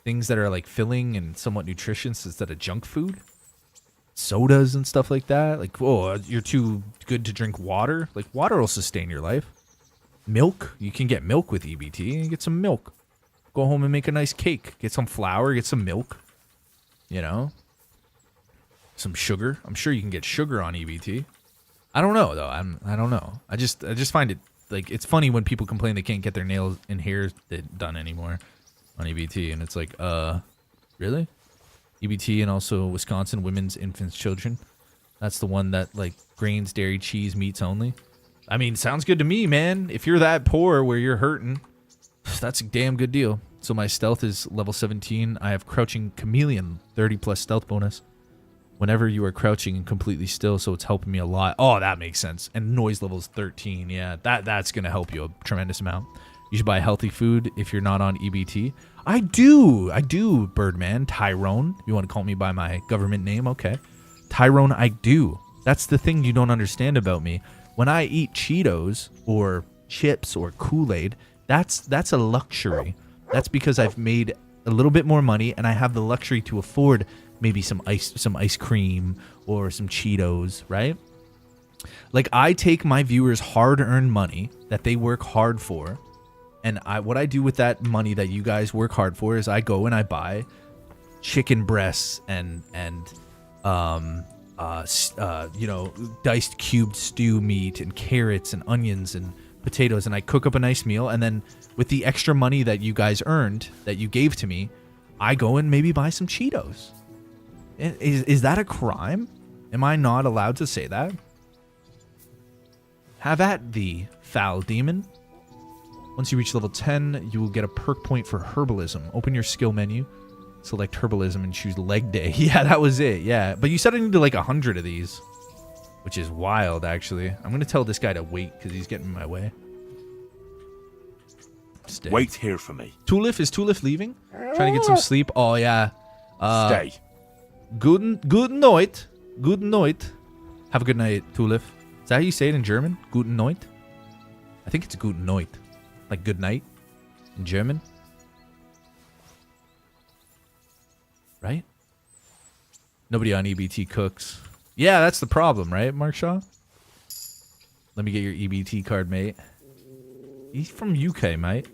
Speaker 1: things that are, like, filling and somewhat nutritious instead of junk food? Sodas and stuff like that? Like, oh, you're too good to drink water? Like, water will sustain your life. Milk, you can get milk with EBT. Get some milk. Go home and make a nice cake. Get some flour, get some milk. You know? Some sugar. I'm sure you can get sugar on EBT. I don't know though. I don't know. I just find it like it's funny when people complain they can't get their nails and hair done anymore on EBT, and it's like, really? EBT and also Wisconsin Women's Infants Children. That's the one that like grains, dairy, cheese, meats only. I mean, sounds good to me, man. If you're that poor where you're hurting, that's a damn good deal. So my stealth is level 17. I have crouching chameleon, 30 plus stealth bonus. Whenever you are crouching and completely still, so it's helping me a lot. Oh, that makes sense. And noise level is 13. Yeah, that's going to help you a tremendous amount. You should buy healthy food if you're not on EBT. I do, Birdman. Tyrone. You want to call me by my government name? Okay. Tyrone, I do. That's the thing you don't understand about me. When I eat Cheetos or chips or Kool-Aid, that's a luxury. That's because I've made a little bit more money and I have the luxury to afford maybe some ice cream or some Cheetos, right? Like, I take my viewers' hard-earned money that they work hard for, and what I do with that money that you guys work hard for is I go and I buy chicken breasts and you know, diced cubed stew meat and carrots and onions and potatoes, and I cook up a nice meal, and then with the extra money that you guys earned, that you gave to me, I go and maybe buy some Cheetos. Is that a crime? Am I not allowed to say that? Have at thee, foul demon. Once you reach level 10, you will get a perk point for herbalism. Open your skill menu, select herbalism, and choose leg day. Yeah, that was it. Yeah, but you said I needed like 100 of these, which is wild, actually. I'm going to tell this guy to wait because he's getting in my way. Stay.
Speaker 2: Wait here for me.
Speaker 1: Tulif, is Tulif leaving? Trying to get some sleep? Oh, yeah.
Speaker 2: Stay.
Speaker 1: Good night. Good night. Have a good night, Tulif. Is that how you say it in German? Guten Nacht? I think it's Guten Nacht. Like good night in German. Right? Nobody on EBT cooks. Yeah, that's the problem, right, Mark Shaw? Let me get your EBT card, mate. He's from UK, mate.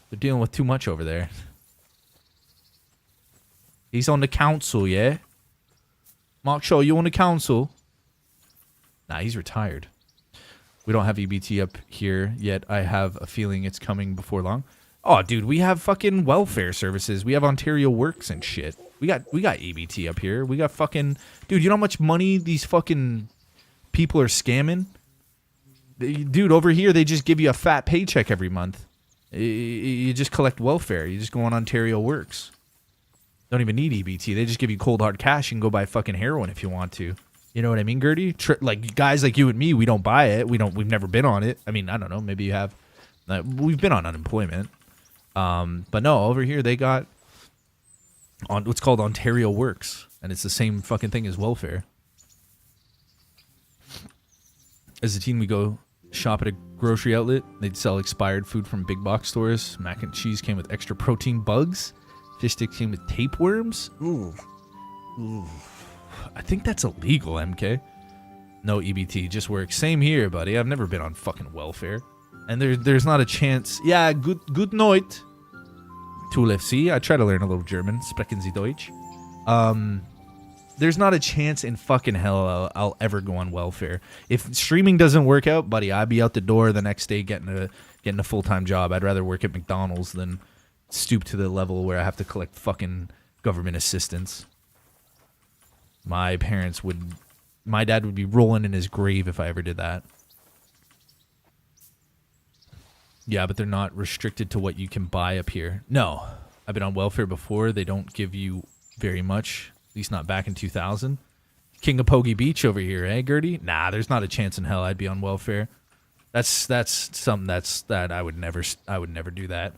Speaker 1: They're dealing with too much over there. He's on the council, yeah? Mark Shaw, you on the council? Nah, he's retired. We don't have EBT up here yet. I have a feeling it's coming before long. Oh, dude, we have fucking welfare services. We have Ontario Works and shit. We got EBT up here. We got fucking... Dude, you know how much money these fucking people are scamming? Dude, over here, they just give you a fat paycheck every month. You just collect welfare. You just go on Ontario Works. Don't even need EBT. They just give you cold hard cash. You can go buy fucking heroin if you want to. You know what I mean, Gertie? Like guys like you and me, we don't buy it. We've never been on it. I mean, I don't know. Maybe you have. We've been on unemployment. But no, over here they got on what's called Ontario Works, and it's the same fucking thing as welfare. As a teen, we go shop at a grocery outlet. They'd sell expired food from big box stores. Mac and cheese came with extra protein bugs. Fish sticks came with tapeworms. Ooh. I think that's illegal, MK. No EBT, just work. Same here, buddy. I've never been on fucking welfare. And there's not a chance. Yeah, good night. Tulif, see? I try to learn a little German. Sprechen Sie Deutsch? There's not a chance in fucking hell I'll ever go on welfare. If streaming doesn't work out, buddy, I'd be out the door the next day getting a full-time job. I'd rather work at McDonald's than stoop to the level where I have to collect fucking government assistance. My dad would be rolling in his grave if I ever did that. Yeah, but they're not restricted to what you can buy up here. No, I've been on welfare before. They don't give you very much, at least not back in 2000. King of Pogie Beach over here, eh, Gertie? Nah, there's not a chance in hell I'd be on welfare. That's something that I would never do that.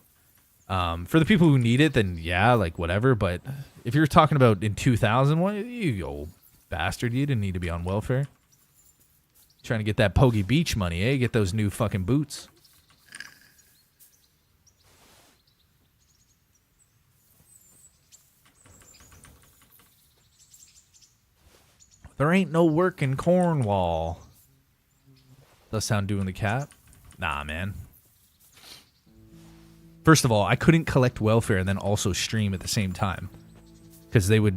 Speaker 1: For the people who need it, then yeah, like whatever. But if you're talking about in 2000, what, you old bastard, you didn't need to be on welfare. Trying to get that Pogie Beach money, eh? Get those new fucking boots. There ain't no work in Cornwall. Does sound doing the cat? Nah, man. First of all, I couldn't collect welfare and then also stream at the same time, because they would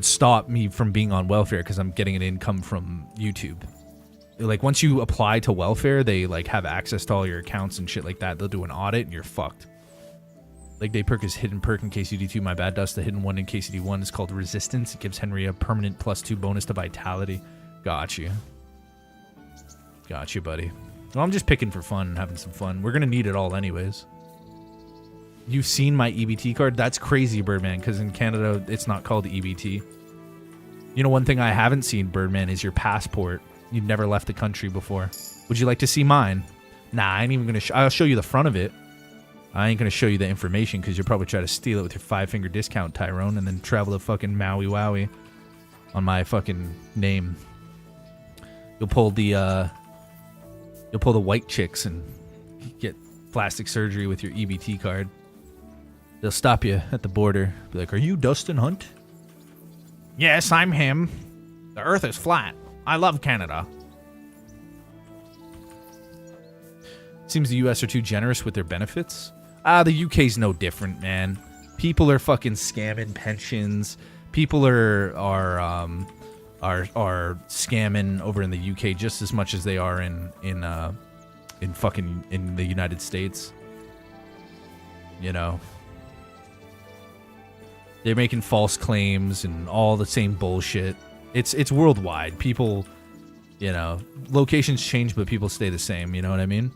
Speaker 1: stop me from being on welfare because I'm getting an income from YouTube. Like once you apply to welfare, they like have access to all your accounts and shit like that. They'll do an audit and you're fucked. Like day perk is hidden perk in KCD2. My bad dust. The hidden one in KCD1 is called resistance. It gives Henry a permanent +2 bonus to vitality. Got you. Got you, buddy. Well, I'm just picking for fun and having some fun. We're going to need it all anyways. You've seen my EBT card? That's crazy, Birdman, because in Canada, it's not called EBT. You know, one thing I haven't seen, Birdman, is your passport. You've never left the country before. Would you like to see mine? Nah, I ain't even going to... I'll show you the front of it. I ain't going to show you the information because you'll probably try to steal it with your 5-finger discount, Tyrone, and then travel to fucking Maui Wowie on my fucking name. You'll pull the white chicks and get plastic surgery with your EBT card. They'll stop you at the border. Be like, are you Dustin Hunt? Yes, I'm him. The earth is flat. I love Canada. Seems the US are too generous with their benefits. The UK's no different, man. People are fucking scamming pensions. People are scamming over in the UK just as much as they are in the United States. You know, they're making false claims and all the same bullshit. It's worldwide. People, you know, locations change, but people stay the same. You know what I mean?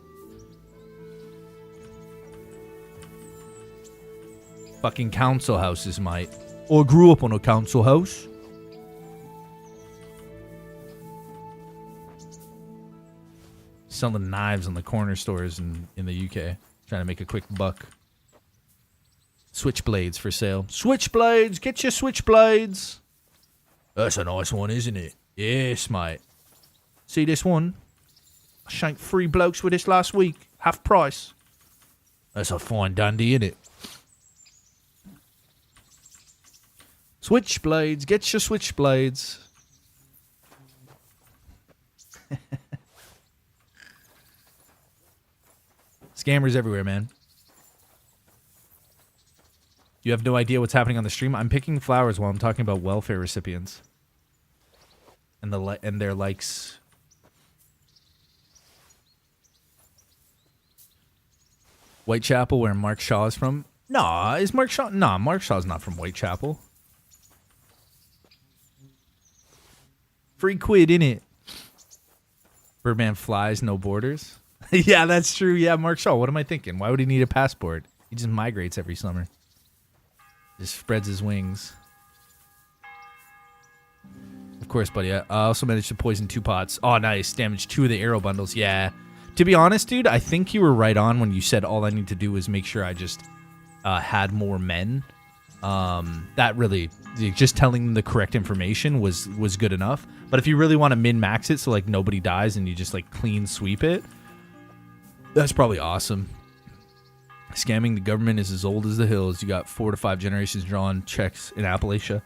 Speaker 1: Fucking council houses, mate. Or grew up on a council house. Selling knives on the corner stores in the UK. Trying to make a quick buck. Switchblades for sale. Switchblades! Get your switchblades! That's a nice one, isn't it? Yes, mate. See this one? I shanked 3 blokes with this last week. Half price. That's a fine dandy, innit? Switchblades. Get your switchblades. Scammers everywhere, man. You have no idea what's happening on the stream. I'm picking flowers while I'm talking about welfare recipients and their likes. Whitechapel, where Mark Shaw is from. Nah, is Mark Shaw? Nah, Mark Shaw's not from Whitechapel. Free quid, innit? Birdman flies, no borders. Yeah, that's true. Yeah, Mark Shaw. What am I thinking? Why would he need a passport? He just migrates every summer. Just spreads his wings. Of course, buddy. I also managed to poison 2 pots. Oh, nice. Damaged 2 of the arrow bundles. Yeah. To be honest, dude, I think you were right on when you said all I need to do is make sure I just had more men. That really, just telling them the correct information was good enough. But if you really want to min-max it so like nobody dies and you just like clean sweep it, that's probably awesome. Scamming the government is as old as the hills. You got 4 to 5 generations drawn checks in Appalachia.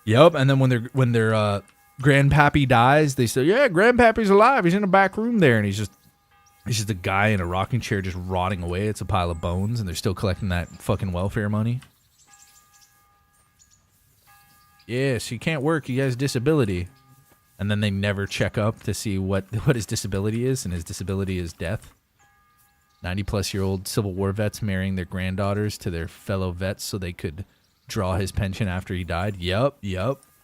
Speaker 1: Yep, and then when their grandpappy dies, they say, "Yeah, grandpappy's alive. He's in a back room there," and he's just a guy in a rocking chair just rotting away. It's a pile of bones, and they're still collecting that fucking welfare money. Yes, he can't work. He has disability, and then they never check up to see what his disability is, and his disability is death. 90-plus-year-old Civil War vets marrying their granddaughters to their fellow vets so they could draw his pension after he died. Yup.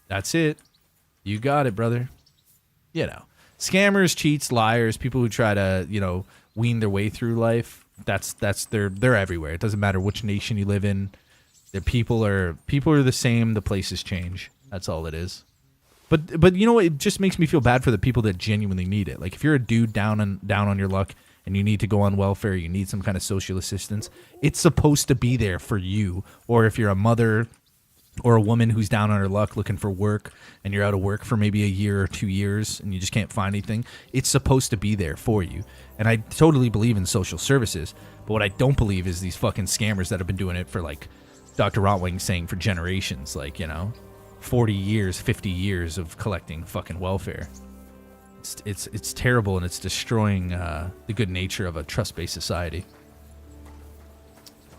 Speaker 1: That's it. You got it, brother. You know, scammers, cheats, liars, people who try to, wean their way through life. They're everywhere. It doesn't matter which nation you live in. Their people are the same. The places change. That's all it is. But you know what? It just makes me feel bad for the people that genuinely need it. Like if you're a dude down on your luck and you need to go on welfare, you need some kind of social assistance, it's supposed to be there for you. Or if you're a mother or a woman who's down on her luck looking for work and you're out of work for maybe a year or 2 years and you just can't find anything, it's supposed to be there for you. And I totally believe in social services, but what I don't believe is these fucking scammers that have been doing it for, like Dr. Rotwing's saying, for generations, 40 years, 50 years of collecting fucking welfare. It's terrible, and it's destroying the good nature of a trust-based society.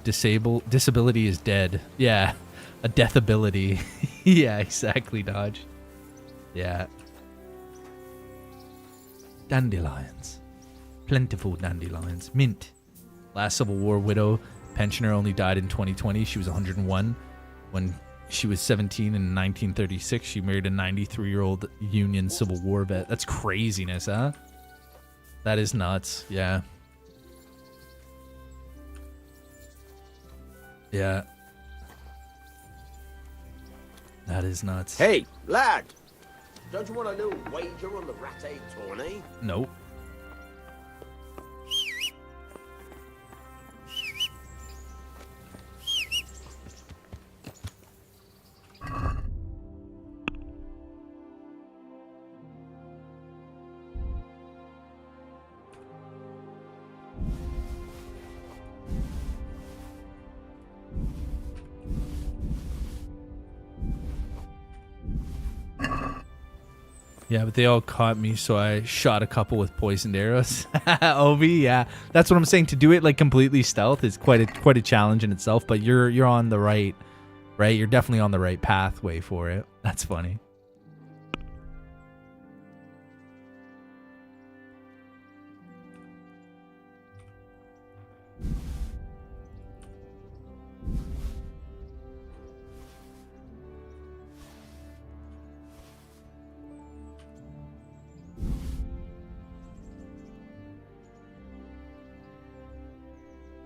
Speaker 1: Disability is dead. Yeah, a death ability. Yeah, exactly, Dodge. Yeah. Dandelions. Plentiful dandelions. Mint. Last Civil War widow. Pensioner only died in 2020. She was 101. When she was 17 in 1936, she married a 93-year-old Union Civil War vet. That's craziness, huh? That is nuts. Yeah. Yeah. That is nuts.
Speaker 16: Hey, lad! Don't you want a little wager on the rat-egg tourney?
Speaker 1: Nope. Yeah, but they all caught me, so I shot a couple with poisoned arrows. Obi, yeah, that's what I'm saying. To do it like completely stealth is quite a challenge in itself. But you're on the right. You're definitely on the right pathway for it. That's funny.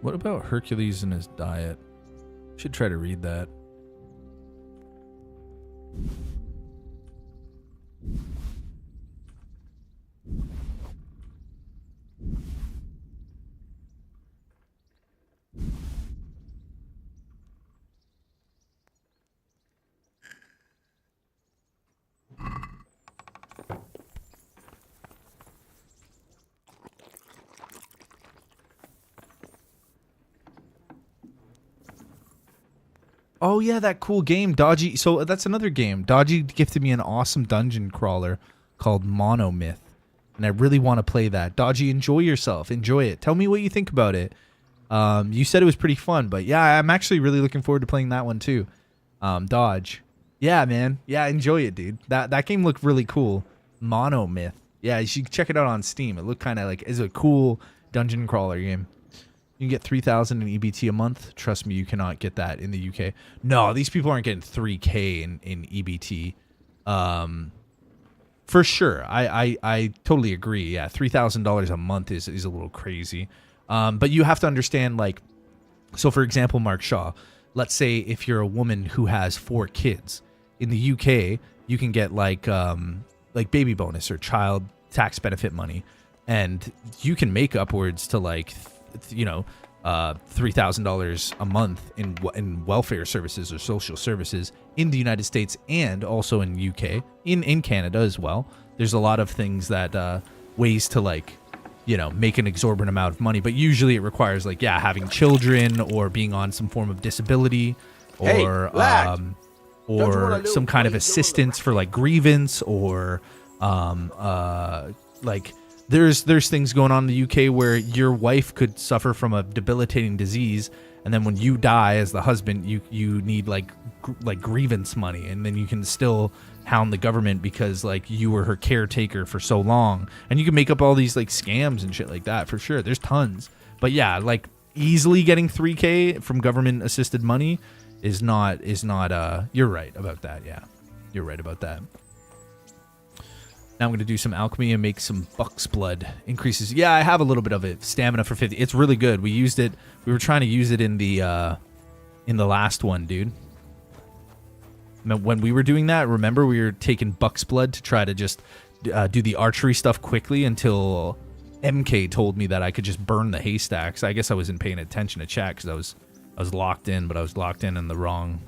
Speaker 1: What about Hercules and his diet? Should try to read that. Oh yeah, that cool game, Dodgy. So that's another game. Dodgy gifted me an awesome dungeon crawler called Monomyth, and I really want to play that. Dodgy, enjoy yourself. Enjoy it. Tell me what you think about it. You said it was pretty fun, but yeah, I'm actually really looking forward to playing that one too. Dodge. Yeah, man. Yeah, enjoy it, dude. That game looked really cool. Monomyth. Yeah, you should check it out on Steam. It looked kind of like it's a cool dungeon crawler game. You can get 3,000 in EBT a month. Trust me, you cannot get that in the UK. No, these people aren't getting 3K in EBT. For sure. I totally agree. Yeah, $3,000 a month is a little crazy. But you have to understand, like, so for example, Mark Shaw, let's say if you're a woman who has 4 kids in the UK, you can get like baby bonus or child tax benefit money, and you can make upwards to like, $3,000 a month in welfare services or social services in the United States and also in UK, in Canada as well. There's a lot of things that ways to like, make an exorbitant amount of money, but usually it requires like, having children or being on some form of disability or some kind of assistance for like grievance or like there's things going on in the UK where your wife could suffer from a debilitating disease, and then when you die as the husband, you need like grievance money, and then you can still hound the government because like you were her caretaker for so long, and you can make up all these like scams and shit like that for sure. There's tons, but yeah, like easily getting 3K from government assisted money is not you're right about that. Yeah, you're right about that. Now I'm going to do some alchemy and make some buck's blood. Increases. Yeah, I have a little bit of it. Stamina for 50. It's really good. We used it. We were trying to use it in the last one, dude. When we were doing that, remember we were taking buck's blood to try to just do the archery stuff quickly until MK told me that I could just burn the haystacks. I guess I wasn't paying attention to chat because I was locked in, but I was locked in the wrong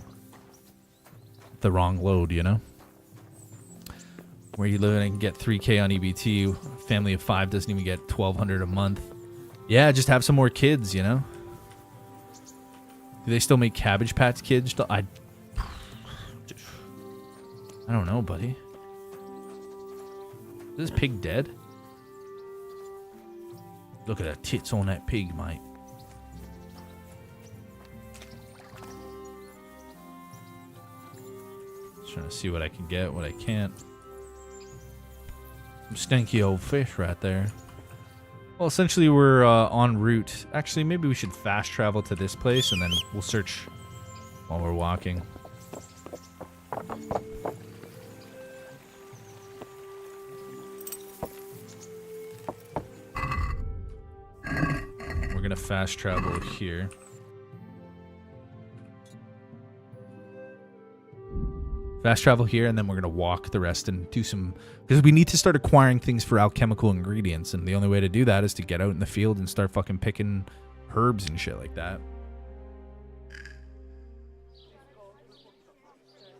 Speaker 1: load, Where you live and get 3K on EBT, family of 5 doesn't even get $1,200 a month. Yeah, just have some more kids, Do they still make Cabbage Patch Kids? I don't know, buddy. Is this pig dead? Look at the tits on that pig, mate. Just trying to see what I can get, what I can't. Some stinky old fish right there. Well, essentially we're en route. Actually, maybe we should fast travel to this place and then we'll search while we're walking. We're gonna fast travel here. Fast travel here, and then we're going to walk the rest and do some... Because we need to start acquiring things for alchemical ingredients, and the only way to do that is to get out in the field and start fucking picking herbs and shit like that.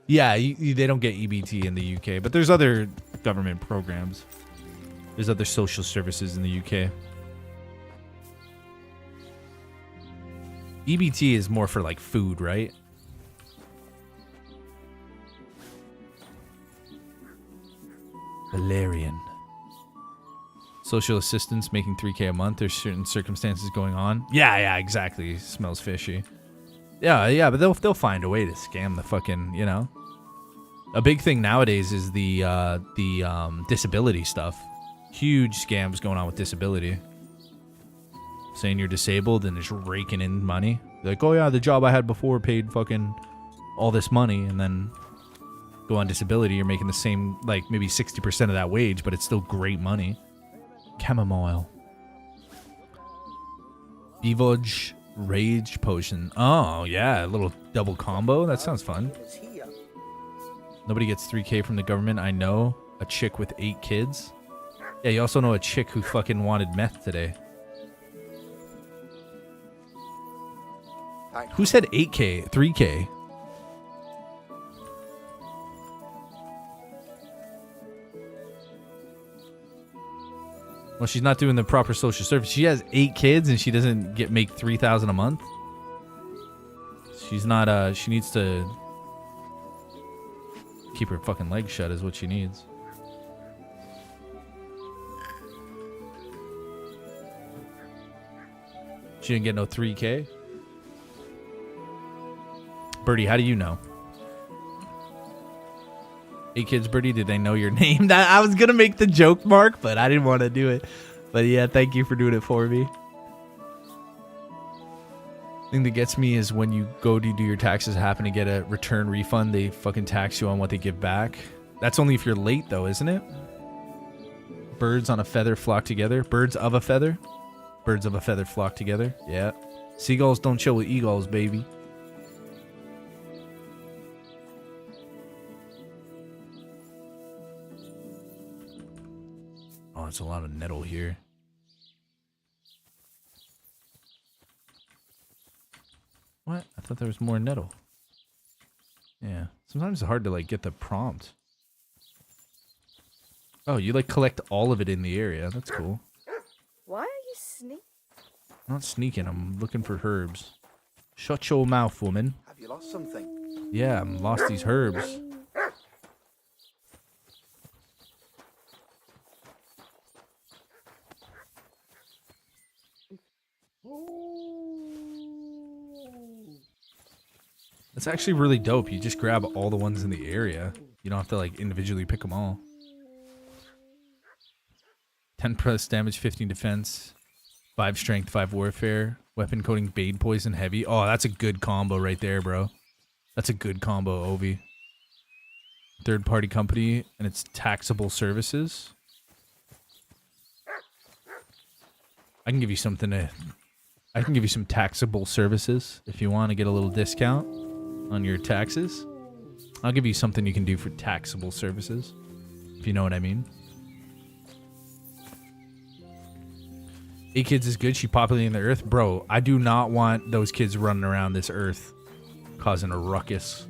Speaker 1: Yeah, they don't get EBT in the UK, but there's other government programs. There's other social services in the UK. EBT is more for, like, food, right? Hilarion. Social assistance making 3K a month. There's certain circumstances going on. Yeah, exactly. Smells fishy. Yeah, but they'll find a way to scam the fucking, you know. A big thing nowadays is the disability stuff. Huge scams going on with disability. Saying you're disabled and just raking in money. Like, oh yeah, the job I had before paid fucking all this money, and then go on disability, you're making the same, like maybe 60% of that wage, but it's still great money. Chamomile. Bevoj Rage Potion. Oh, yeah, a little double combo. That sounds fun. Nobody gets 3K from the government. I know a chick with 8 kids. Yeah, you also know a chick who fucking wanted meth today. Who said 8K? 3K? Well, she's not doing the proper social service. She has 8 kids and she doesn't make $3,000 a month. She's not. She needs to keep her fucking legs shut. Is what she needs. She didn't get no 3K. Birdie, how do you know? 8 kids, Birdie, did they know your name? I was going to make the joke, Mark, but I didn't want to do it. But yeah, thank you for doing it for me. Thing that gets me is when you go to do your taxes, happen to get a return refund, they fucking tax you on what they give back. That's only if you're late, though, isn't it? Birds on a feather flock together. Birds of a feather? Birds of a feather flock together. Yeah. Seagulls don't chill with eagles, baby. Oh, it's a lot of nettle here. What? I thought there was more nettle. Yeah. Sometimes it's hard to, like, get the prompt. Oh, you, like, collect all of it in the area. That's cool.
Speaker 19: Why are you sneaking?
Speaker 1: I'm not sneaking. I'm looking for herbs. Shut your mouth, woman.
Speaker 18: Have you lost something?
Speaker 1: Yeah, I'm lost these herbs. That's actually really dope. You just grab all the ones in the area. You don't have to, like, individually pick them all. 10 press damage, 15 defense, 5 strength, 5 warfare, weapon coating, bade poison, heavy. Oh, that's a good combo right there, bro. That's a good combo, Ovi. Third party company and its taxable services. I can give you something to... I can give you some taxable services if you want to get a little discount on your taxes. I'll give you something you can do for taxable services, if you know what I mean. 8 kids is good. She populating the earth. Bro, I do not want those kids running around this earth causing a ruckus.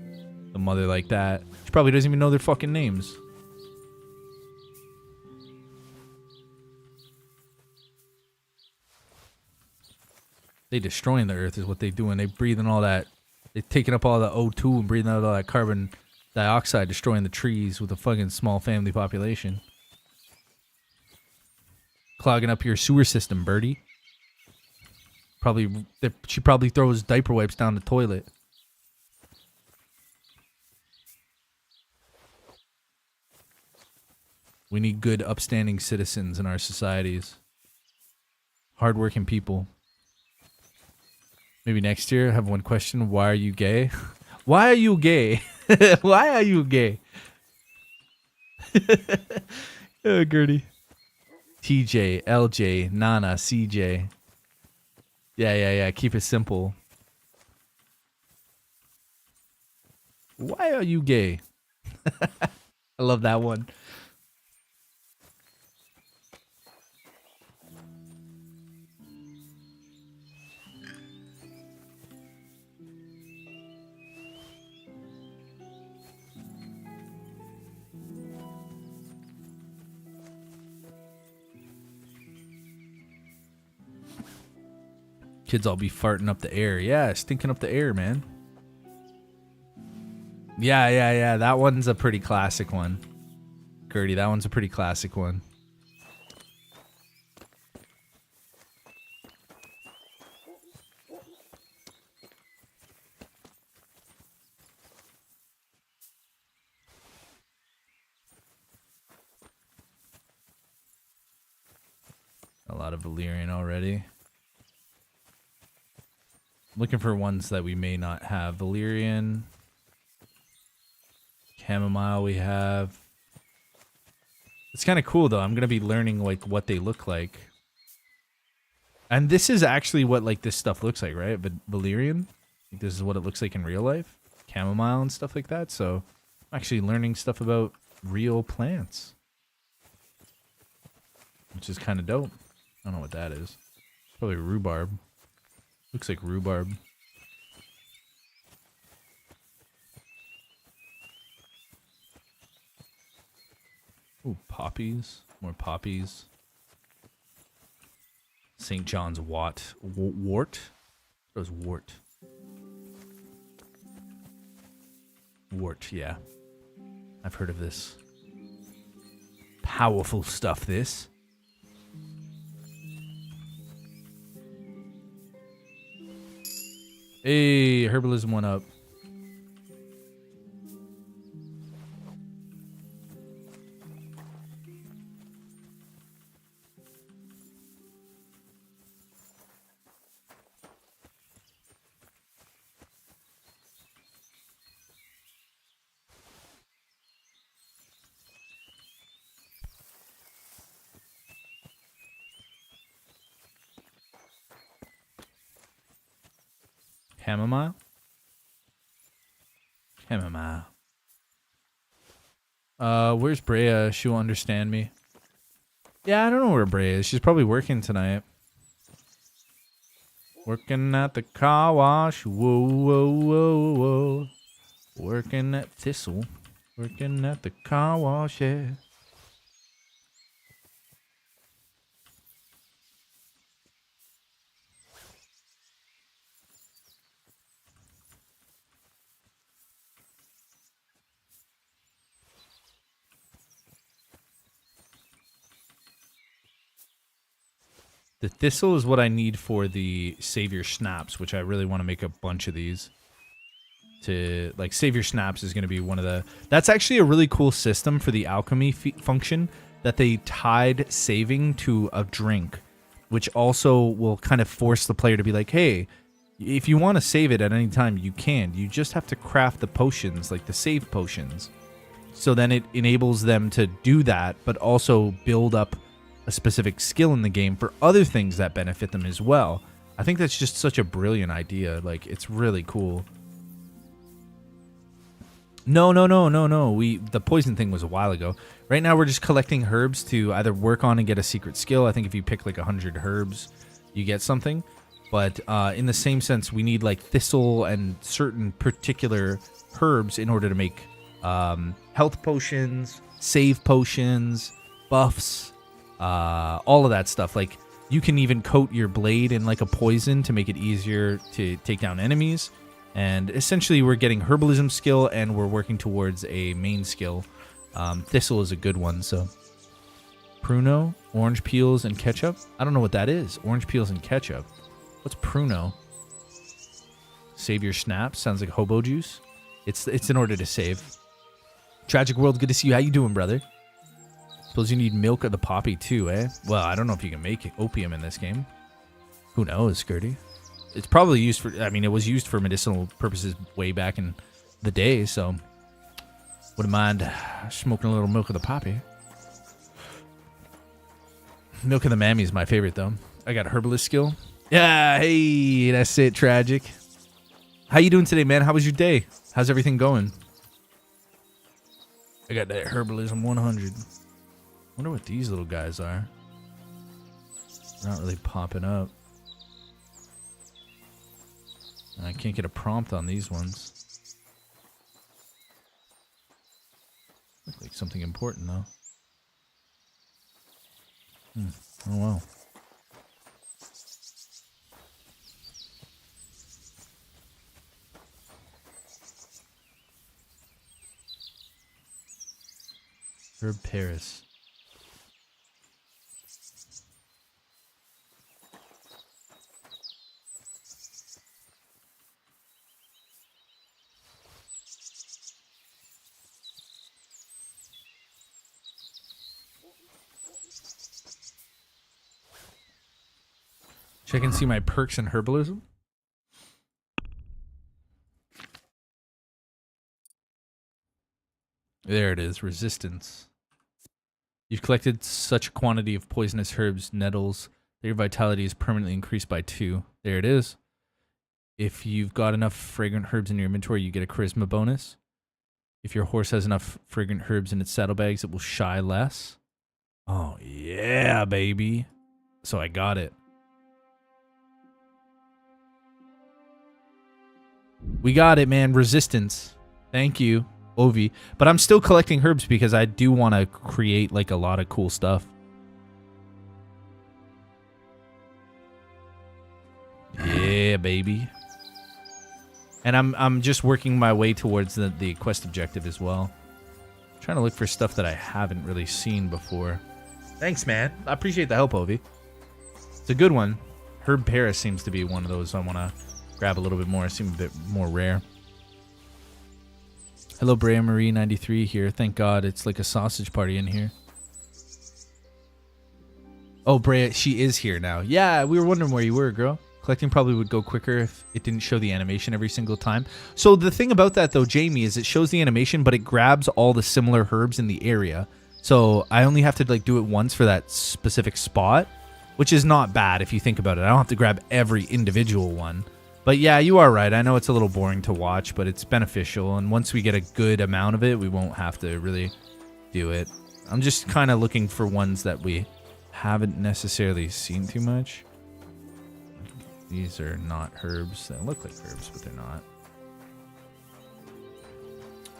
Speaker 1: A mother like that. She probably doesn't even know their fucking names. They destroying the earth is what they doing. They breathing all that. They taking up all the O2 and breathing out all that carbon dioxide, destroying the trees with a fucking small family population. Clogging up your sewer system, Birdie. She probably throws diaper wipes down the toilet. We need good, upstanding citizens in our societies. Hardworking people. Maybe next year, I have one question. Why are you gay? Why are you gay? Why are you gay? Oh, Gertie. TJ, LJ, Nana, CJ. Yeah. Keep it simple. Why are you gay? I love that one. Kids all be farting up the air. Yeah, stinking up the air, man. Yeah. That one's a pretty classic one. Gertie, that one's a pretty classic one. A lot of Valyrian already. Looking for ones that we may not have. Valyrian. Chamomile we have. It's kind of cool though. I'm going to be learning like what they look like. And this is actually what like this stuff looks like, right? But Valyrian. Like, this is what it looks like in real life. Chamomile and stuff like that. So I'm actually learning stuff about real plants. Which is kind of dope. I don't know what that is. Probably rhubarb. Looks like rhubarb. Ooh, poppies. More poppies. St. John's wort. Wort? What was wort? Wort, yeah. I've heard of this. Powerful stuff, this. Hey, herbalism went up. Chamomile? Chamomile. Where's Brea? She will understand me. Yeah, I don't know where Brea is. She's probably working tonight. Working at the car wash. Whoa, whoa, whoa, whoa. Working at Thistle. Working at the car wash, yeah. The thistle is what I need for the savior schnapps, which I really want to make a bunch of these. To like savior schnapps is going to be one of the. That's actually a really cool system for the alchemy function that they tied saving to a drink, which also will kind of force the player to be like, hey, if you want to save it at any time, you can. You just have to craft the potions, like the save potions. So then it enables them to do that, but also build up a specific skill in the game for other things that benefit them as well. I think that's just such a brilliant idea. Like, it's really cool. No. The poison thing was a while ago. Right now, we're just collecting herbs to either work on and get a secret skill. I think if you pick like 100 herbs, you get something. But in the same sense, we need like thistle and certain particular herbs in order to make health potions, save potions, buffs, all of that stuff. Like, you can even coat your blade in like a poison to make it easier to take down enemies. And essentially, we're getting herbalism skill, and we're working towards a main skill. Thistle is a good one. So, pruno, orange peels, and ketchup. I don't know what that is. Orange peels and ketchup. What's pruno? Save your schnapps. Sounds like hobo juice. It's in order to save. Tragic World, good to see you. How you doing, brother? Suppose you need milk of the poppy too, eh? Well, I don't know if you can make opium in this game. Who knows, Skirty? It's probably used for, I mean, it was used for medicinal purposes way back in the day, so wouldn't mind smoking a little milk of the poppy. Milk of the mammy is my favorite, though. I got herbalist skill. Yeah, hey, that's it, Tragic. How you doing today, man? How was your day? How's everything going? I got that herbalism 100. Wonder what these little guys are. They're not really popping up. And I can't get a prompt on these ones. Look like something important, though. Oh, wow. Herb Paris. Check and see my perks in herbalism. There it is, resistance. You've collected such a quantity of poisonous herbs, nettles, that your vitality is permanently increased by 2. There it is. If you've got enough fragrant herbs in your inventory, you get a charisma bonus. If your horse has enough fragrant herbs in its saddlebags, it will shy less. Oh, yeah, baby. So I got it. We got it, man. Resistance. Thank you, Ovi. But I'm still collecting herbs because I do want to create like a lot of cool stuff. Yeah, baby. And I'm just working my way towards the quest objective as well. I'm trying to look for stuff that I haven't really seen before. Thanks, man. I appreciate the help, Ovi. It's a good one. Herb Paris seems to be one of those I want to grab a little bit more. It seems a bit more rare. Hello, Brea Marie 93 here. Thank God it's like a sausage party in here. Oh, Brea, she is here now. Yeah, we were wondering where you were, girl. Collecting probably would go quicker if it didn't show the animation every single time. So the thing about that, though, Jamie, is it shows the animation, but it grabs all the similar herbs in the area. So I only have to like do it once for that specific spot, which is not bad if you think about it. I don't have to grab every individual one. But yeah, you are right. I know it's a little boring to watch, but it's beneficial. And once we get a good amount of it, we won't have to really do it. I'm just kind of looking for ones that we haven't necessarily seen too much. These are not herbs. They look like herbs, but they're not.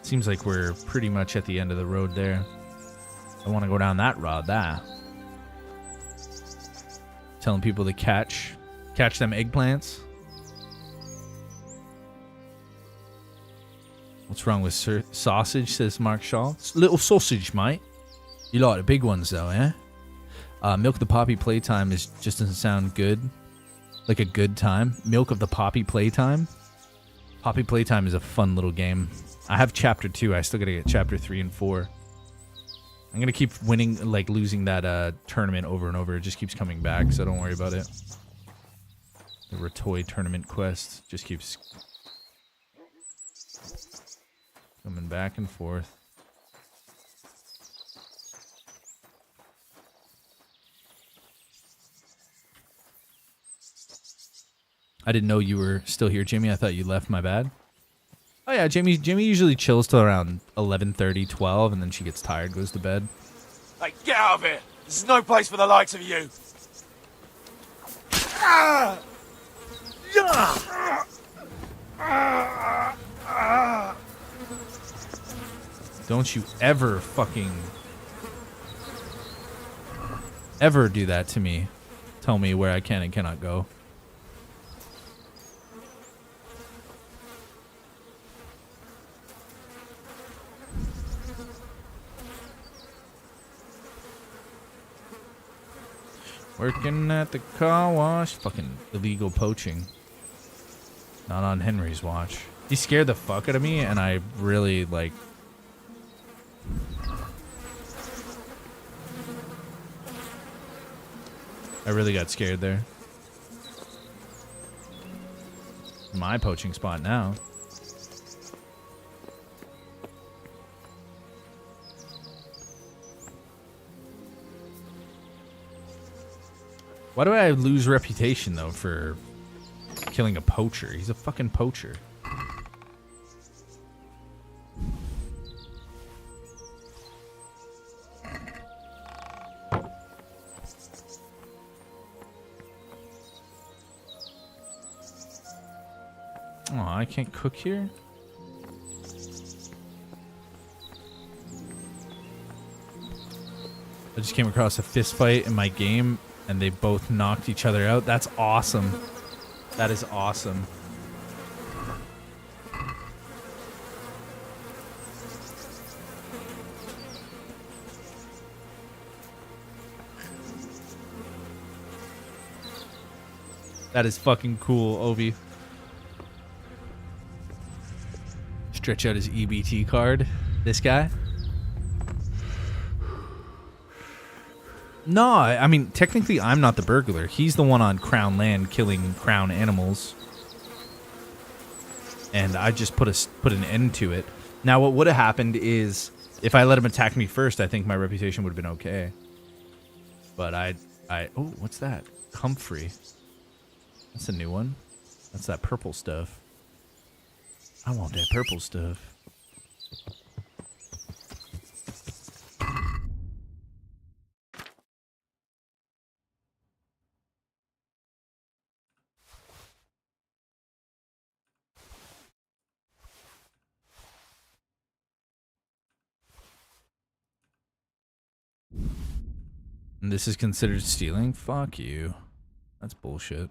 Speaker 1: Seems like we're pretty much at the end of the road there. I want to go down that road there. Telling people to catch them eggplants. What's wrong with sausage, says Mark Shaw. It's a little sausage, mate. You like the big ones, though, eh? Milk the Poppy playtime just doesn't sound good. Like a good time. Milk of the Poppy playtime? Poppy playtime is a fun little game. I have chapter 2. I still gotta get chapter 3 and 4. I'm gonna keep winning, like losing that tournament over and over. It just keeps coming back, so don't worry about it. The Ratoy tournament quest just keeps coming back and forth. I didn't know you were still here, Jimmy. I thought you left. My bad. Oh yeah, Jimmy usually chills till around 11:30, 12, and then she gets tired, goes to bed.
Speaker 2: Hey, get out of here! This is no place for the likes of you!
Speaker 1: Don't you ever fucking ever do that to me. Tell me where I can and cannot go. Working at the car wash. Fucking illegal poaching. Not on Henry's watch. He scared the fuck out of me, and I really, like... I really got scared there. My poaching spot now. Why do I lose reputation, though, for killing a poacher? He's a fucking poacher. Oh, I can't cook here? I just came across a fist fight in my game, and they both knocked each other out. That's awesome. That is awesome. That is fucking cool, Ovi. Stretch out his EBT card. This guy. No, I mean, technically I'm not the burglar. He's the one on crown land killing crown animals. And I just put an end to it. Now, what would have happened is, if I let him attack me first, I think my reputation would have been okay. But oh, what's that? Comfrey. That's a new one. That's that purple stuff. I want that purple stuff. And this is considered stealing? Fuck you. That's bullshit.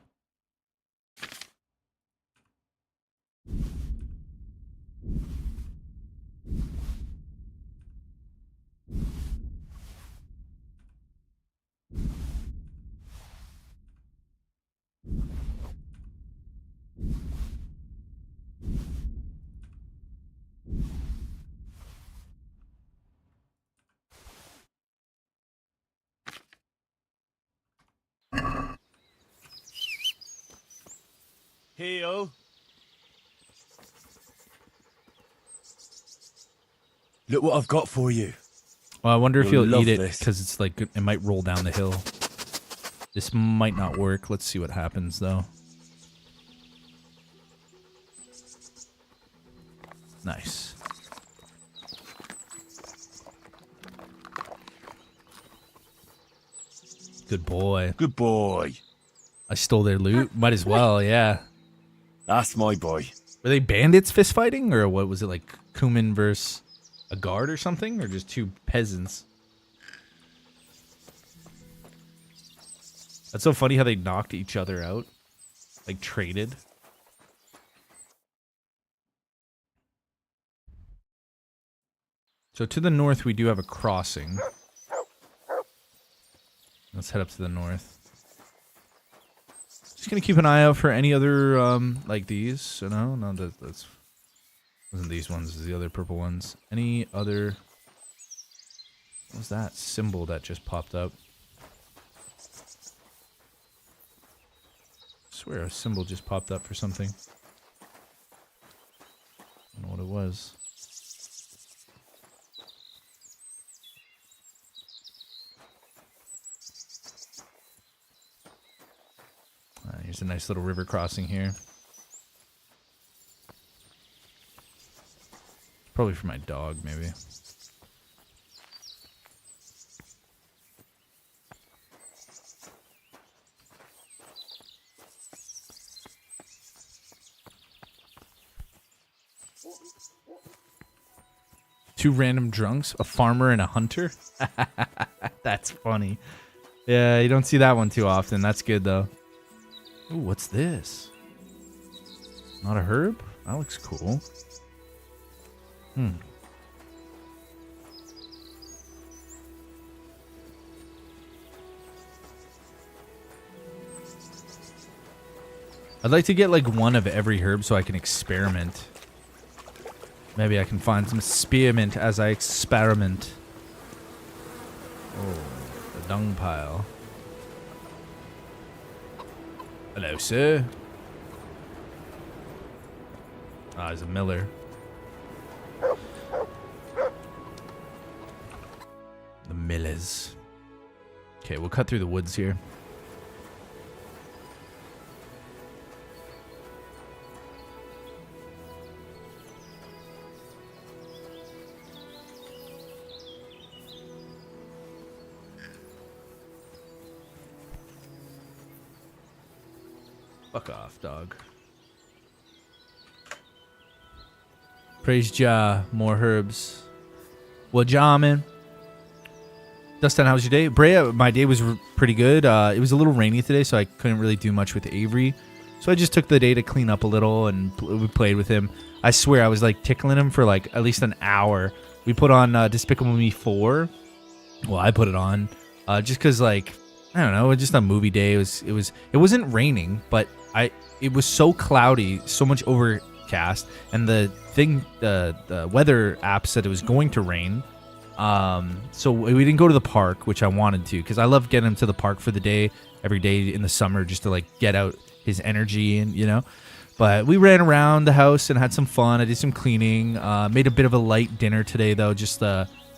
Speaker 2: Heel. Look what I've got for you.
Speaker 1: Well, I wonder if
Speaker 2: You'll
Speaker 1: he'll eat it
Speaker 2: love this.
Speaker 1: because it's like it might roll down the hill. This might not work. Let's see what happens though. Nice. Good boy.
Speaker 2: Good boy.
Speaker 1: I stole their loot. Might as well, yeah.
Speaker 2: That's my boy.
Speaker 1: Were they bandits fist fighting, or what was it, like Kuman versus a guard or something, or just two peasants? That's so funny how they knocked each other out, like traded. So to the north, we do have a crossing. Let's head up to the north. Just gonna keep an eye out for any other like these. No, that's wasn't these ones. It's the other purple ones. Any other? What was that symbol that just popped up? I swear a symbol just popped up for something. I don't know what it was. Here's a nice little river crossing here. Probably for my dog, maybe. Two random drunks, a farmer and a hunter. That's funny. Yeah, you don't see that one too often. That's good though. Ooh, what's this? Not a herb? That looks cool. I'd like to get like one of every herb so I can experiment. Maybe I can find some spearmint as I experiment. Oh, the dung pile. Hello, sir. Ah, there's a miller. The millers. Okay, we'll cut through the woods here. Fuck off, dog. Praise Jah, more herbs. Well, Jah, man. Dustin, how was your day? Brea, my day was pretty good. It was a little rainy today, so I couldn't really do much with Avery. So I just took the day to clean up a little, and we played with him. I swear, I was like tickling him for like at least an hour. We put on Despicable Me 4. Well, I put it on just because like I don't know, just a movie day. It wasn't raining, but it was so cloudy, so much overcast, and the weather app said it was going to rain. So we didn't go to the park, which I wanted to, because I love getting him to the park for the day, every day in the summer, just to like get out his energy and, you know. But we ran around the house and had some fun. I did some cleaning. Made a bit of a light dinner today, though, just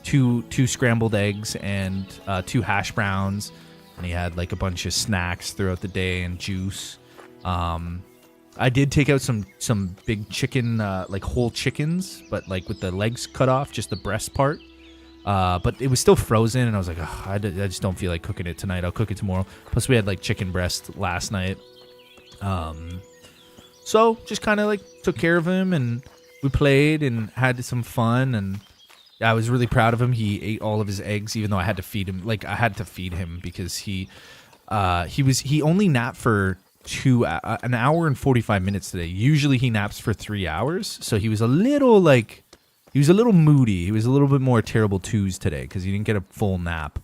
Speaker 1: two scrambled eggs and 2 hash browns. And he had like a bunch of snacks throughout the day and juice. I did take out some big chicken, like whole chickens, but like with the legs cut off, just the breast part. But it was still frozen, and I was like, I just don't feel like cooking it tonight. I'll cook it tomorrow. Plus, we had like chicken breast last night. So just kind of like took care of him, and we played and had some fun, and I was really proud of him. He ate all of his eggs, even though I had to feed him. Like I had to feed him because he only napped for an hour and 45 minutes today. Usually he naps for 3 hours, so he was a little moody. He was a little bit more terrible twos today because he didn't get a full nap.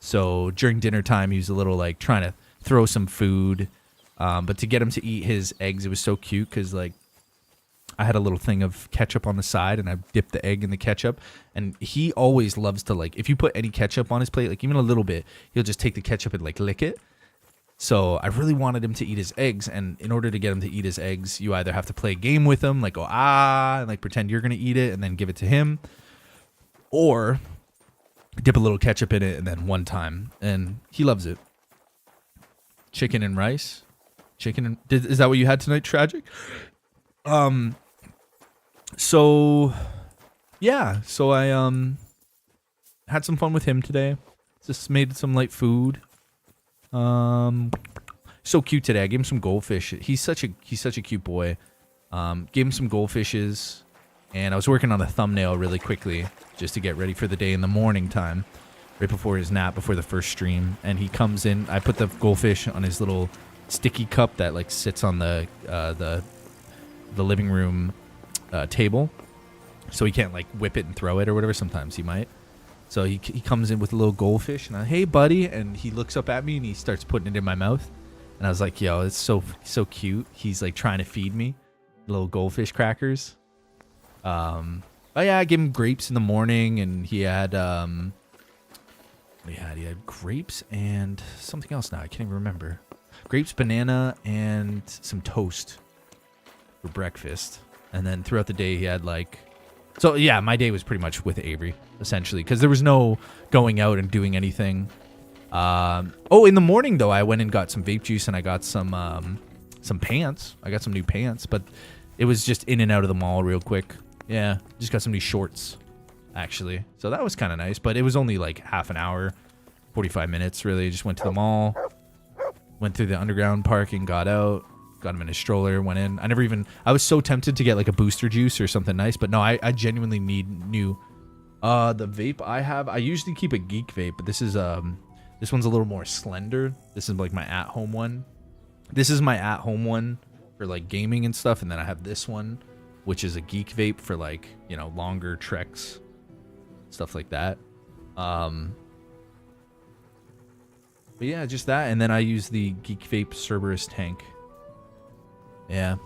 Speaker 1: So during dinner time, he was a little like trying to throw some food. But to get him to eat his eggs, it was so cute because like I had a little thing of ketchup on the side, and I dipped the egg in the ketchup. And he always loves to like, if you put any ketchup on his plate, like even a little bit, he'll just take the ketchup and like lick it. So I really wanted him to eat his eggs, and in order to get him to eat his eggs, you either have to play a game with him, like go and like pretend you're gonna eat it and then give it to him, or dip a little ketchup in it and then one time, and he loves it. Chicken and rice. Is that what you had tonight, Tragic? So I had some fun with him today. Just made some light food. So cute today. I gave him some goldfish. He's such a cute boy. Gave him some goldfishes, and I was working on a thumbnail really quickly just to get ready for the day in the morning time, right before his nap, before the first stream. And he comes in. I put the goldfish on his little sticky cup that like sits on the living room table, so he can't like whip it and throw it or whatever. Sometimes he might. So he comes in with a little goldfish, and hey buddy, and he looks up at me and he starts putting it in my mouth, and I was like, yo, it's so cute. He's like trying to feed me little goldfish crackers. But yeah, I gave him grapes in the morning, and he had grapes and something else. Now I can't even remember. Grapes, banana, and some toast for breakfast. And then throughout the day he had like, so yeah, my day was pretty much with Avery essentially, because there was no going out and doing anything. In the morning though, I went and got some vape juice, and I got some pants. I got some new pants, but it was just in and out of the mall real quick. Yeah, just got some new shorts actually. So that was kind of nice, but it was only like half an hour, 45 minutes really. Just went to the mall, went through the underground parking, got out, got him in his stroller, went in. I was so tempted to get like a booster juice or something nice, but no, I genuinely need new. The vape I have, I usually keep a Geek vape, but this one's a little more slender. This is like my at-home one. This is my at-home one for like gaming and stuff, and then I have this one, which is a Geek vape for like, you know, longer treks, stuff like that. But yeah, just that, and then I use the Geek vape Cerberus tank. Yeah,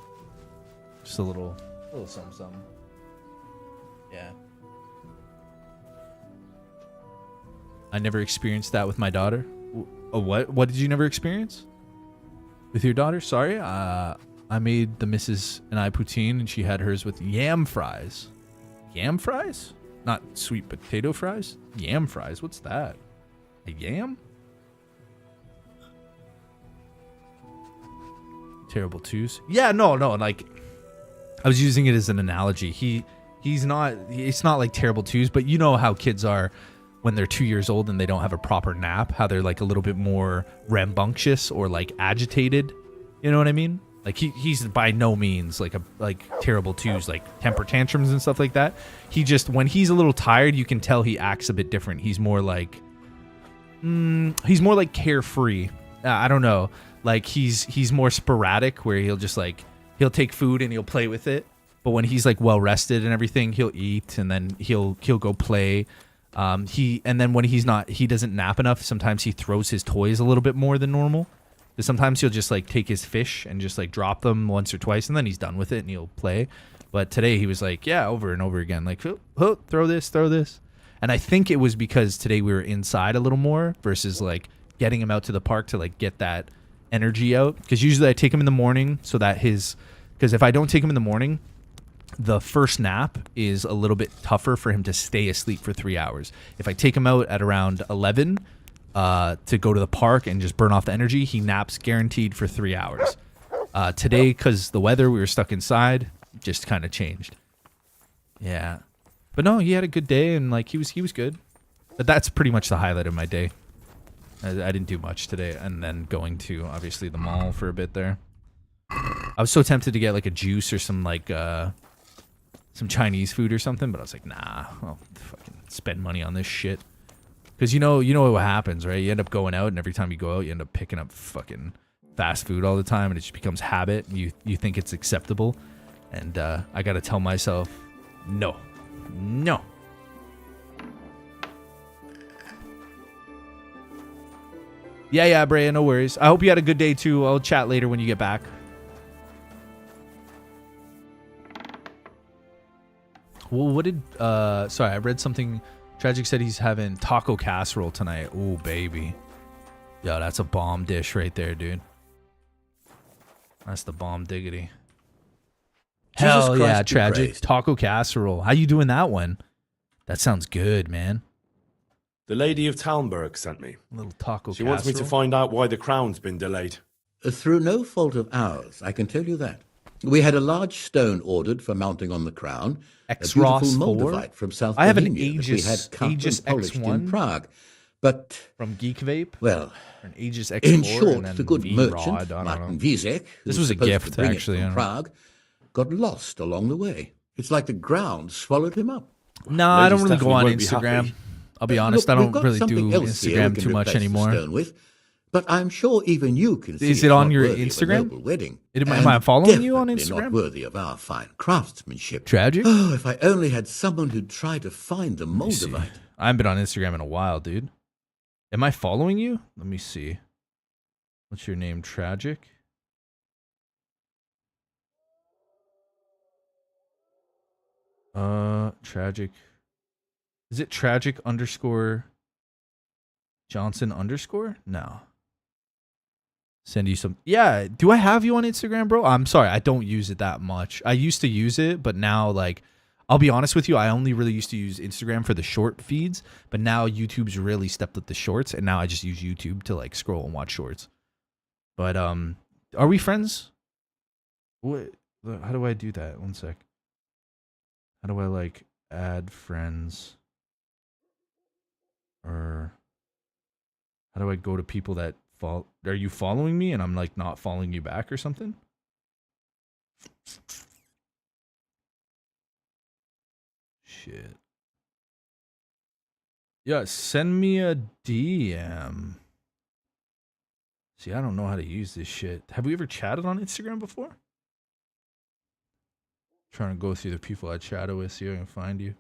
Speaker 1: just a little something. Yeah. I never experienced that with my daughter. What did you never experience with your daughter? Sorry, I made the Mrs. and I poutine, and she had hers with yam fries. Yam fries? Not sweet potato fries? Yam fries. What's that? A yam? Terrible twos. Yeah, no. Like, I was using it as an analogy. It's not like terrible twos, but you know how kids are when they're 2 years old and they don't have a proper nap, how they're like a little bit more rambunctious or like agitated. You know what I mean? Like he's by no means like terrible twos, like temper tantrums and stuff like that. He just, when he's a little tired, you can tell he acts a bit different. He's more like carefree. I don't know. Like he's more sporadic, where he'll take food and he'll play with it. But when he's like well rested and everything, he'll eat, and then he'll go play. And then when he doesn't nap enough, sometimes he throws his toys a little bit more than normal. Because sometimes he'll just like take his fish and just like drop them once or twice, and then he's done with it and he'll play. But today he was like, yeah, over and over again, like, oh, throw this. And I think it was because today we were inside a little more versus like getting him out to the park to like get that energy out. Because usually I take him in the morning so that because if I don't take him in the morning, the first nap is a little bit tougher for him to stay asleep for 3 hours. If I take him out at around 11 to go to the park and just burn off the energy, he naps guaranteed for 3 hours. Today, because the weather, we were stuck inside, just kind of changed. Yeah. But no, he had a good day, and like he was good. But that's pretty much the highlight of my day. I didn't do much today, and then going to obviously the mall for a bit there. I was so tempted to get like a juice or some like some Chinese food or something, but I was like, nah, I'll fucking spend money on this shit. Because you know what happens, right? You end up going out, and every time you go out, you end up picking up fucking fast food all the time, and it just becomes habit. You think it's acceptable, and I gotta tell myself, no. Yeah, Brea, no worries. I hope you had a good day too. I'll chat later when you get back. Well, what did sorry, I read something. Tragic said he's having taco casserole tonight. Oh, baby. Yo, that's a bomb dish right there, dude. That's the bomb diggity. Hell yeah, Tragic. Taco casserole. How you doing that one? That sounds good, man.
Speaker 10: The Lady of Talmberg sent me.
Speaker 1: A little taco
Speaker 10: She
Speaker 1: casserole.
Speaker 10: wants me to find out why the crown's been delayed.
Speaker 20: Through no fault of ours, I can tell you that. We had a large stone ordered for mounting on the crown.
Speaker 1: X-Ross
Speaker 20: a beautiful
Speaker 1: 4?
Speaker 20: Moldavite from South
Speaker 1: I have an
Speaker 20: Bohemia that we had cut
Speaker 1: Aegis
Speaker 20: and polished
Speaker 1: X1
Speaker 20: in Prague. But
Speaker 1: from Geek Vape?
Speaker 20: Well,
Speaker 1: an Aegis X4
Speaker 20: in short,
Speaker 1: and then
Speaker 20: the good
Speaker 1: V-Rod,
Speaker 20: merchant,
Speaker 1: I don't
Speaker 20: Martin
Speaker 1: know.
Speaker 20: Wiesek,
Speaker 1: This was a gift, actually.
Speaker 20: From Prague, got lost along the way. It's like the ground swallowed him up.
Speaker 1: No, I don't really go on Instagram. I'll be honest,
Speaker 20: Look,
Speaker 1: I don't
Speaker 20: we've got
Speaker 1: really
Speaker 20: something
Speaker 1: do
Speaker 20: else here we
Speaker 1: Instagram
Speaker 20: can
Speaker 1: too much
Speaker 20: replace the
Speaker 1: anymore.
Speaker 20: stone with, but I'm sure even you can see
Speaker 1: Is it
Speaker 20: it's
Speaker 1: on
Speaker 20: not
Speaker 1: your
Speaker 20: worthy of a
Speaker 1: Instagram?
Speaker 20: noble wedding,
Speaker 1: Am I following you on
Speaker 20: definitely
Speaker 1: Instagram?
Speaker 20: Not worthy of our fine craftsmanship.
Speaker 1: Tragic?
Speaker 20: Oh, if I only had someone who'd try to find the Moldavite.
Speaker 1: I haven't been on Instagram in a while, dude. Am I following you? Let me see. What's your name? Tragic? Tragic. Is it tragic _ Johnson _ No. Send you some. Yeah. Do I have you on Instagram, bro? I'm sorry. I don't use it that much. I used to use it, but now, like, I'll be honest with you. I only really used to use Instagram for the short feeds, but now YouTube's really stepped up the shorts, and now I just use YouTube to like scroll and watch shorts. But are we friends? What? How do I do that? One sec. How do I like add friends? Or how do I go to people that follow? Are you following me and I'm like not following you back or something? Shit. Yeah, send me a DM. See, I don't know how to use this shit. Have we ever chatted on Instagram before? Trying to go through the people I chatted with, see if I can find you.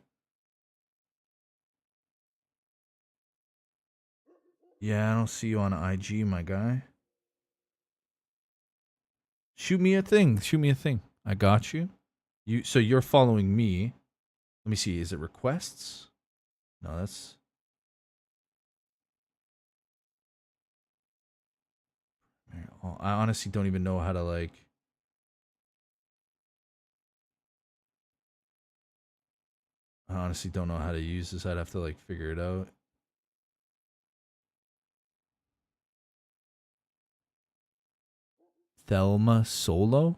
Speaker 1: Yeah, I don't see you on IG, my guy. Shoot me a thing. I got you. So you're following me. Let me see. Is it requests? No, that's. I honestly don't even know how to like. I honestly don't know how to use this. I'd have to like figure it out. Thelma Solo?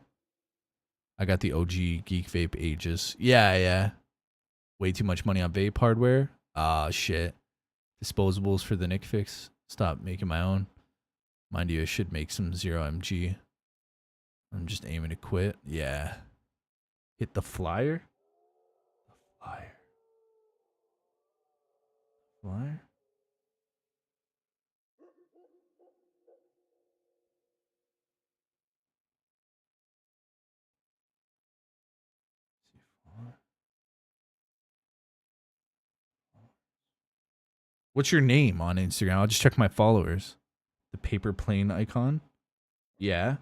Speaker 1: I got the OG Geek Vape Aegis. Yeah. Way too much money on vape hardware. Ah, shit. Disposables for the Nick Fix. Stop making my own. Mind you, I should make some 0MG. I'm just aiming to quit. Yeah. Hit the flyer? Flyer? What's your name on Instagram? I'll just check my followers. The paper plane icon? Yeah.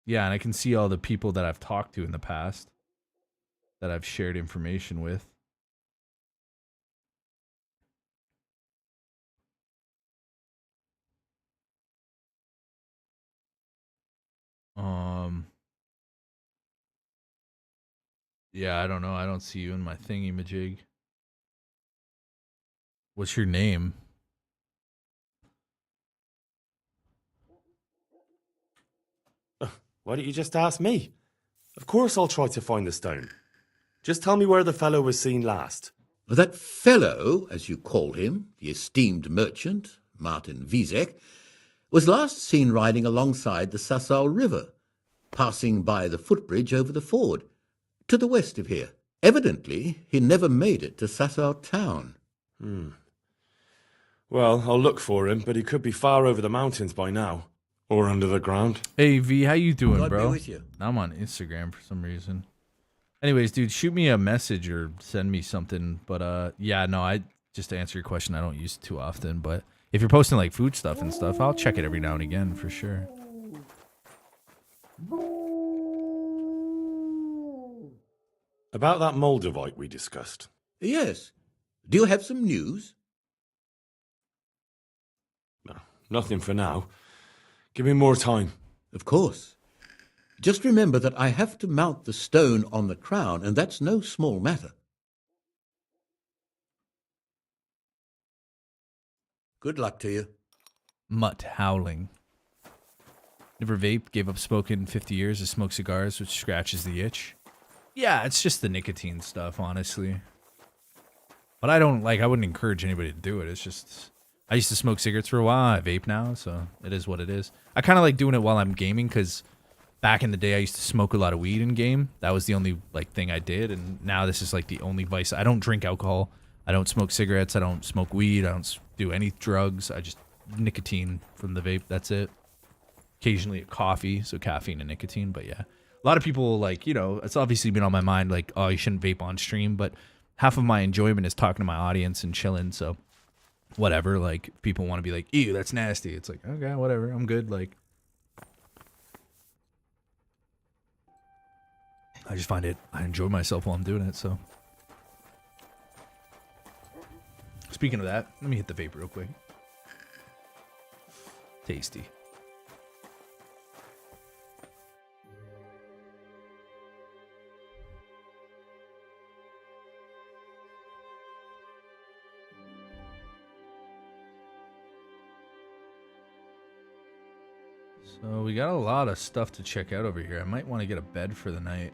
Speaker 1: Yeah, and I can see all the people that I've talked to in the past that I've shared information with. Yeah, I don't know. I don't see you in my thingy majig. What's your name?
Speaker 10: Why don't you just ask me? Of course I'll try to find the stone. Just tell me where the fellow was seen last.
Speaker 20: That fellow, as you call him, the esteemed merchant, Martin Wiesek, was last seen riding alongside the Sassau River, passing by the footbridge over the ford, to the west of here. Evidently, he never made it to Sassau town.
Speaker 10: Well, I'll look for him, but he could be far over the mountains by now. Or under the ground.
Speaker 1: Hey, V, how you doing,
Speaker 20: God be
Speaker 1: bro?
Speaker 20: with you.
Speaker 1: I'm on Instagram for some reason. Anyways, dude, shoot me a message or send me something. But, yeah, no, just to answer your question, I don't use it too often. But if you're posting, like, food stuff and stuff, I'll check it every now and again for sure.
Speaker 10: About that Moldavite we discussed.
Speaker 20: Yes. Do you have some news?
Speaker 10: No, nothing for now. Give me more time.
Speaker 20: Of course. Just remember that I have to mount the stone on the crown, and that's no small matter. Good luck to you.
Speaker 1: Mutt howling. Never vaped, gave up smoking in 50 years to smoke cigars, which scratches the itch. Yeah, it's just the nicotine stuff, honestly. But I wouldn't encourage anybody to do it. It's just, I used to smoke cigarettes for a while. I vape now, so it is what it is. I kind of like doing it while I'm gaming, because back in the day, I used to smoke a lot of weed in game. That was the only thing I did, and now this is like the only vice. I don't drink alcohol. I don't smoke cigarettes. I don't smoke weed. I don't do any drugs. I just nicotine from the vape. That's it. Occasionally a coffee, so caffeine and nicotine. But yeah, a lot of people it's obviously been on my mind, like, oh, you shouldn't vape on stream. But half of my enjoyment is talking to my audience and chilling. So whatever, like, people want to be like, ew, that's nasty. It's like, okay, whatever, I'm good. Like, I just find I enjoy myself while I'm doing it. So speaking of that, let me hit the vape real quick. Tasty. So we got a lot of stuff to check out over here. I might want to get a bed for the night.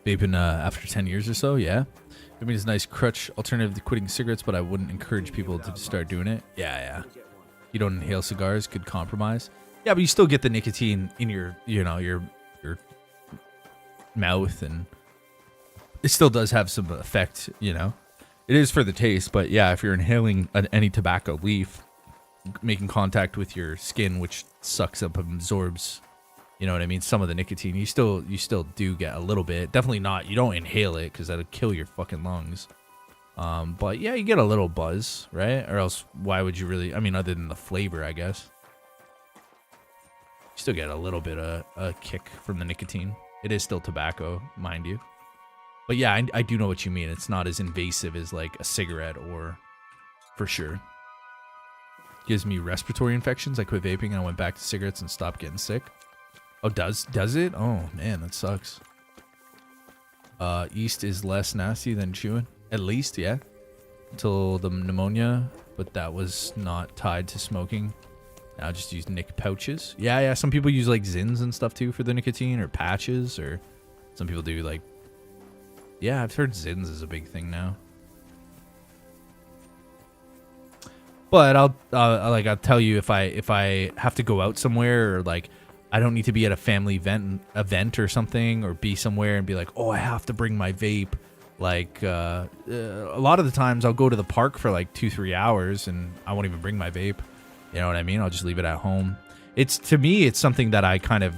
Speaker 1: Vaping after 10 years or so, yeah. Vaping is a nice crutch alternative to quitting cigarettes, but I wouldn't encourage people to start doing it. Yeah. You don't inhale cigars, good compromise. Yeah, but you still get the nicotine in your mouth, and it still does have some effect, It is for the taste, but yeah, if you're inhaling any tobacco leaf, making contact with your skin, which sucks up and absorbs, you know what I mean, some of the nicotine, you still do get a little bit. Definitely not, you don't inhale it because that'll kill your fucking lungs. But yeah, you get a little buzz, right? Or else why would you really, other than the flavor, I guess. You still get a little bit of a kick from the nicotine. It is still tobacco, mind you. But yeah, I do know what you mean. It's not as invasive as like a cigarette, or for sure. Gives me respiratory infections. I quit vaping and I went back to cigarettes and stopped getting sick. Oh, does it? Oh man, that sucks. Yeast is less nasty than chewing. At least, yeah. Until the pneumonia, but that was not tied to smoking. Now just use nic pouches. Yeah. Some people use like Zins and stuff too for the nicotine, or patches, or some people do like. Yeah, I've heard Zins is a big thing now. But I'll tell you, if I have to go out somewhere, or like I don't need to be at a family event or something, or be somewhere and be like, oh, I have to bring my vape, Like, a lot of the times I'll go to the park for like 2-3 hours and I won't even bring my vape. You know what I mean? I'll just leave it at home. To me, it's something that I kind of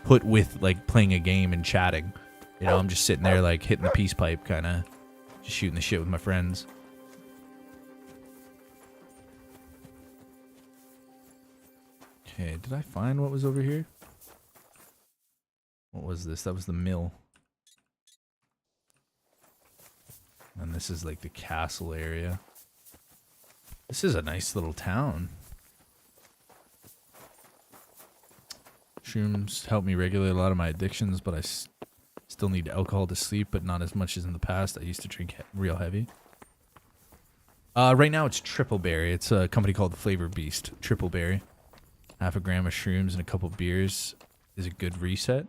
Speaker 1: put with like playing a game and chatting. You know, I'm just sitting there like hitting the peace pipe, kind of just shooting the shit with my friends. Okay, did I find what was over here? What was this? That was the mill. And this is like the castle area. This is a nice little town. Shrooms help me regulate a lot of my addictions, but I still need alcohol to sleep, but not as much as in the past. I used to drink real heavy. Right now it's Triple Berry. It's a company called the Flavor Beast. Triple Berry. 0.5 gram of shrooms and a couple beers is a good reset.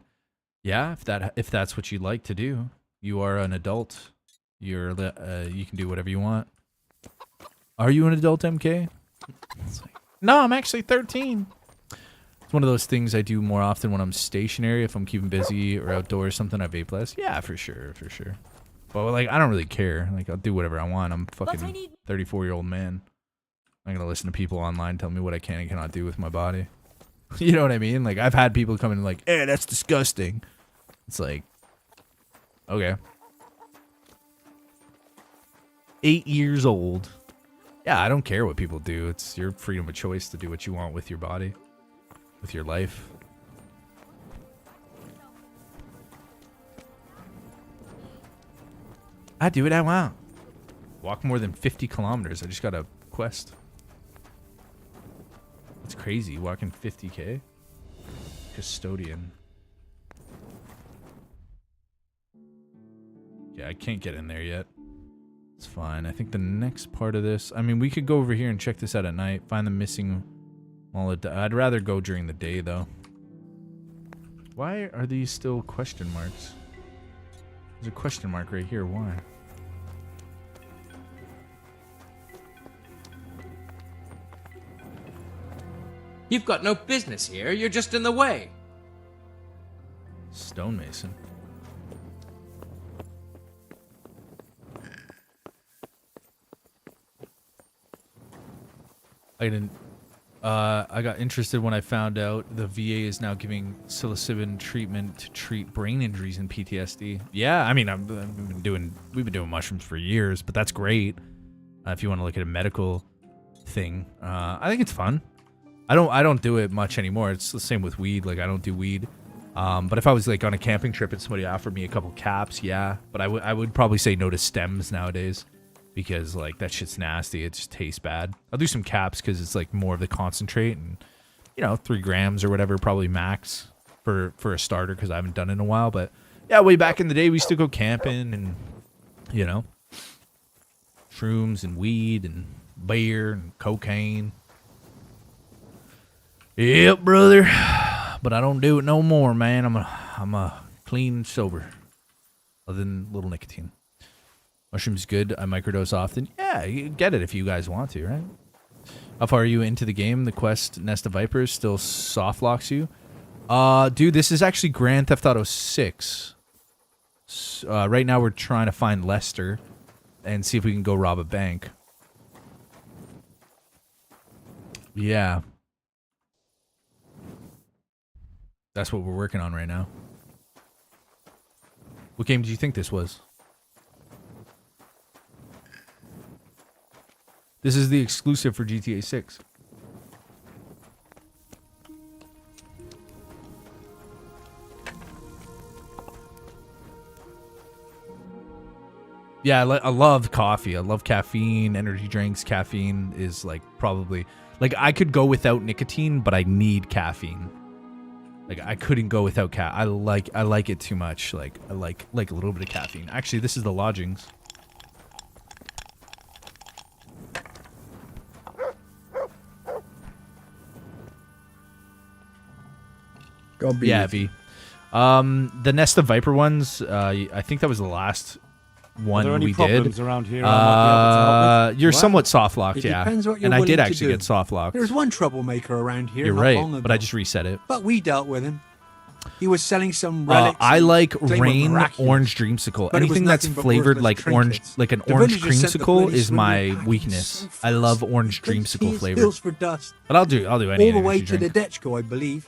Speaker 1: Yeah, if that's what you'd like to do. You are an adult. You can do whatever you want. Are you an adult, MK? It's like, no, I'm actually 13. It's one of those things I do more often when I'm stationary. If I'm keeping busy or outdoors, something I vape less. Yeah, for sure. But like, I don't really care. Like, I'll do whatever I want. I'm a fucking 34-year-old man. I'm gonna listen to people online tell me what I can and cannot do with my body. You know what I mean? Like, I've had people come in like, "Eh, that's disgusting." It's like, okay. 8 years old. Yeah, I don't care what people do. It's your freedom of choice to do what you want with your body, with your life. I do what I want. Walk more than 50 kilometers. I just got a quest. It's crazy. Walking 50K. Custodian. Yeah, I can't get in there yet. It's fine. I think the next part of this... I mean, we could go over here and check this out at night. Find the missing... I'd rather go during the day, though. Why are these still question marks? There's a question mark right here. Why?
Speaker 15: You've got no business here. You're just in the way.
Speaker 1: Stonemason. I got interested when I found out the VA is now giving psilocybin treatment to treat brain injuries and PTSD. Yeah, I mean, we've been doing mushrooms for years, but that's great. If you want to look at a medical thing, I think it's fun. I don't do it much anymore. It's the same with weed. Like, I don't do weed. But if I was like on a camping trip and somebody offered me a couple caps, yeah. But I would probably say no to stems nowadays. Because, like, that shit's nasty. It just tastes bad. I'll do some caps because it's, like, more of the concentrate. And, you know, 3 grams or whatever, probably max for a starter because I haven't done it in a while. But, yeah, way back in the day, we used to go camping and, you know, shrooms and weed and beer and cocaine. Yep, brother. But I don't do it no more, man. I'm a clean and sober. Other than little nicotine. Mushrooms good. I microdose often. Yeah, you get it if you guys want to, right? How far are you into the game? The quest Nest of Vipers still soft locks you? Dude, this is actually Grand Theft Auto 6. Right now we're trying to find Lester and see if we can go rob a bank. Yeah. That's what we're working on right now. What game did you think this was? This is the exclusive for GTA 6. Yeah, I love coffee. I love caffeine, energy drinks. Caffeine is like probably... Like, I could go without nicotine, but I need caffeine. Like, I couldn't go without I like it too much. Like, I like a little bit of caffeine. Actually, this is the lodgings. Yeah, V. The Nest of Viper ones, I think that was the last one we did. Are there any problems
Speaker 2: around here I might be able to help with?
Speaker 1: You're somewhat soft locked, yeah.
Speaker 21: Depends what you're
Speaker 1: and I did
Speaker 21: willing to
Speaker 1: actually
Speaker 21: do.
Speaker 1: get soft locked.
Speaker 21: There's one troublemaker around here.
Speaker 1: You're
Speaker 21: not
Speaker 1: right,
Speaker 21: long ago,
Speaker 1: but I just reset it.
Speaker 21: But we dealt with him. He was selling some relics.
Speaker 1: I like
Speaker 21: claimed
Speaker 1: rain
Speaker 21: miraculous.
Speaker 1: orange dreamsicle.
Speaker 21: But it was
Speaker 1: Anything that's
Speaker 21: nothing but
Speaker 1: flavored
Speaker 21: worthless
Speaker 1: like orange,
Speaker 21: trinkets.
Speaker 1: like an
Speaker 21: The
Speaker 1: orange
Speaker 21: villagers sent the
Speaker 1: creamsicle,
Speaker 21: bloody
Speaker 1: is my
Speaker 21: swindler
Speaker 1: weakness. I love orange dreamsicle flavor.
Speaker 21: Hills for dust.
Speaker 1: But I'll do any
Speaker 21: all the way
Speaker 1: energy
Speaker 21: to the
Speaker 1: drink.
Speaker 21: Dechko, I believe.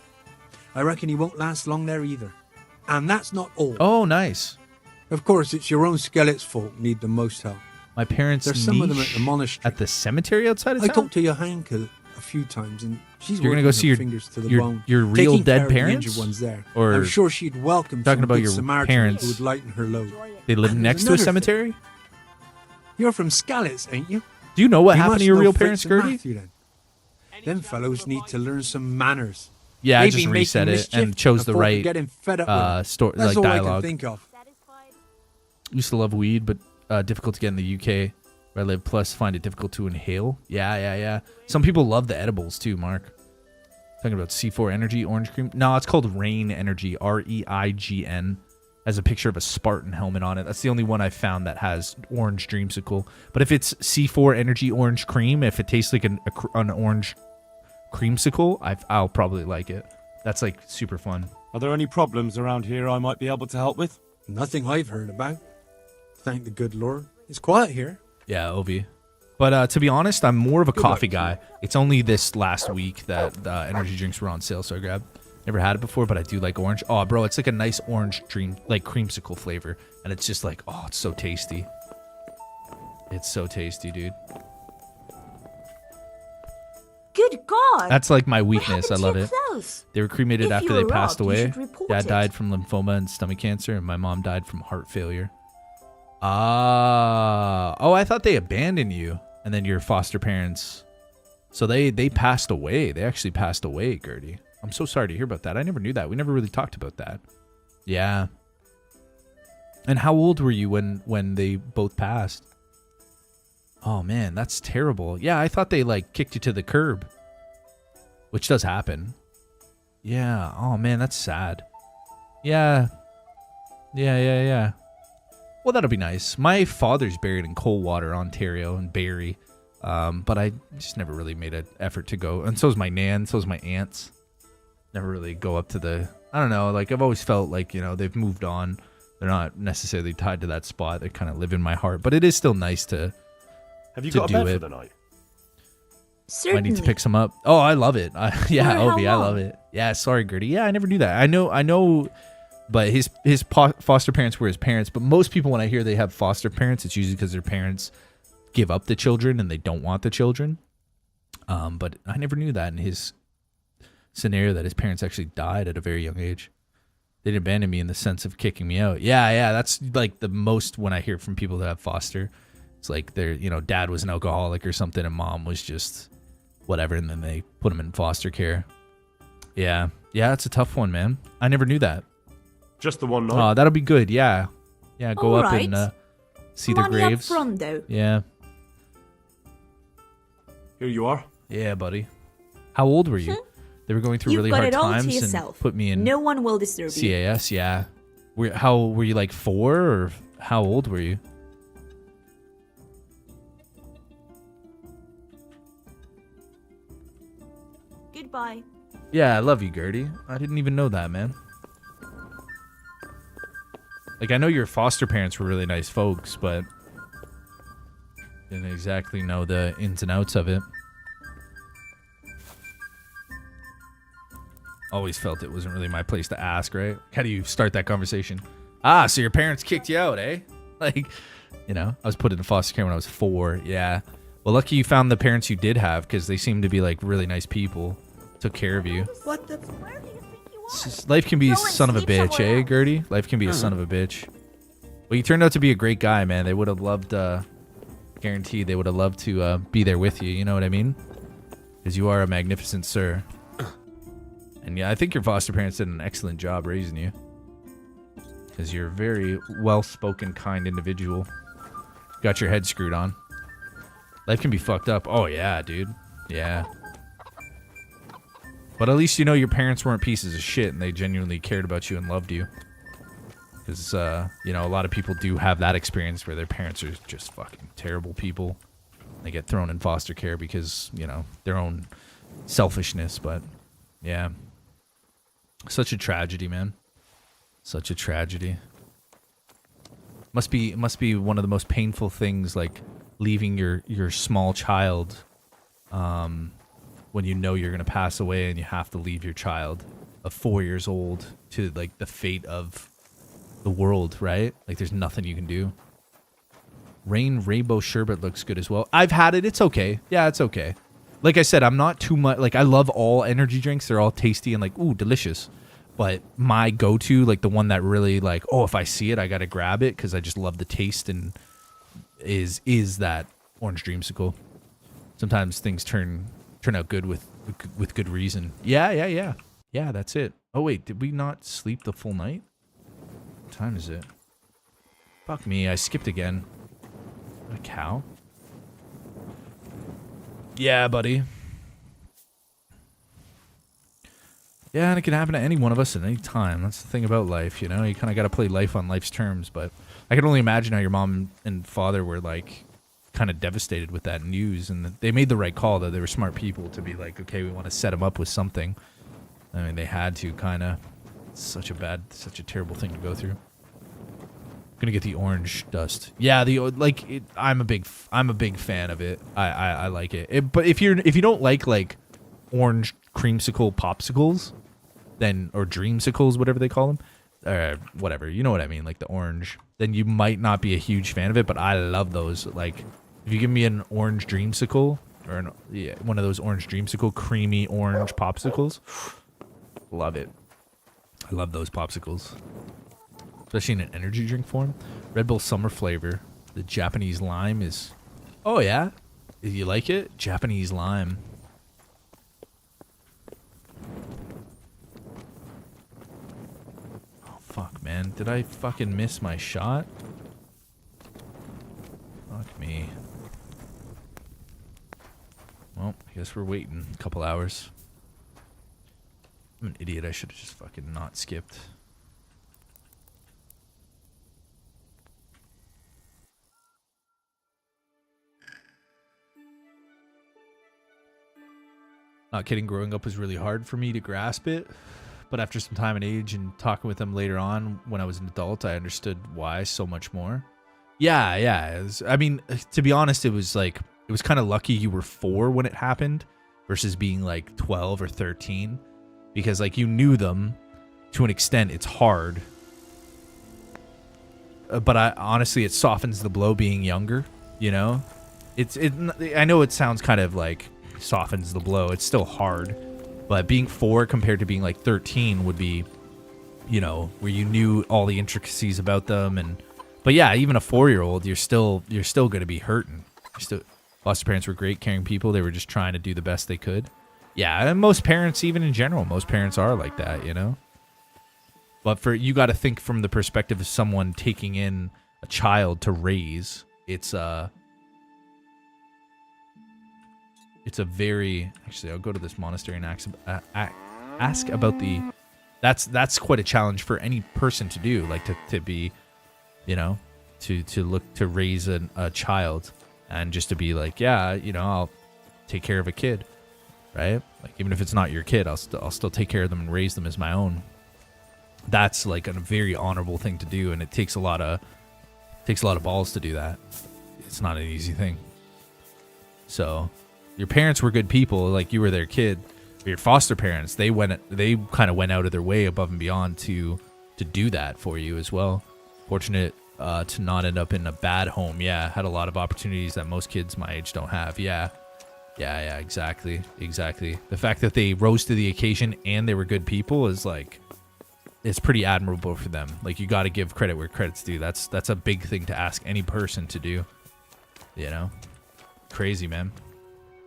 Speaker 21: I reckon he won't last long there either. And that's not all.
Speaker 1: Oh, nice.
Speaker 21: Of course, it's your own skelet's fault need the most help.
Speaker 1: My parents'
Speaker 21: There's some of them at
Speaker 1: niche
Speaker 21: the monastery.
Speaker 1: at the cemetery outside of
Speaker 21: I
Speaker 1: town.
Speaker 21: talked to your Hankel a few times, and she's
Speaker 1: You're gonna
Speaker 21: working
Speaker 1: go
Speaker 21: her
Speaker 1: see your
Speaker 21: fingers to the
Speaker 1: your,
Speaker 21: bone,
Speaker 1: your real
Speaker 21: taking
Speaker 1: dead
Speaker 21: care of the
Speaker 1: parents,
Speaker 21: injured ones there.
Speaker 1: or
Speaker 21: I'm sure she'd welcome
Speaker 1: talking
Speaker 21: some
Speaker 1: about
Speaker 21: good
Speaker 1: your
Speaker 21: Samaritan
Speaker 1: parents
Speaker 21: who would lighten her load.
Speaker 1: They live
Speaker 21: And
Speaker 1: next
Speaker 21: there's
Speaker 1: to a
Speaker 21: another
Speaker 1: cemetery.
Speaker 21: thing. You're from Skalitz, ain't you?
Speaker 1: Do you know what
Speaker 21: You
Speaker 1: happened
Speaker 21: must
Speaker 1: to your
Speaker 21: know
Speaker 1: real
Speaker 21: Fritz
Speaker 1: parents,
Speaker 21: and
Speaker 1: Gertie?
Speaker 21: Matthew, then. Them fellows need to learn some manners.
Speaker 1: Yeah, I
Speaker 21: They've
Speaker 1: just
Speaker 21: been
Speaker 1: reset
Speaker 21: making
Speaker 1: it
Speaker 21: mischief
Speaker 1: and chose the
Speaker 21: before
Speaker 1: right
Speaker 21: getting fed up with it.
Speaker 1: story,
Speaker 21: That's
Speaker 1: like
Speaker 21: all
Speaker 1: dialogue.
Speaker 21: I can think of.
Speaker 1: Used to love weed, but difficult to get in the UK where I live. Plus, find it difficult to inhale. Yeah. Some people love the edibles too, Mark. Talking about C4 Energy Orange Cream. No, it's called Rain Energy. REIGN. Has a picture of a Spartan helmet on it. That's the only one I found that has orange dreamsicle. But if it's C4 Energy Orange Cream, if it tastes like an orange creamsicle, I'll probably like it. That's like super fun.
Speaker 2: Are there any problems around here I might be able to help with?
Speaker 21: Nothing I've heard about. Thank the good Lord. It's quiet here.
Speaker 1: Yeah, Ovi. But to be honest, I'm more of a coffee guy. It's only this last week that energy drinks were on sale, so I grabbed. Never had it before, but I do like orange. Oh, bro, it's like a nice orange dream, like creamsicle flavor, and it's just like, oh, it's so tasty. It's so tasty, dude.
Speaker 22: Good God!
Speaker 1: That's like my weakness. I love it.
Speaker 22: Clothes?
Speaker 1: They were cremated
Speaker 22: If
Speaker 1: after
Speaker 22: you
Speaker 1: they
Speaker 22: were
Speaker 1: passed
Speaker 22: robbed, you
Speaker 1: away.
Speaker 22: should report
Speaker 1: Dad
Speaker 22: it.
Speaker 1: died from lymphoma and stomach cancer, and my mom died from heart failure. Ah. Oh, I thought they abandoned you, and then your foster parents. So they passed away. They actually passed away, Gertie. I'm so sorry to hear about that. I never knew that. We never really talked about that. Yeah. And how old were you when they both passed? Oh, man, that's terrible. Yeah, I thought they, like, kicked you to the curb. Which does happen. Yeah. Oh, man, that's sad. Yeah. Yeah. Well, that'll be nice. My father's buried in Coldwater, Ontario, in Barrie. But I just never really made an effort to go. And so is my nan, so is my aunts. Never really go up to the... I don't know, like, I've always felt like, you know, they've moved on. They're not necessarily tied to that spot. They kind of live in my heart. But it is still nice to
Speaker 2: Have you
Speaker 1: to
Speaker 2: got a
Speaker 1: do
Speaker 2: bed
Speaker 1: it.
Speaker 2: for the night?
Speaker 1: I need to pick some up. Oh, I love it. Yeah,
Speaker 22: For how
Speaker 1: Obi, I love
Speaker 22: long?
Speaker 1: it. Yeah, sorry, Gertie. Yeah, I never knew that. I know, but his foster parents were his parents. But most people, when I hear they have foster parents, it's usually because their parents give up the children and they don't want the children. But I never knew that in his scenario that his parents actually died at a very young age. They didn't abandon me in the sense of kicking me out. Yeah, that's like the most when I hear from people that have foster. It's like their, you know, dad was an alcoholic or something and mom was just whatever, and then they put him in foster care. Yeah, it's a tough one, man. I never knew that.
Speaker 2: Just the one night?
Speaker 1: That'll be good, yeah. Yeah, go
Speaker 22: All
Speaker 1: up
Speaker 22: right.
Speaker 1: and see
Speaker 22: Money
Speaker 1: their graves.
Speaker 22: up front, though.
Speaker 1: Yeah.
Speaker 2: Here you are.
Speaker 1: Yeah, buddy. How old were you? They were going through
Speaker 22: You've
Speaker 1: really
Speaker 22: got
Speaker 1: hard
Speaker 22: it all to
Speaker 1: times and
Speaker 22: yourself.
Speaker 1: put me in
Speaker 22: No one will disturb you.
Speaker 1: CAS, yeah. How were you, like 4, or how old were you?
Speaker 22: Goodbye.
Speaker 1: Yeah, I love you, Gertie. I didn't even know that, man. Like, I know your foster parents were really nice folks, but didn't exactly know the ins and outs of it. Always felt it wasn't really my place to ask, right? How do you start that conversation? Ah, so your parents kicked you out, eh? Like, you know, I was put into foster care when I was 4. Yeah. Well, lucky you found the parents you did have, because they seem to be like really nice people. Took care of you.
Speaker 22: What the?
Speaker 1: Life can be
Speaker 22: Go
Speaker 1: a
Speaker 22: and
Speaker 1: son of a
Speaker 22: sleep
Speaker 1: bitch,
Speaker 22: somewhere
Speaker 1: eh,
Speaker 22: else.
Speaker 1: Gertie? Life can be a son of a bitch. Well, you turned out to be a great guy, man. They would have loved, guaranteed they would have loved to be there with you. You know what I mean? Because you are a magnificent sir. And yeah, I think your foster parents did an excellent job raising you. Because you're a very well-spoken, kind individual. Got your head screwed on. Life can be fucked up. Oh, yeah, dude. Yeah. But at least you know your parents weren't pieces of shit and they genuinely cared about you and loved you. Because, you know, a lot of people do have that experience where their parents are just fucking terrible people. They get thrown in foster care because, you know, their own selfishness. But, yeah. Such a tragedy, man. Such a tragedy. Must be one of the most painful things, like leaving your small child when you know you're gonna pass away and you have to leave your child of 4 years old to like the fate of the world, right? Like there's nothing you can do. Rain Rainbow Sherbet looks good as well. I've had it. It's okay. Yeah, it's okay. Like I said, I'm not too much. Like I love all energy drinks. They're all tasty and like, ooh, delicious. But my go-to, like the one that really like, oh, if I see it, I got to grab it because I just love the taste and is that orange dreamsicle. Sometimes things turn out good with good reason. Yeah, that's it. Oh, wait, did we not sleep the full night? What time is it? Fuck me, I skipped again. A cow? Yeah, buddy. Yeah, and it can happen to any one of us at any time. That's the thing about life, you know? You kind of got to play life on life's terms, but I can only imagine how your mom and father were, like, kind of devastated with that news, and they made the right call, though. They were smart people to be like, okay, we want to set them up with something. I mean, they had to, kind of. Such a terrible thing to go through. Gonna get the orange dust. Yeah, I'm a big fan of it. I like it. But if you don't like orange creamsicle popsicles, then or dreamsicles, whatever they call them, whatever, you know what I mean, like the orange, then you might not be a huge fan of it. But I love those. Like if you give me an orange dreamsicle or one of those orange dreamsicle creamy orange popsicles, love it. I love those popsicles. Especially in an energy drink form. Red Bull summer flavor. The Japanese lime is... Oh, yeah? You like it? Japanese lime. Oh, fuck, man. Did I fucking miss my shot? Fuck me. Well, I guess we're waiting a couple hours. I'm an idiot. I should have just fucking not skipped. Not kidding, growing up was really hard for me to grasp it, but after some time and age and talking with them later on when I was an adult, I understood why so much more. Yeah. I mean, to be honest, it was kind of lucky you were 4 when it happened versus being like 12 or 13, because like you knew them to an extent. It's hard, but honestly, it softens the blow being younger, you know? I know it sounds kind of like softens the blow. It's still hard, but being 4 compared to being like 13 would be, you know, where you knew all the intricacies about them. But yeah, even a 4-year-old, you're still going to be hurting. Foster parents were great, caring people. They were just trying to do the best they could. Yeah, and most parents, even in general, most parents are like that, you know. But you got to think from the perspective of someone taking in a child to raise. It's a very... Actually, I'll go to this monastery and ask about the... That's quite a challenge for any person to do, like to be, you know, to look to raise a child and just to be like, yeah, you know, I'll take care of a kid, right? Like even if it's not your kid, I'll still take care of them and raise them as my own. That's like a very honorable thing to do, and it takes a lot of balls to do that. It's not an easy thing. So your parents were good people, like you were their kid. But your foster parents, they kind of went out of their way above and beyond to do that for you as well. Fortunate to not end up in a bad home. Yeah, had a lot of opportunities that most kids my age don't have. Yeah, exactly. The fact that they rose to the occasion and they were good people is like, it's pretty admirable for them. Like you got to give credit where credit's due. That's a big thing to ask any person to do. You know, crazy, man.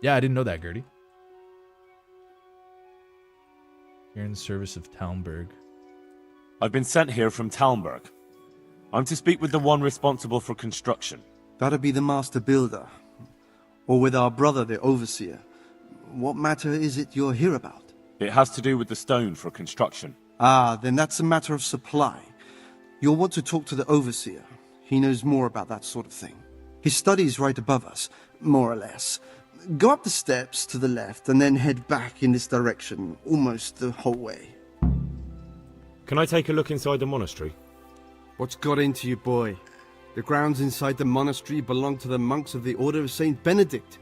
Speaker 1: Yeah, I didn't know that, Gertie. You're in the service of Talmberg.
Speaker 2: I've been sent here from Talmberg. I'm to speak with the one responsible for construction.
Speaker 4: That'd be the master builder. Or with our brother, the overseer. What matter is it you're here about?
Speaker 2: It has to do with the stone for construction.
Speaker 4: Ah, then that's a matter of supply. You'll want to talk to the overseer. He knows more about that sort of thing. His study's right above us, more or less. Go up the steps to the left and then head back in this direction, almost the whole way.
Speaker 10: Can I take a look inside the monastery?
Speaker 4: What's got into you, boy? The grounds inside the monastery belong to the monks of the Order of Saint Benedict.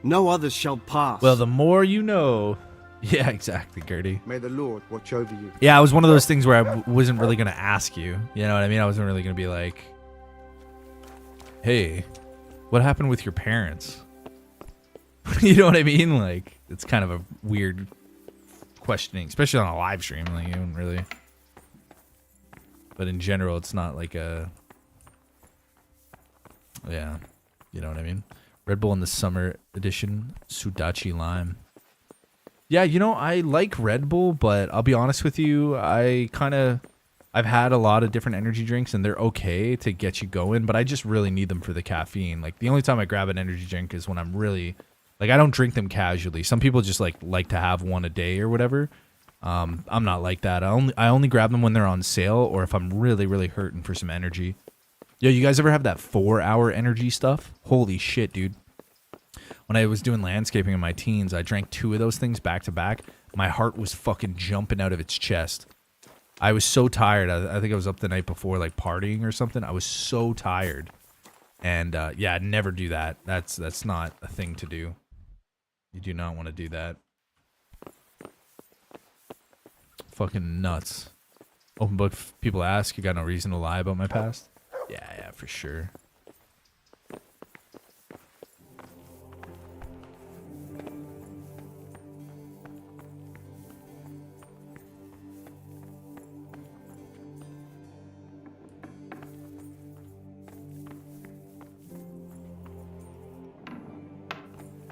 Speaker 4: No others shall pass.
Speaker 1: Well, the more you know. Yeah, exactly, Gertie.
Speaker 4: May the Lord watch over you.
Speaker 1: Yeah, it was one of those things where I wasn't really going to ask you. You know what I mean? I wasn't really going to be like, hey, what happened with your parents? You know what I mean? Like, it's kind of a weird questioning, especially on a live stream. Like, you don't really. But in general, it's not like a. Yeah, you know what I mean? Red Bull in the summer edition, Sudachi Lime. Yeah, you know, I like Red Bull, but I'll be honest with you, I've had a lot of different energy drinks, and they're okay to get you going, but I just really need them for the caffeine. Like, the only time I grab an energy drink is when I'm really, like, I don't drink them casually. Some people just like to have one a day or whatever. I'm not like that. I only grab them when they're on sale, or if I'm really, really hurting for some energy. Yo, you guys ever have that 4-hour energy stuff? Holy shit, dude. When I was doing landscaping in my teens, I drank 2 of those things back to back. My heart was fucking jumping out of its chest. I was so tired. I think I was up the night before, like partying or something. I was so tired. And yeah, never do that. That's not a thing to do. You do not want to do that. Fucking nuts. Open book, people ask, you got no reason to lie about my past? Yeah, for sure.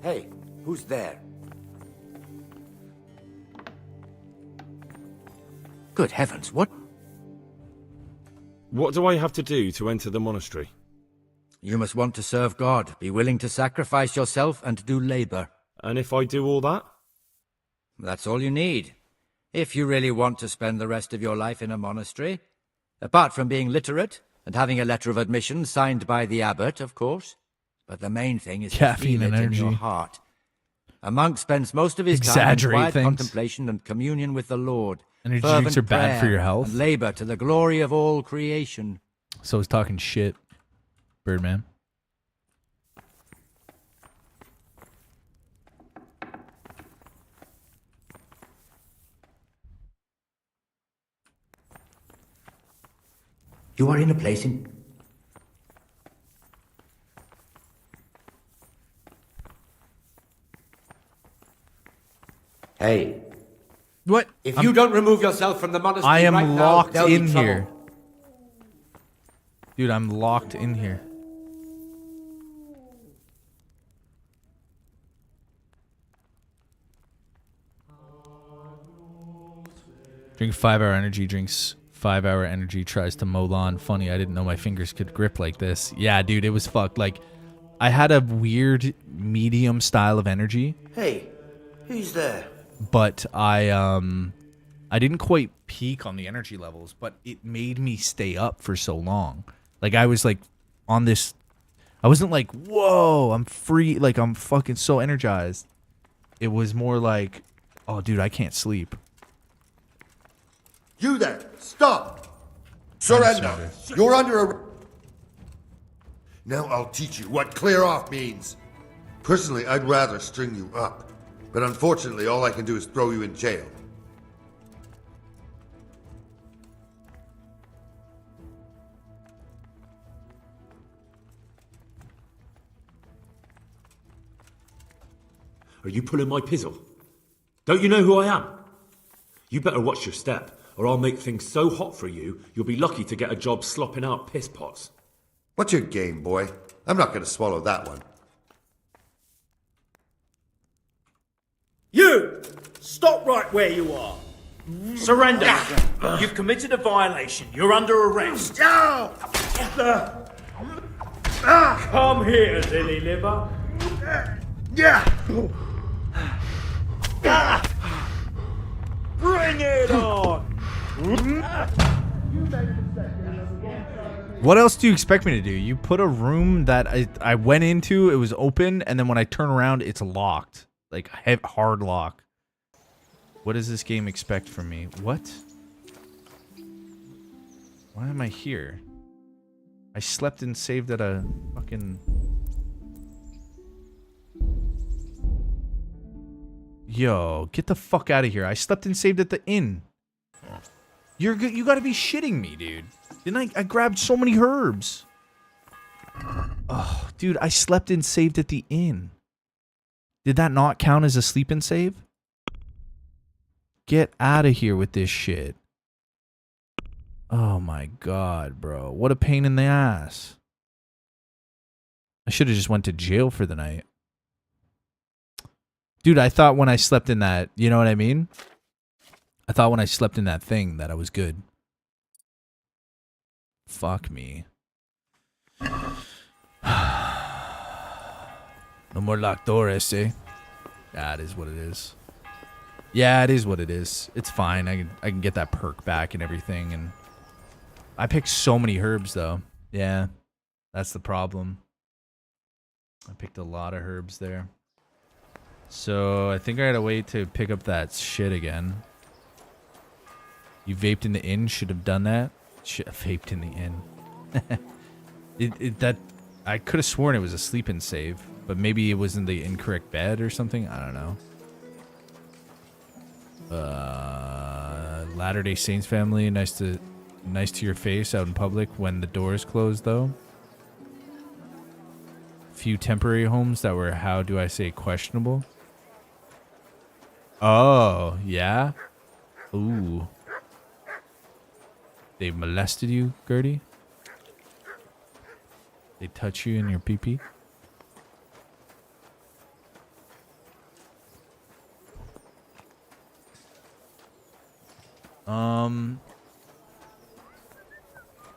Speaker 16: Hey, who's there?
Speaker 9: Good heavens, what?
Speaker 10: What do I have to do to enter the monastery?
Speaker 9: You must want to serve God, be willing to sacrifice yourself and do labor.
Speaker 10: And if I do all that?
Speaker 9: That's all you need. If you really want to spend the rest of your life in a monastery. Apart from being literate and having a letter of admission signed by the abbot, of course. But the main thing is
Speaker 1: caffeine
Speaker 9: to feel
Speaker 1: and
Speaker 9: it
Speaker 1: energy.
Speaker 9: in your heart. A monk spends most of his time in
Speaker 1: Exaggerate
Speaker 9: quiet
Speaker 1: things.
Speaker 9: contemplation and communion with the Lord.
Speaker 1: Energy
Speaker 9: fervent
Speaker 1: drinks are bad for
Speaker 9: prayer
Speaker 1: your health.
Speaker 9: And labor to the glory of all creation.
Speaker 1: So he's talking shit, Birdman.
Speaker 9: You are in a place in...
Speaker 16: Hey.
Speaker 1: What?
Speaker 16: If you don't remove yourself from the monastery
Speaker 1: I am
Speaker 16: right
Speaker 1: locked
Speaker 16: now, there'll
Speaker 1: in
Speaker 16: be trouble.
Speaker 1: here. Dude, I'm locked in here. Drink 5-hour energy, drinks 5-hour energy, tries to mow lawn. Funny, I didn't know my fingers could grip like this. Yeah, dude, it was fucked. Like, I had a weird medium style of energy.
Speaker 16: Hey, who's there?
Speaker 1: But I didn't quite peak on the energy levels, but it made me stay up for so long. Like, I was like on this, I wasn't like, whoa, I'm free, like I'm fucking so energized. It was more like, oh dude, I can't sleep.
Speaker 5: You there, stop! Surrender! You're under a... Now I'll teach you what clear off means. Personally, I'd rather string you up. But unfortunately, all I can do is throw you in jail.
Speaker 10: Are you pulling my pizzle? Don't you know who I am? You better watch your step, or I'll make things so hot for you, you'll be lucky to get a job slopping out piss pots.
Speaker 5: What's your game, boy? I'm not going to swallow that one.
Speaker 6: You! Stop right where you are. Surrender. You've committed a violation. You're under arrest. Come here, silly liver. Bring it on!
Speaker 1: What else do you expect me to do? You put a room that I went into, it was open, and then when I turn around, it's locked. Like, hard lock. What does this game expect from me? What? Why am I here? I slept and saved at a fucking... Yo, get the fuck out of here. I slept and saved at the inn. You gotta be shitting me, dude. Didn't I grabbed so many herbs. Oh, dude, I slept and saved at the inn. Did that not count as a sleep and save? Get out of here with this shit. Oh my god, bro. What a pain in the ass. I should have just went to jail for the night. Dude, I thought when I slept in that, you know what I mean? I thought when I slept in that thing that I was good. Fuck me. No more locked doors, eh? That is what it is. Yeah, it is what it is. It's fine. I can get that perk back and everything. And I picked so many herbs, though. Yeah, that's the problem. I picked a lot of herbs there. So I think I gotta wait to pick up that shit again. You vaped in the inn. Should have done that. Should have vaped in the inn. That I could have sworn it was a sleep and save, but maybe it was in the incorrect bed or something. I don't know. Latter-day Saints family. Nice to your face out in public when the doors closed, though. Few temporary homes that were, how do I say, questionable. Oh, yeah? Ooh. They molested you, Gertie? They touch you in your pee-pee?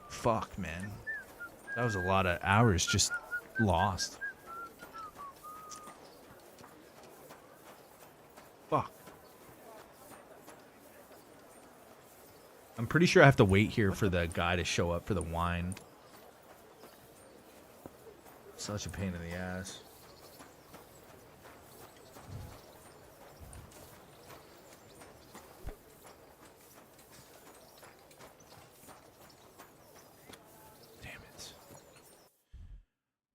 Speaker 1: Fuck, man. That was a lot of hours just lost. Fuck. I'm pretty sure I have to wait here for the guy to show up for the wine. Such a pain in the ass. Damn it.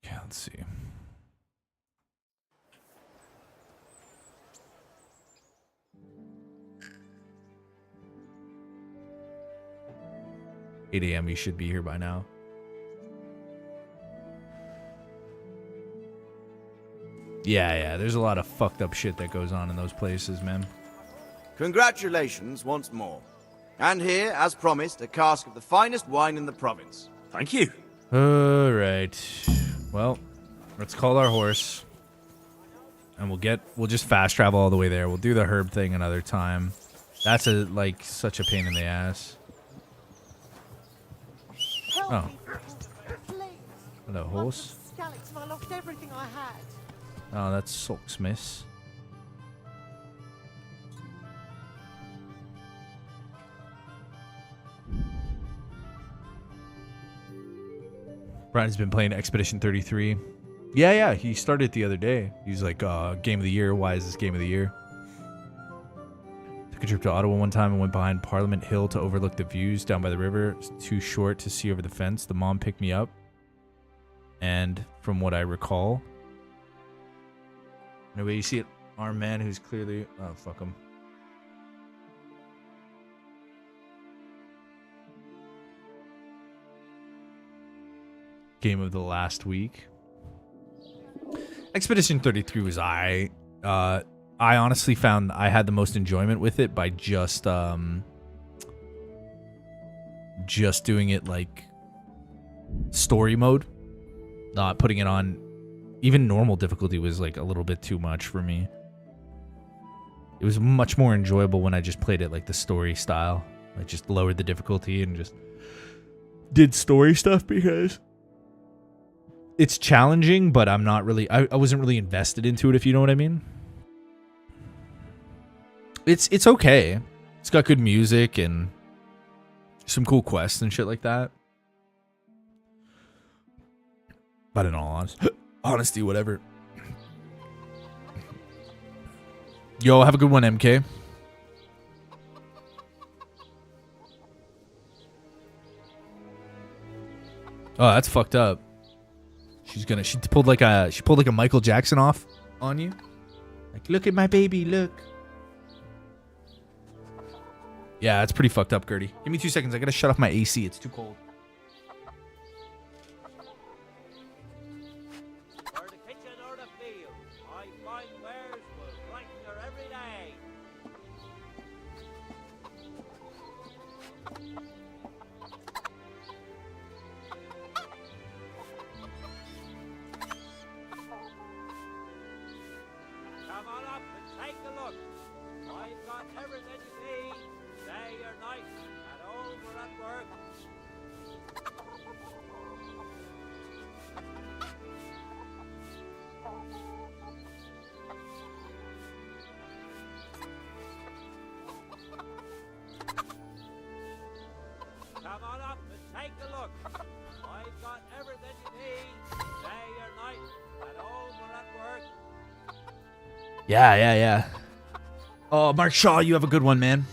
Speaker 1: Okay, let's see. $8 a.m. You should be here by now. Yeah, there's a lot of fucked up shit that goes on in those places, man.
Speaker 3: Congratulations once more. And here, as promised, a cask of the finest wine in the province.
Speaker 2: Thank you.
Speaker 1: Alright. Well, let's call our horse. And we'll just fast travel all the way there. We'll do the herb thing another time. That's such a pain in the ass. Oh. Hello, horse.
Speaker 7: I lost everything I had.
Speaker 1: Oh, that's Socks, miss. Brian's been playing Expedition 33. Yeah, he started the other day. He's like, game of the year. Why is this game of the year? Took a trip to Ottawa one time and went behind Parliament Hill to overlook the views down by the river. It's too short to see over the fence. The mom picked me up. And from what I recall... Anyway, you see it, our man who's clearly... Oh, fuck him. Game of the last week. Expedition 33 was I honestly found I had the most enjoyment with it by just doing it like story mode. Not putting it on... Even normal difficulty was like a little bit too much for me. It was much more enjoyable when I just played it like the story style. I just lowered the difficulty and just did story stuff because it's challenging, but I'm not really... I wasn't really invested into it, if you know what I mean. It's okay. It's got good music and some cool quests and shit like that. But in all honesty, whatever. Yo, have a good one, MK. Oh, that's fucked up. She pulled like a Michael Jackson off on you. Like, look at my baby, look. Yeah, that's pretty fucked up, Gertie. Give me 2 seconds. I gotta shut off my AC. It's too cold. Yeah. Oh, Mark Shaw, you have a good one, man.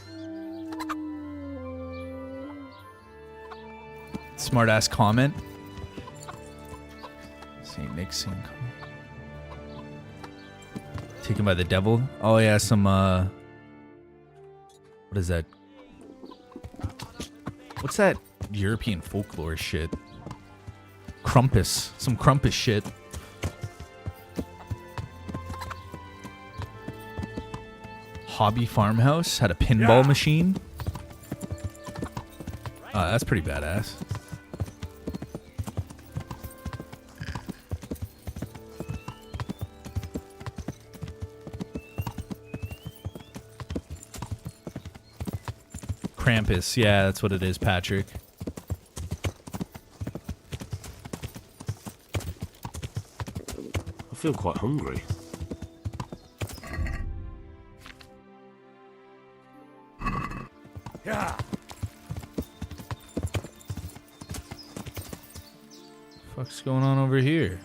Speaker 1: Smart ass comment. St. Nick's taken by the devil. Oh yeah, some what is that? What's that European folklore shit? Krampus. Some Krampus shit. Hobby farmhouse had a pinball machine. That's pretty badass. Krampus, yeah, that's what it is, Patrick.
Speaker 10: I feel quite hungry.
Speaker 1: Yeah. What's going on over here?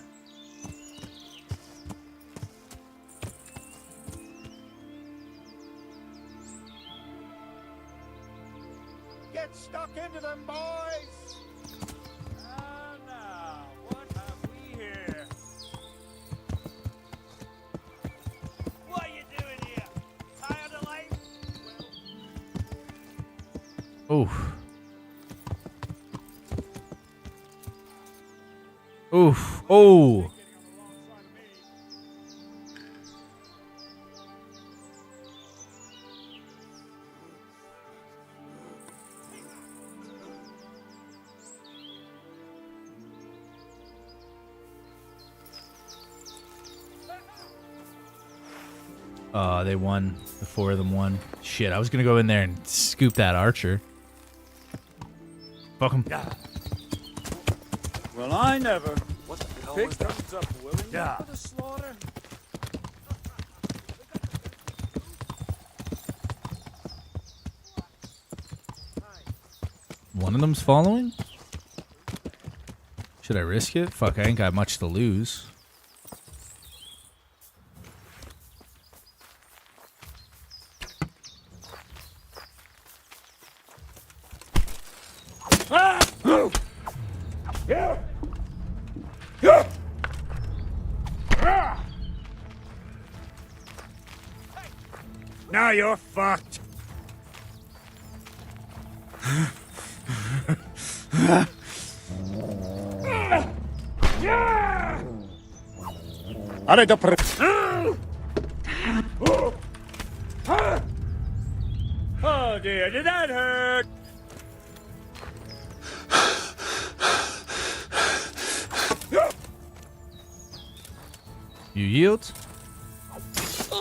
Speaker 16: Get stuck into them, boys! And now, what have we here? What are you doing here? Tired of life?
Speaker 1: Oof. Oof. Oh. They won. The 4 of them won. Shit, I was gonna go in there and scoop that archer. Fuck him.
Speaker 6: Yeah. Well, I never.
Speaker 16: What the hell
Speaker 6: Pig
Speaker 16: was that?
Speaker 6: comes up willing
Speaker 16: Yeah.
Speaker 6: for the slaughter.
Speaker 1: One of them's following? Should I risk it? Fuck, I ain't got much to lose.
Speaker 6: Now you're fucked. Oh dear, did that hurt?
Speaker 1: You yield?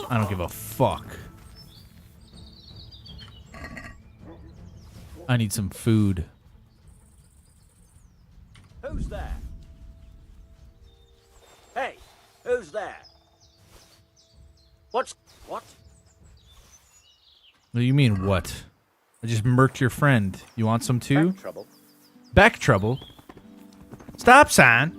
Speaker 1: I don't give a fuck. I need some food.
Speaker 16: Who's that? Hey, who's that? What?
Speaker 1: What do you mean, what? I just murked your friend. You want some too?
Speaker 16: Back trouble.
Speaker 1: Back trouble? Stop sign.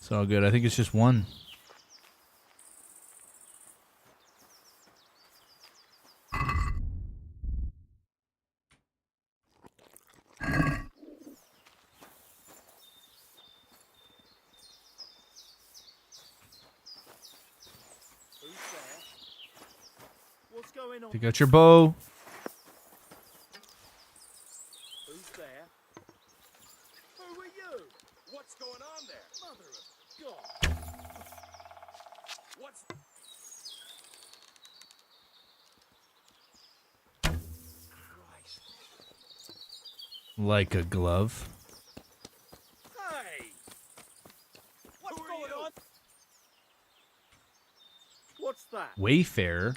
Speaker 1: It's all good. I think it's just one.
Speaker 6: What's going on?
Speaker 1: Take out your bow.
Speaker 6: Who's there? Who are you? What's going on there? Mother of God. What's...
Speaker 1: Like a glove.
Speaker 6: Hey! What's going on? What's that?
Speaker 1: Wayfarer?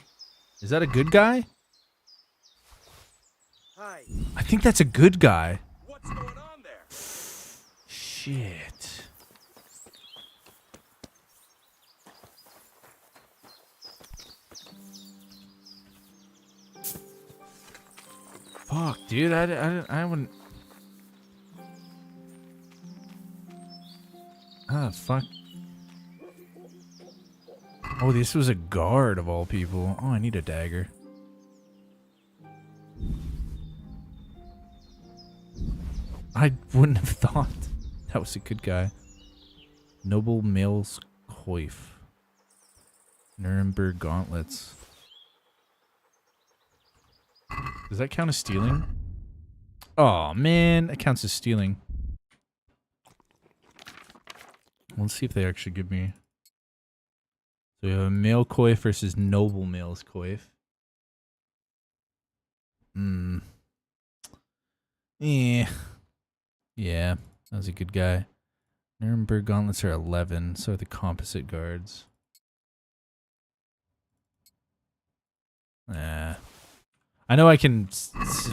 Speaker 1: Is that a good guy?
Speaker 6: Hey!
Speaker 1: I think that's a good guy.
Speaker 6: What's going on there?
Speaker 1: Shit. Fuck, dude. I wouldn't. Ah, fuck. Oh, this was a guard of all people. Oh, I need a dagger. I wouldn't have thought that was a good guy. Noble Male's Coif. Nuremberg gauntlets. Does that count as stealing? Oh, man. That counts as stealing. Let's see if they actually give me... So we have a male coif versus noble male's coif. Yeah. Yeah, that was a good guy. Nuremberg gauntlets are 11, so are the composite guards. Nah. I know I can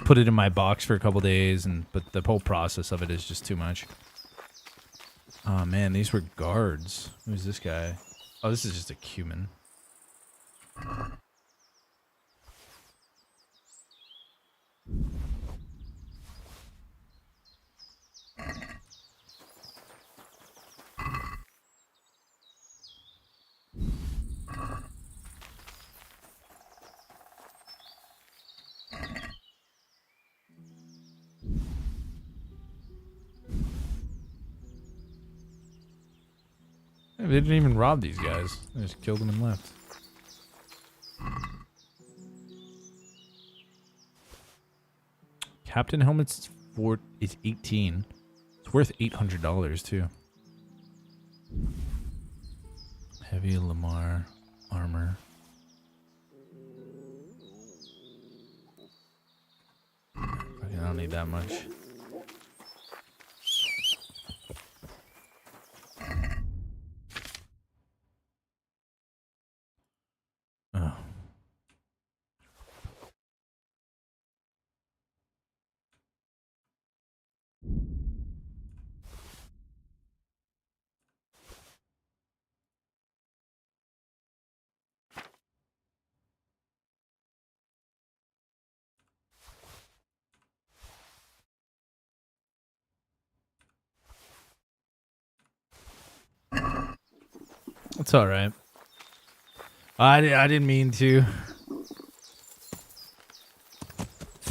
Speaker 1: put it in my box for a couple days, but the whole process of it is just too much. Oh man, these were guards. Who's this guy? Oh, this is just a cumin. They didn't even rob these guys. They just killed them and left. Captain helmet's is 18. It's worth $800 too. Heavy Lamar armor. Okay, I don't need that much. Oh. It's all right. I didn't mean to.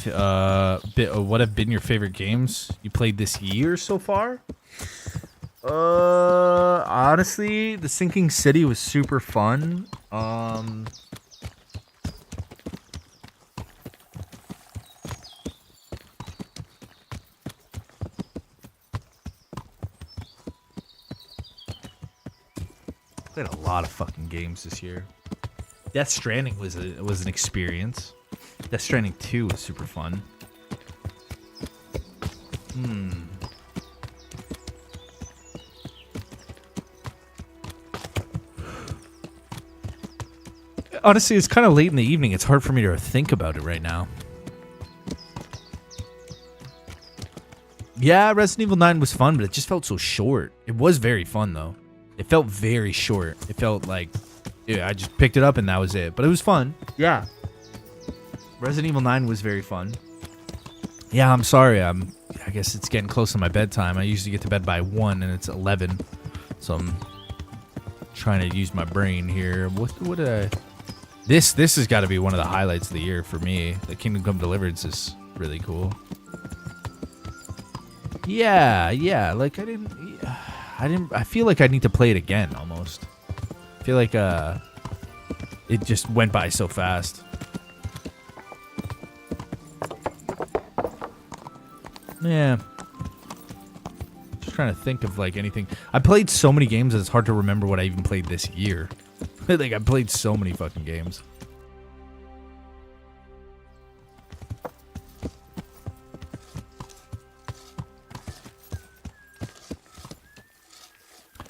Speaker 1: What have been your favorite games you played this year so far? Honestly, the Sinking City was super fun. Played a lot of fucking games this year. Death Stranding was an experience. Death Stranding 2 was super fun. Honestly, it's kind of late in the evening. It's hard for me to think about it right now. Yeah, Resident Evil 9 was fun, but it just felt so short. It was very fun, though. It felt very short. It felt like, yeah, I just picked it up and that was it. But it was fun. Yeah. Resident Evil 9 was very fun. Yeah, I'm sorry. I guess it's getting close to my bedtime. I usually get to bed by 1 and it's 11. So I'm Trying to use my brain here. What this has got to be one of the highlights of the year for me. The Kingdom Come Deliverance is really cool. Yeah. Like I feel like I need to play it again almost. I feel like it just went by so fast. Yeah. Just trying to think of like anything. I played so many games that it's hard to remember what I even played this year. Like I played so many fucking games.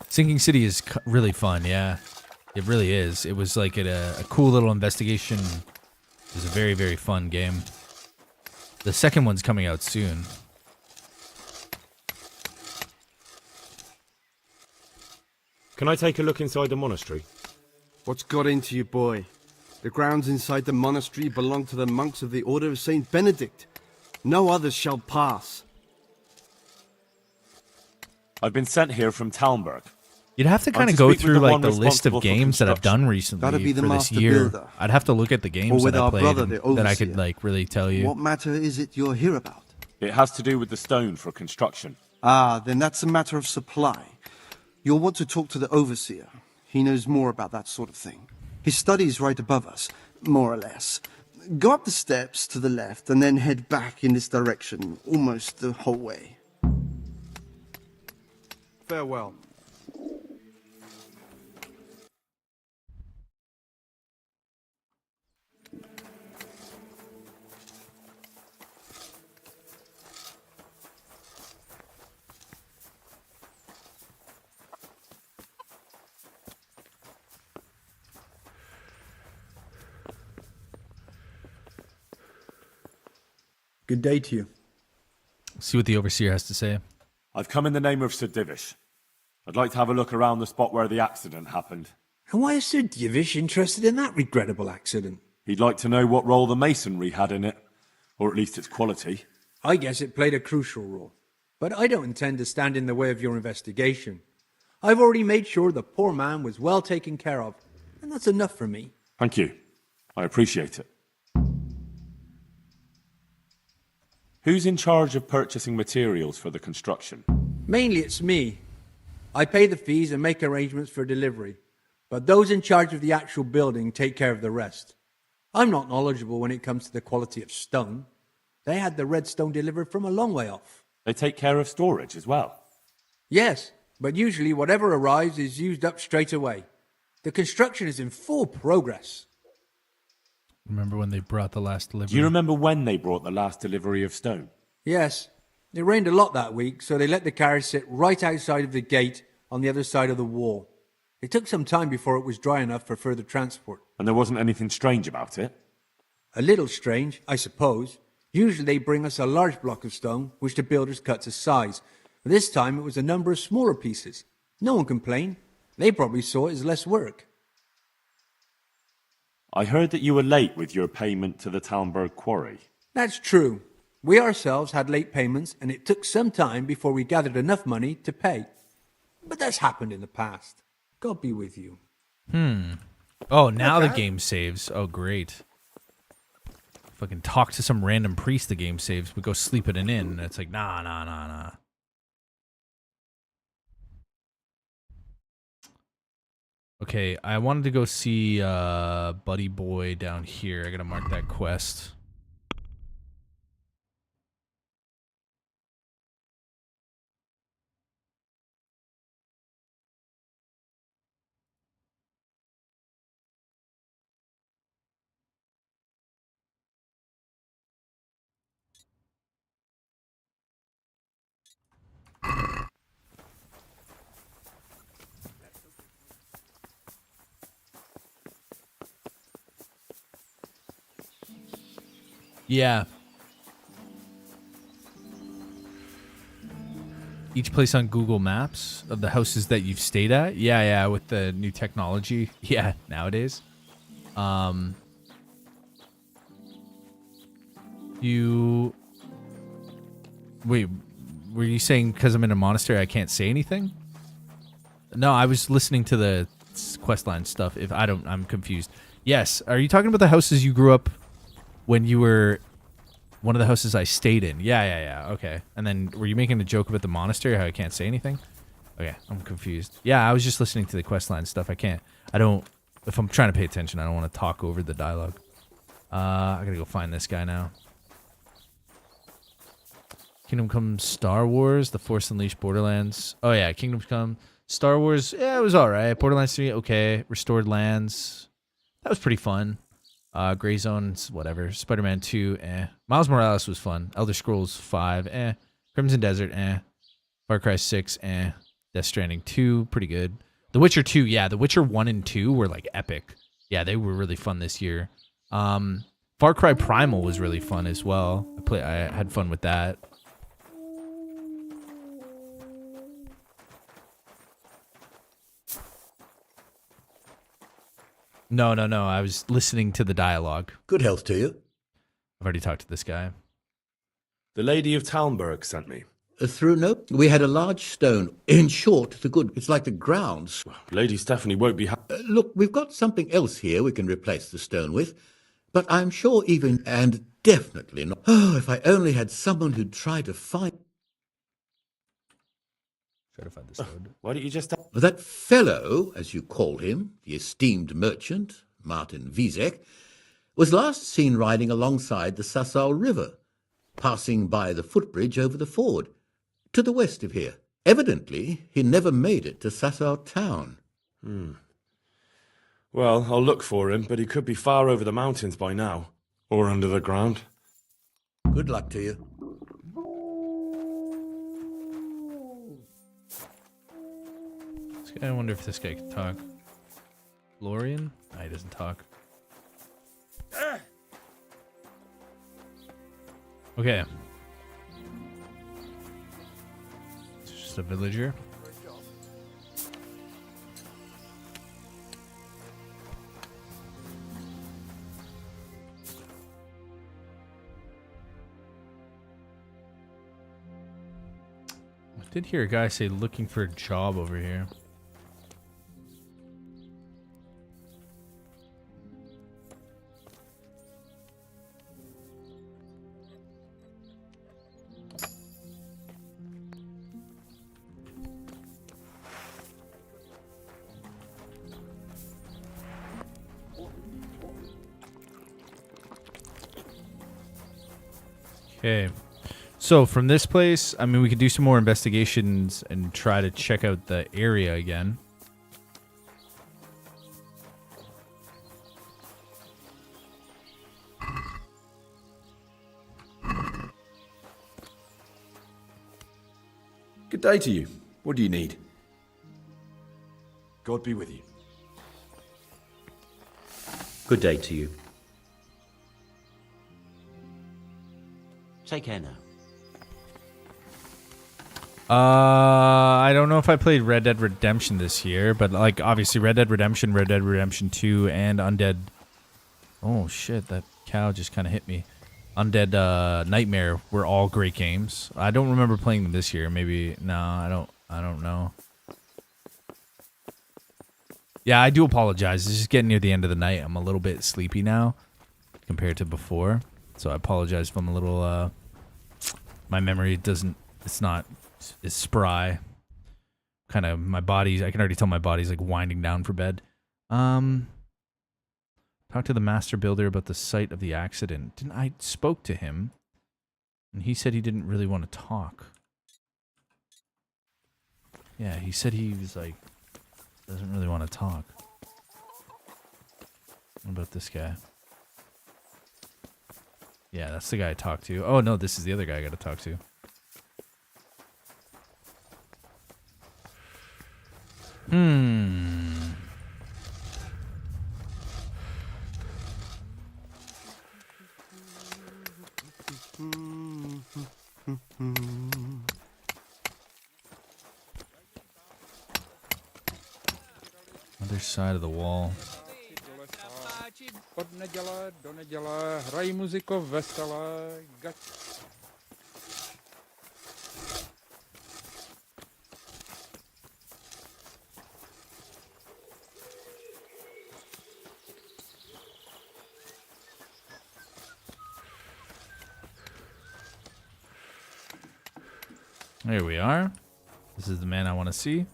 Speaker 1: Sinking City is really fun, yeah. It really is. It was like a cool little investigation. It was a very, very fun game. The second one's coming out soon.
Speaker 10: Can I take a look inside the monastery?
Speaker 4: What's got into you, boy? The grounds inside the monastery belong to the monks of the Order of Saint Benedict. No others shall pass.
Speaker 2: I've been sent here from Talmberg.
Speaker 1: You'd have to kind of go through like the list of games that I've done recently for this year. I'd have to look at the games that I played that I could like really tell you.
Speaker 4: What matter is it you're here about?
Speaker 2: It has to do with the stone for construction.
Speaker 4: Ah, then that's a matter of supply. You'll want to talk to the overseer. He knows more about that sort of thing. His study's right above us, more or less. Go up the steps to the left and then head back in this direction, almost the whole way. Farewell.
Speaker 21: Good day to you.
Speaker 1: See what the overseer has to say.
Speaker 2: I've come in the name of Sir Divish. I'd like to have a look around the spot where the accident happened.
Speaker 21: And why is Sir Divish interested in that regrettable accident?
Speaker 2: He'd like to know what role the masonry had in it, or at least its quality.
Speaker 21: I guess it played a crucial role. But I don't intend to stand in the way of your investigation. I've already made sure the poor man was well taken care of, and that's enough for me.
Speaker 2: Thank you. I appreciate it. Who's in charge of purchasing materials for the construction?
Speaker 21: Mainly it's me. I pay the fees and make arrangements for delivery, but those in charge of the actual building take care of the rest. I'm not knowledgeable when it comes to the quality of stone. They had the red stone delivered from a long way off.
Speaker 2: They take care of storage as well?
Speaker 21: Yes, but usually whatever arrives is used up straight away. The construction is in full progress.
Speaker 1: Remember when they brought the last delivery?
Speaker 2: Do you remember when they brought the last delivery of stone?
Speaker 21: Yes. It rained a lot that week, so they let the carriage sit right outside of the gate on the other side of the wall. It took some time before it was dry enough for further transport.
Speaker 2: And there wasn't anything strange about it?
Speaker 21: A little strange, I suppose. Usually they bring us a large block of stone, which the builders cut to size. But this time it was a number of smaller pieces. No one complained. They probably saw it as less work.
Speaker 2: I heard that you were late with your payment to the Talmberg quarry.
Speaker 21: That's true. We ourselves had late payments, and it took some time before we gathered enough money to pay. But that's happened in the past. God be with you.
Speaker 1: Oh, now the game saves. Oh, great. Fucking talk to some random priest, the game saves. We go sleep at an inn, and it's like, nah. Okay, I wanted to go see Buddy Boy down here. I gotta mark that quest. Yeah. Each place on Google Maps of the houses that you've stayed at. Yeah, with the new technology. Yeah, nowadays. Wait, were you saying because I'm in a monastery I can't say anything? No, I was listening to the questline stuff. If I don't, I'm confused. Yes. Are you talking about the houses you grew up when you were one of the houses I stayed in? Yeah. Okay. And then were you making a joke about the monastery? How I can't say anything? Okay, I'm confused. Yeah, I was just listening to the questline stuff. If I'm trying to pay attention, I don't want to talk over the dialogue. I gotta go find this guy now. Kingdom Come Star Wars, The Force Unleashed, Borderlands. Oh yeah, Kingdom Come Star Wars. Yeah, it was alright. Borderlands 3, okay. Restored Lands. That was pretty fun. Gray Zones, whatever. Spider-Man 2, Miles Morales was fun. Elder Scrolls 5, Crimson Desert, Far Cry 6, Death Stranding 2, pretty good. The Witcher 2, yeah, The Witcher 1 and 2 were like epic. Yeah, they were really fun this year. Far Cry Primal was really fun as well. I had fun with that. No. I was listening to the dialogue.
Speaker 20: Good health to you.
Speaker 1: I've already talked to this guy.
Speaker 2: The Lady of Talmberg sent me.
Speaker 20: We had a large stone. In short, it's like the grounds.
Speaker 2: Lady Stephanie won't be
Speaker 20: look, we've got something else here we can replace the stone with. But I'm sure even, and definitely not. Oh, if I only had someone who'd try to find...
Speaker 1: Try to find the stone.
Speaker 2: Why don't you just...
Speaker 20: That fellow, as you call him, the esteemed merchant, Martin Wiesek, was last seen riding alongside the Sasau River, passing by the footbridge over the ford, to the west of here. Evidently, he never made it to Sasau town.
Speaker 2: Well, I'll look for him, but he could be far over the mountains by now. Or under the ground.
Speaker 20: Good luck to you.
Speaker 1: I wonder if this guy can talk. Lorian? No, he doesn't talk. Okay. It's just a villager. I did hear a guy say looking for a job over here. Okay, so from this place, I mean, we could do some more investigations and try to check out the area again.
Speaker 8: Good day to you. What do you need?
Speaker 11: God be with you.
Speaker 8: Good day to you.
Speaker 13: Take care now.
Speaker 1: I don't know if I played Red Dead Redemption this year, but like obviously Red Dead Redemption 2, and Undead. Oh shit, that cow just kind of hit me. Undead Nightmare were all great games. I don't remember playing them this year. Maybe no, I don't know. Yeah, I do apologize. It's just getting near the end of the night. I'm a little bit sleepy now compared to before. So I apologize if I'm a little, my memory it's not as spry. Kind of, my body, I can already tell my body's like winding down for bed. Talk to the master builder about the site of the accident. I spoke to him, and he said he didn't really want to talk. Yeah, he said he was like, doesn't really want to talk. What about this guy? Yeah, that's the guy I talked to. Oh, no, this is the other guy I got to talk to. Other side of the wall.
Speaker 23: Od neděle do neděle hrají muziko veselé.
Speaker 1: There we are. This is the man I want to see.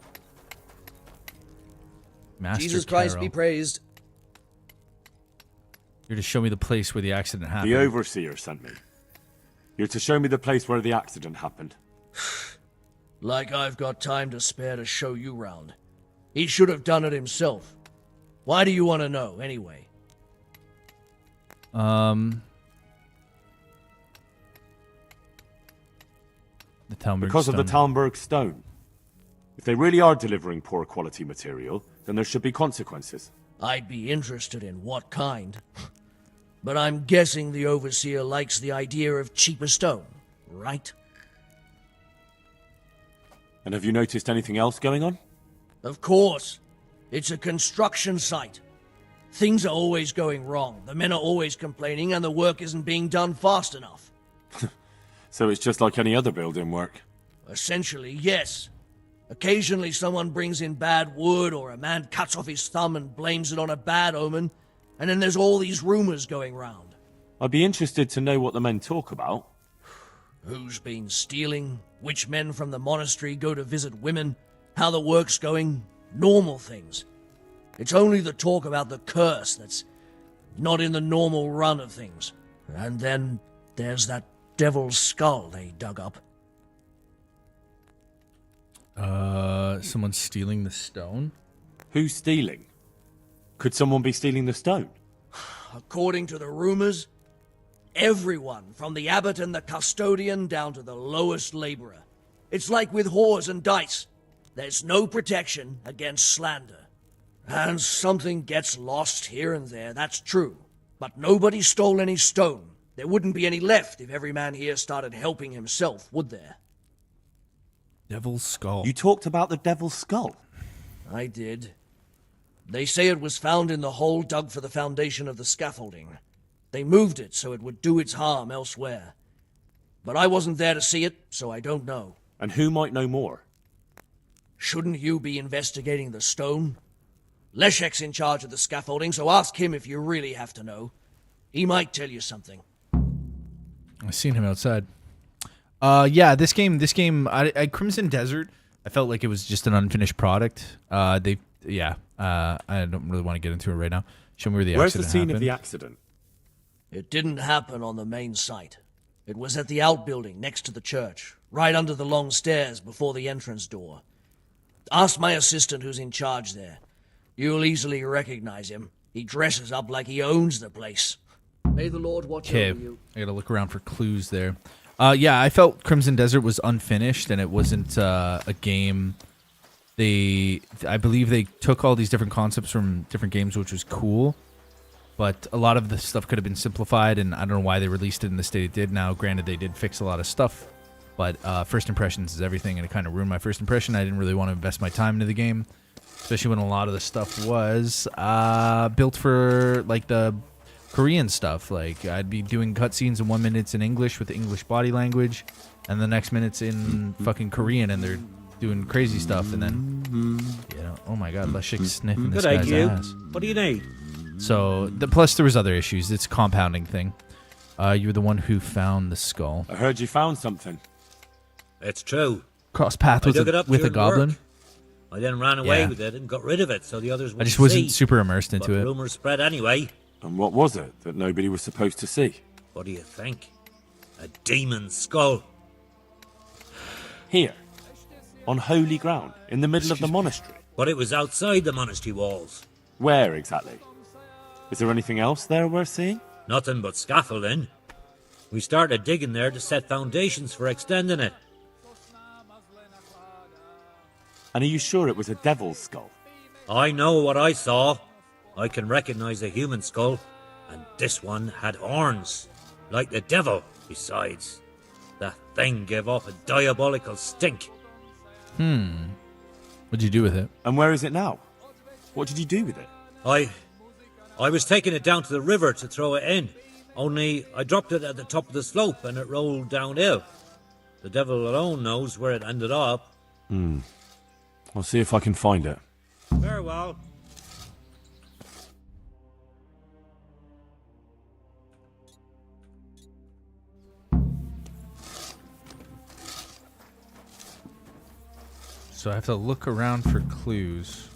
Speaker 1: Master
Speaker 12: Jesus Christ
Speaker 1: Carol.
Speaker 12: be praised.
Speaker 1: You're to show me the place where the accident happened.
Speaker 2: The overseer sent me. You're to show me the place where the accident happened.
Speaker 12: Like I've got time to spare to show you round. He should have done it himself. Why do you want to know, anyway?
Speaker 1: The Talmberg
Speaker 2: Because of the
Speaker 1: stone.
Speaker 2: Talmberg stone. If they really are delivering poor quality material, then there should be consequences.
Speaker 12: I'd be interested in what kind. But I'm guessing the Overseer likes the idea of cheaper stone, right?
Speaker 2: And have you noticed anything else going on?
Speaker 12: Of course. It's a construction site. Things are always going wrong. The men are always complaining and the work isn't being done fast enough.
Speaker 2: So it's just like any other building work?
Speaker 12: Essentially, yes. Occasionally someone brings in bad wood or a man cuts off his thumb and blames it on a bad omen, and then there's all these rumors going round.
Speaker 2: I'd be interested to know what the men talk about.
Speaker 12: Who's been stealing, which men from the monastery go to visit women, how the work's going, normal things. It's only the talk about the curse that's not in the normal run of things. And then there's that devil's skull they dug up.
Speaker 1: Someone's stealing the stone?
Speaker 2: Who's stealing? Could someone be stealing the stone?
Speaker 12: According to the rumors, everyone from the abbot and the custodian down to the lowest laborer. It's like with whores and dice. There's no protection against slander. And something gets lost here and there, that's true. But nobody stole any stone. There wouldn't be any left if every man here started helping himself, would there?
Speaker 1: Devil's skull.
Speaker 2: You talked about the devil's skull?
Speaker 12: I did. They say it was found in the hole dug for the foundation of the scaffolding. They moved it so it would do its harm elsewhere. But I wasn't there to see it, so I don't know.
Speaker 2: And who might know more?
Speaker 12: Shouldn't you be investigating the stone? Leszek's in charge of the scaffolding, so ask him if you really have to know. He might tell you something.
Speaker 1: I've seen him outside. Yeah, this game, I Crimson Desert, I felt like it was just an unfinished product. I don't really want to get into it right now. Show me where the
Speaker 2: Where's
Speaker 1: accident
Speaker 2: the scene
Speaker 1: happened.
Speaker 2: of the accident?
Speaker 12: It didn't happen on the main site. It was at the outbuilding next to the church, right under the long stairs before the entrance door. Ask my assistant who's in charge there. You'll easily recognize him. He dresses up like he owns the place. May the Lord watch over you.
Speaker 1: I gotta look around for clues there. Yeah, I felt Crimson Desert was unfinished, and it wasn't a game. I believe they took all these different concepts from different games, which was cool. But a lot of the stuff could have been simplified, and I don't know why they released it in the state it did. Now, granted, they did fix a lot of stuff, but first impressions is everything, and it kind of ruined my first impression. I didn't really want to invest my time into the game, especially when a lot of the stuff was built for like the Korean stuff. Like I'd be doing cutscenes in 1 minute it's in English with English body language, and the next minute's in fucking Korean, and they're doing crazy stuff, and then oh my god, Leszek's sniffing this
Speaker 13: Good
Speaker 1: guy's
Speaker 13: day,
Speaker 1: ass.
Speaker 13: What do you need?
Speaker 1: So plus there was other issues. It's a compounding thing. You were the one who found the skull.
Speaker 2: I heard you found something.
Speaker 13: It's true.
Speaker 1: Cross path
Speaker 13: I
Speaker 1: with
Speaker 13: dug it up
Speaker 1: a
Speaker 13: during
Speaker 1: goblin.
Speaker 13: work. I then ran away
Speaker 1: Yeah.
Speaker 13: with it and got rid of it so the others wouldn't
Speaker 1: I just wasn't
Speaker 13: see.
Speaker 1: super immersed into
Speaker 13: But
Speaker 1: it.
Speaker 13: rumors spread anyway.
Speaker 2: And what was it that nobody was supposed to see?
Speaker 13: What do you think? A demon skull.
Speaker 2: Here. On holy ground. In the middle of the monastery.
Speaker 13: But it was outside the monastery walls.
Speaker 2: Where exactly? Is there anything else there worth seeing?
Speaker 13: Nothing but scaffolding. We started digging there to set foundations for extending it.
Speaker 2: And are you sure it was a devil's skull?
Speaker 13: I know what I saw. I can recognize a human skull, and this one had horns, like the devil, besides. That thing gave off a diabolical stink.
Speaker 1: What'd you do with it?
Speaker 2: And where is it now? What did you do with it?
Speaker 13: I was taking it down to the river to throw it in, only I dropped it at the top of the slope and it rolled downhill. The devil alone knows where it ended up.
Speaker 2: I'll see if I can find it.
Speaker 13: Very well.
Speaker 1: So I have to look around for clues.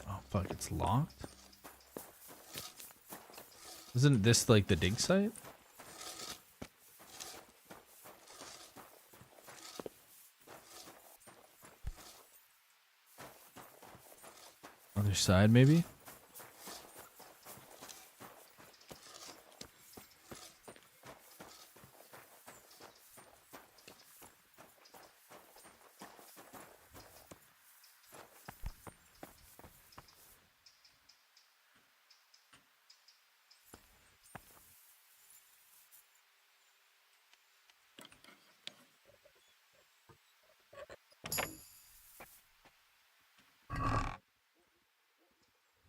Speaker 1: Oh, fuck, it's locked? Isn't this like the dig site? Other side, maybe?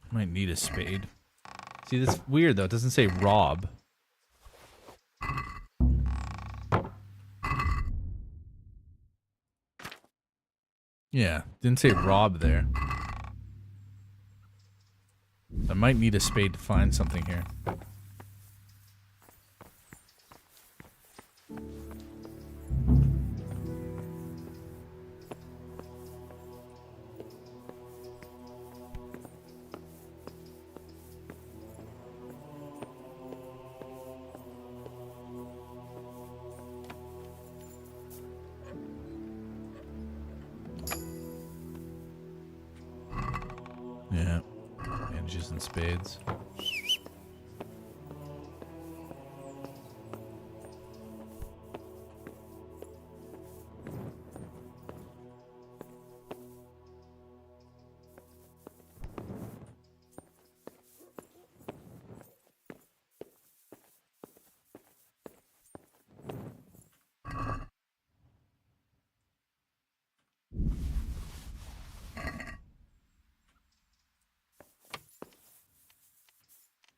Speaker 1: Might need a spade. See, that's weird though. It doesn't say rob. Yeah, didn't say rob there. I might need a spade to find something here. Yeah, advantages and spades.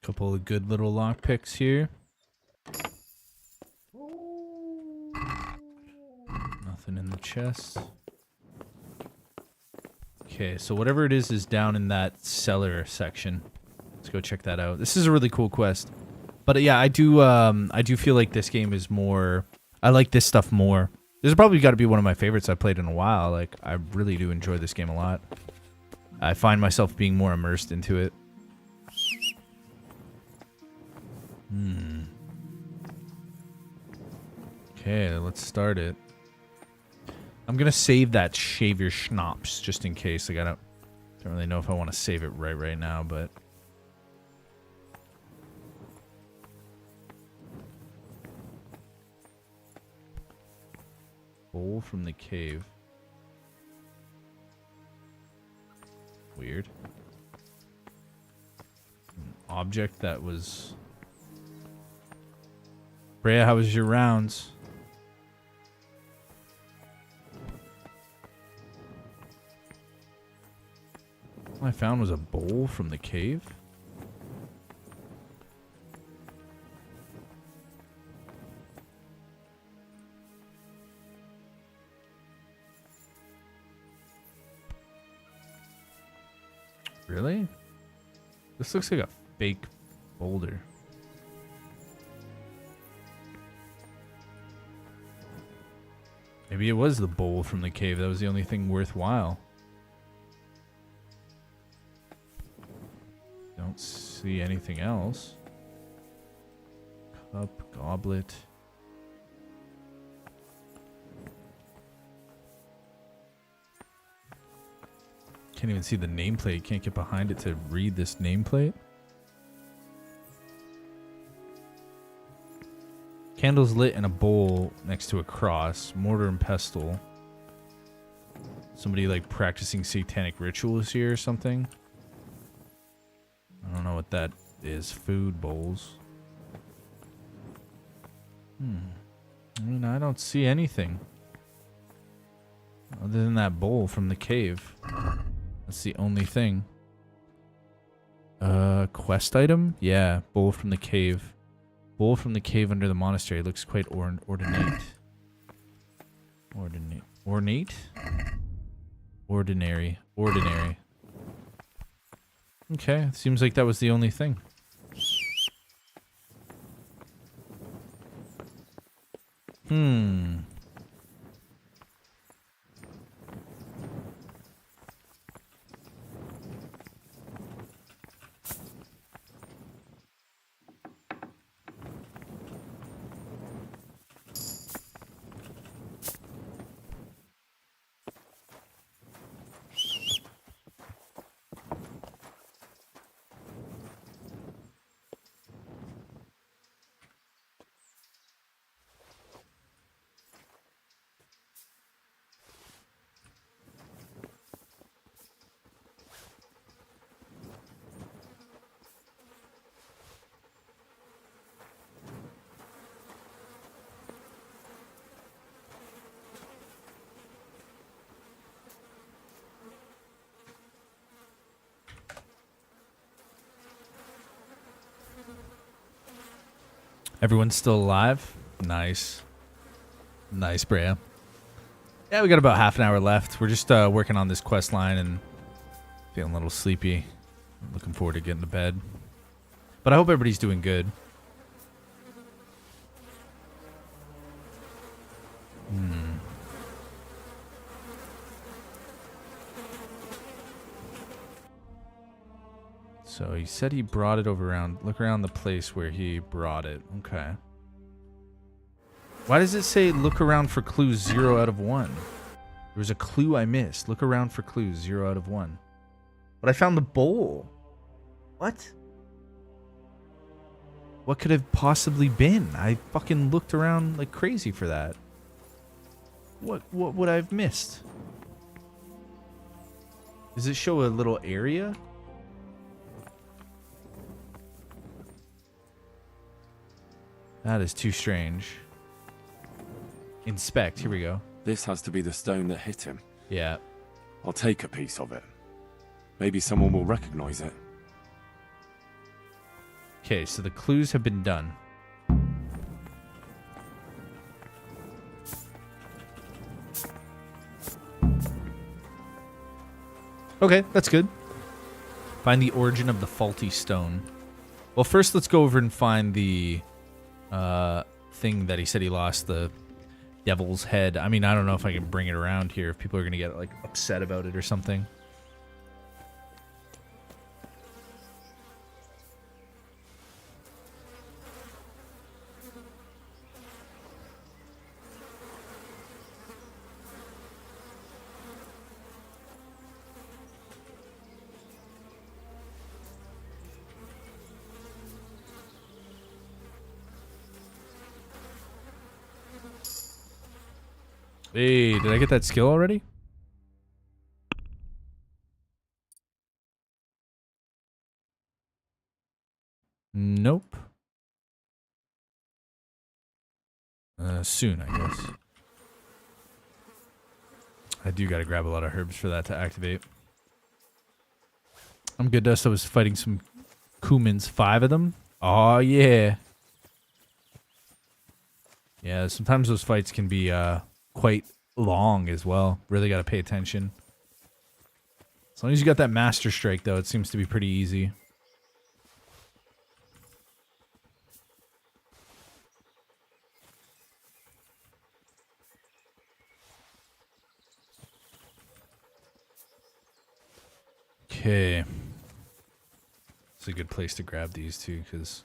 Speaker 1: Couple of good little lock picks here. Nothing in the chest. Okay, so whatever it is down in that cellar section. Let's go check that out. This is a really cool quest. But yeah, I do feel like this game is more, I like this stuff more. This has probably got to be one of my favorites I've played in a while. Like, I really do enjoy this game a lot. I find myself being more immersed into it. Okay, let's start it. I'm gonna save that shave your schnapps just in case. Like, I don't really know if I want to save it right now, but bowl from the cave. Weird. An object that was. Brea, how was your rounds? All I found was a bowl from the cave. Really? This looks like a fake boulder. Maybe it was the bowl from the cave. That was the only thing worthwhile. Don't see anything else. Cup, goblet. Can't even see the nameplate. Can't get behind it to read this nameplate. Candles lit in a bowl next to a cross. Mortar and pestle. Somebody like practicing satanic rituals here or something. I don't know what that is. Food bowls. I mean, I don't see anything other than that bowl from the cave. That's the only thing. Quest item? Yeah, bowl from the cave. Bowl from the cave under the monastery. Looks quite ornate. Ornate? Ordinary. Okay, seems like that was the only thing. Everyone's still alive? Nice. Nice, Brea. Yeah, we got about half an hour left. We're just working on this quest line and feeling a little sleepy. Looking forward to getting to bed. But I hope everybody's doing good. So he said he brought it over around. Look around the place where he brought it. Okay. Why does it say look around for clues 0 out of 1? There was a clue I missed. Look around for clues 0 out of 1. But I found the bowl. What? What could have possibly been? I fucking looked around like crazy for that. What would I have missed? Does it show a little area? That is too strange. Inspect. Here we go.
Speaker 2: This has to be the stone that hit him.
Speaker 1: Yeah.
Speaker 2: I'll take a piece of it. Maybe someone will recognize it.
Speaker 1: Okay, so the clues have been done. Okay, that's good. Find the origin of the faulty stone. Well, first let's go over and find the thing that he said he lost, the devil's head. I mean, I don't know if I can bring it around here, if people are going to get like upset about it or something. Hey, did I get that skill already? Nope. Soon, I guess. I do gotta grab a lot of herbs for that to activate. I'm good, Dust. I was fighting some Kumans. 5 of them? Oh, yeah. Yeah, sometimes those fights can be, quite long as well. Really got to pay attention. As long as you got that master strike, though, it seems to be pretty easy. Okay. It's a good place to grab these too, because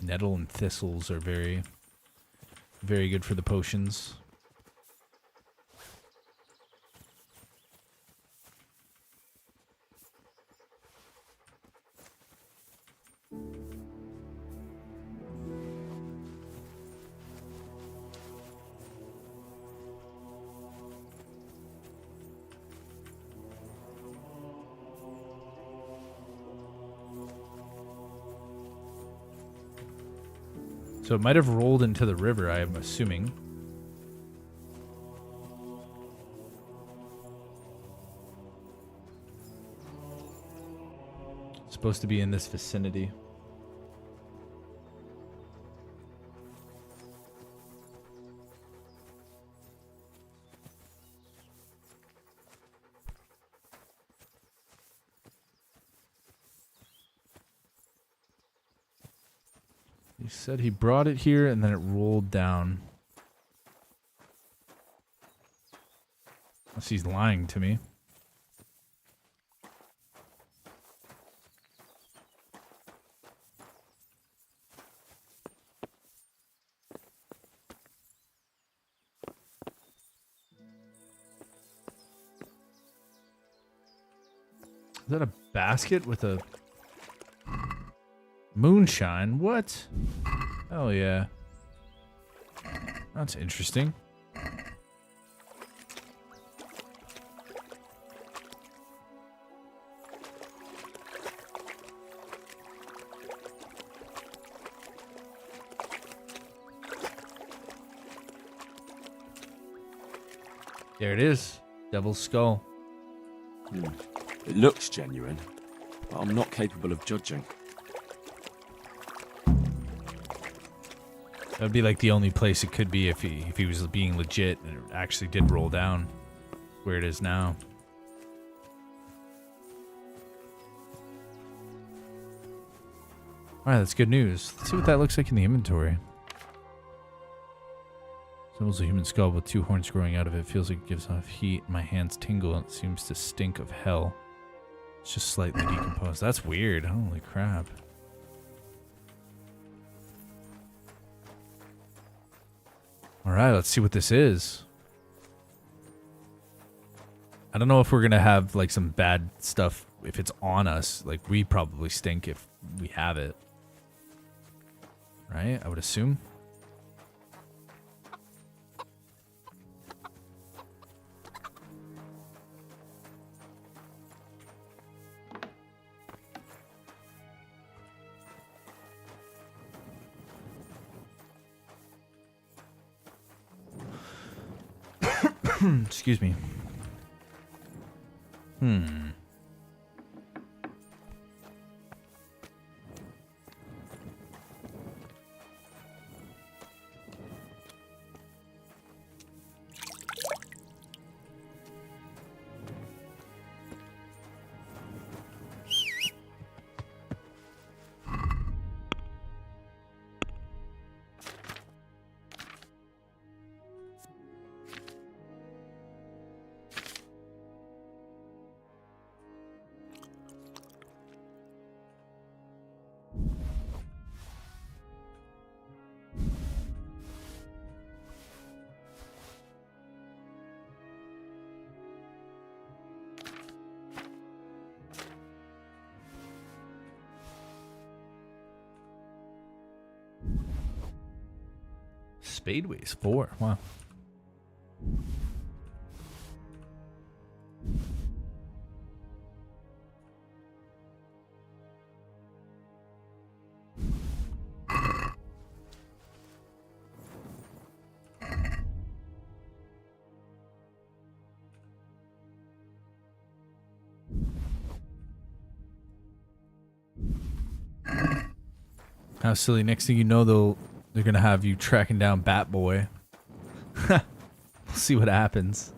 Speaker 1: nettle and thistles are very good for the potions. So it might have rolled into the river, I am assuming. It's supposed to be in this vicinity. He said he brought it here and then it rolled down. Unless he's lying to me. Is that a basket with a moonshine? What? Hell yeah. That's interesting. There it is. Devil's skull.
Speaker 2: It looks genuine, but I'm not capable of judging.
Speaker 1: That would be like the only place it could be if he was being legit and it actually did roll down where it is now. Alright, that's good news. Let's see what that looks like in the inventory. Resembles a human skull with 2 horns growing out of it. Feels like it gives off heat. My hands tingle and it seems to stink of hell. It's just slightly decomposed. That's weird. Holy crap. Alright, let's see what this is. I don't know if we're gonna have like some bad stuff if it's on us. Like, we probably stink if we have it. Right? I would assume. Excuse me. Spade weighs 4. Wow. How silly. Next thing you know, they're gonna have you tracking down Bat Boy. We'll see what happens.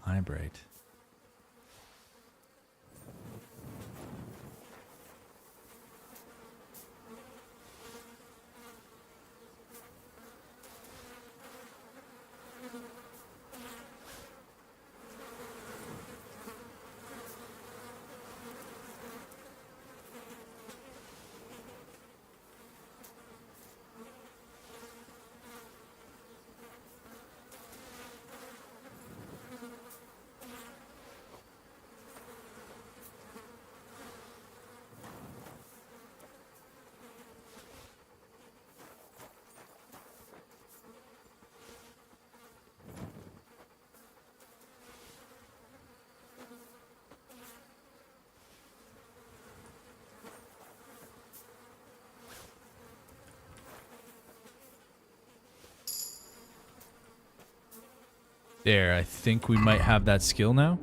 Speaker 1: Hybrid. There, I think we might have that skill now.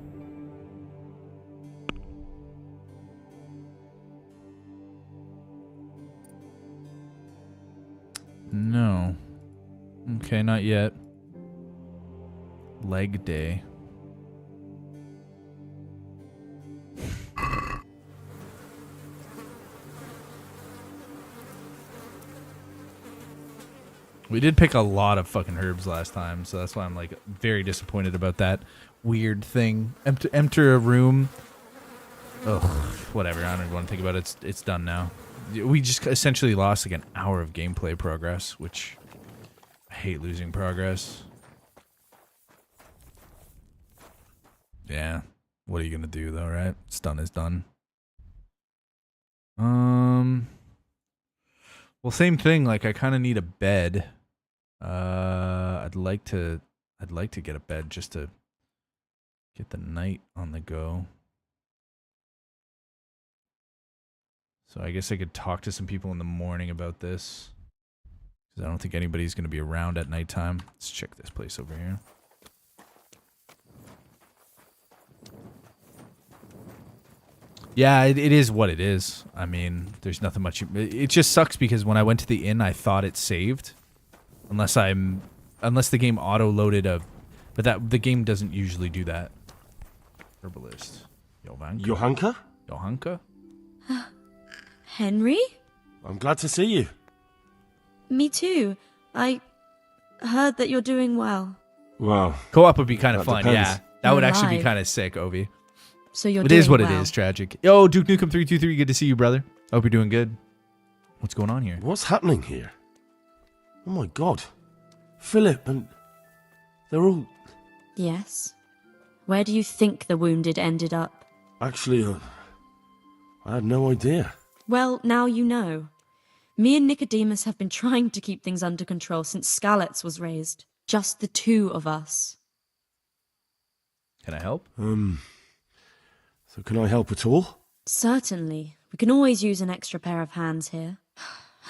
Speaker 1: No. Okay, not yet. Leg day. We did pick a lot of fucking herbs last time, so that's why I'm like very disappointed about that weird thing. Enter a room. Ugh, whatever. I don't even want to think about it. It's done now. We just essentially lost like an hour of gameplay progress, which I hate losing progress. Yeah. What are you gonna do though, right? It's done is done. Well, same thing. Like, I kind of need a bed. I'd like to get a bed just to get the night on the go. So I guess I could talk to some people in the morning about this, because I don't think anybody's going to be around at nighttime. Let's check this place over here. Yeah, it is what it is. I mean, there's nothing much. It just sucks because when I went to the inn, I thought it saved, unless the game auto loaded but the game doesn't usually do that. Herbalist,
Speaker 10: Johanka?
Speaker 1: Johanka?
Speaker 22: Henry?
Speaker 10: I'm glad to see you.
Speaker 22: Me too. I heard that you're doing well.
Speaker 10: Well,
Speaker 1: co-op would be kind of fun.
Speaker 10: depends.
Speaker 1: Yeah, that would
Speaker 22: You're
Speaker 1: actually be
Speaker 22: alive.
Speaker 1: kind of sick, Ovi.
Speaker 22: So you're
Speaker 1: It
Speaker 22: doing
Speaker 1: is what
Speaker 22: well.
Speaker 1: it is. Tragic. Yo, Duke Nukem 323. Good to see you, brother. Hope you're doing good. What's going on here?
Speaker 10: What's happening here? Oh my god. Philip and... they're all...
Speaker 22: Yes. Where do you think the wounded ended up?
Speaker 10: Actually, I had no idea.
Speaker 22: Well, now you know. Me and Nicodemus have been trying to keep things under control since Skalitz was raised. Just the two of us.
Speaker 1: Can I help?
Speaker 10: So can I help at all?
Speaker 22: Certainly. We can always use an extra pair of hands here.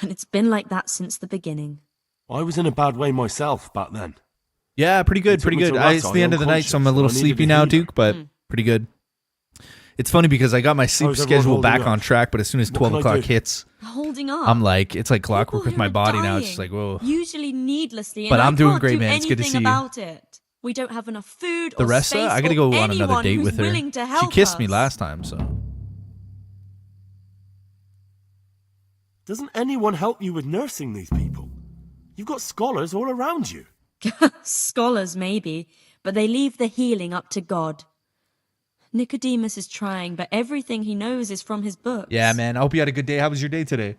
Speaker 22: And it's been like that since the beginning.
Speaker 10: I was in a bad way myself back then.
Speaker 1: Yeah, pretty good, pretty good. It's the end of the night, so I'm a little sleepy now, Duke, but pretty good. It's funny because I got my sleep
Speaker 10: How's everyone
Speaker 1: schedule back
Speaker 10: holding up?
Speaker 1: on track, but as soon as
Speaker 10: What
Speaker 1: 12
Speaker 10: can I
Speaker 1: o'clock
Speaker 10: do?
Speaker 1: hits,
Speaker 22: Holding up.
Speaker 1: I'm like, it's like clockwork with
Speaker 22: People
Speaker 1: my
Speaker 22: who are
Speaker 1: body now.
Speaker 22: dying,
Speaker 1: It's just like, whoa.
Speaker 22: Usually needlessly, and
Speaker 1: But I'm
Speaker 22: I
Speaker 1: doing
Speaker 22: can't
Speaker 1: great,
Speaker 22: do
Speaker 1: man. It's good to
Speaker 22: anything
Speaker 1: see you.
Speaker 22: about it. We don't have enough food
Speaker 1: The
Speaker 22: or
Speaker 1: rest
Speaker 22: space
Speaker 1: I gotta
Speaker 22: or
Speaker 1: go on another
Speaker 22: anyone
Speaker 1: date
Speaker 22: who's
Speaker 1: with her.
Speaker 22: willing to
Speaker 1: She
Speaker 22: help
Speaker 1: kissed me
Speaker 22: us.
Speaker 1: last time, so.
Speaker 10: Doesn't anyone help you with nursing these people? You've got scholars all around you.
Speaker 22: Scholars, maybe, but they leave the healing up to God. Nicodemus is trying, but everything he knows is from his books.
Speaker 1: Yeah, man. I hope you had a good day. How was your day today?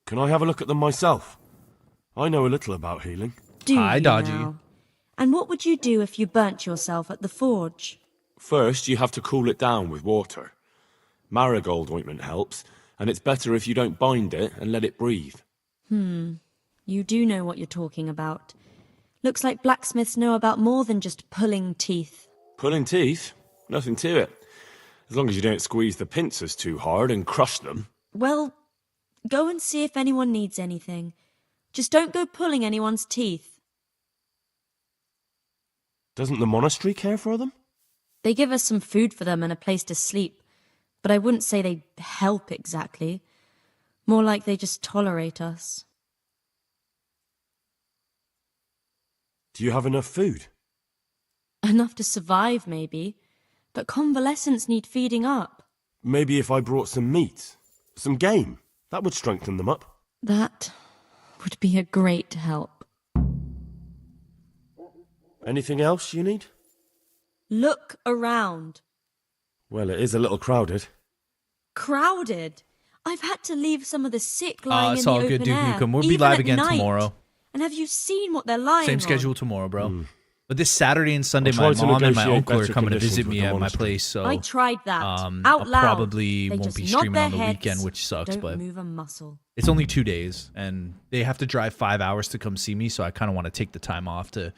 Speaker 10: Can I have a look at them myself? I know a little about healing.
Speaker 22: Do
Speaker 1: Hi,
Speaker 22: you
Speaker 1: Dodgy.
Speaker 22: now? And what would you do if you burnt yourself at the forge?
Speaker 10: First, you have to cool it down with water. Marigold ointment helps, and it's better if you don't bind it and let it breathe.
Speaker 22: You do know what you're talking about. Looks like blacksmiths know about more than just pulling teeth.
Speaker 10: Pulling teeth? Nothing to it. As long as you don't squeeze the pincers too hard and crush them.
Speaker 22: Well, go and see if anyone needs anything. Just don't go pulling anyone's teeth.
Speaker 10: Doesn't the monastery care for them?
Speaker 22: They give us some food for them and a place to sleep, but I wouldn't say they help exactly. More like they just tolerate us.
Speaker 10: Do you have enough food?
Speaker 22: Enough to survive, maybe, but convalescents need feeding up.
Speaker 10: Maybe if I brought some meat, some game, that would strengthen them up.
Speaker 22: That would be a great help.
Speaker 10: Anything else you need?
Speaker 22: Look around.
Speaker 10: Well, it is a little crowded.
Speaker 22: Crowded. I've had to leave some of the sick lying in
Speaker 1: It's
Speaker 22: the
Speaker 1: all
Speaker 22: open
Speaker 1: good, Duke
Speaker 22: air,
Speaker 1: Nukem. We'll be
Speaker 22: even
Speaker 1: live
Speaker 22: at
Speaker 1: again
Speaker 22: night.
Speaker 1: tomorrow.
Speaker 22: And have you seen what they're lying
Speaker 1: Same
Speaker 22: on?
Speaker 1: schedule tomorrow, bro. But this Saturday and Sunday,
Speaker 10: I'll
Speaker 1: my
Speaker 10: try to
Speaker 1: mom and my
Speaker 10: negotiate
Speaker 1: uncle are
Speaker 10: better
Speaker 1: coming to
Speaker 10: conditions
Speaker 1: visit
Speaker 10: with
Speaker 1: me
Speaker 10: the
Speaker 1: at my
Speaker 10: monastery.
Speaker 1: place, so
Speaker 22: I tried that.
Speaker 1: I
Speaker 22: Out loud.
Speaker 1: probably
Speaker 22: They
Speaker 1: won't
Speaker 22: just
Speaker 1: be
Speaker 22: nod
Speaker 1: streaming
Speaker 22: their
Speaker 1: on the
Speaker 22: heads,
Speaker 1: weekend, which sucks.
Speaker 22: Don't
Speaker 1: But
Speaker 22: move a muscle.
Speaker 1: it's only 2 days, and they have to drive 5 hours to come see me, so I kind of want to take the time off to,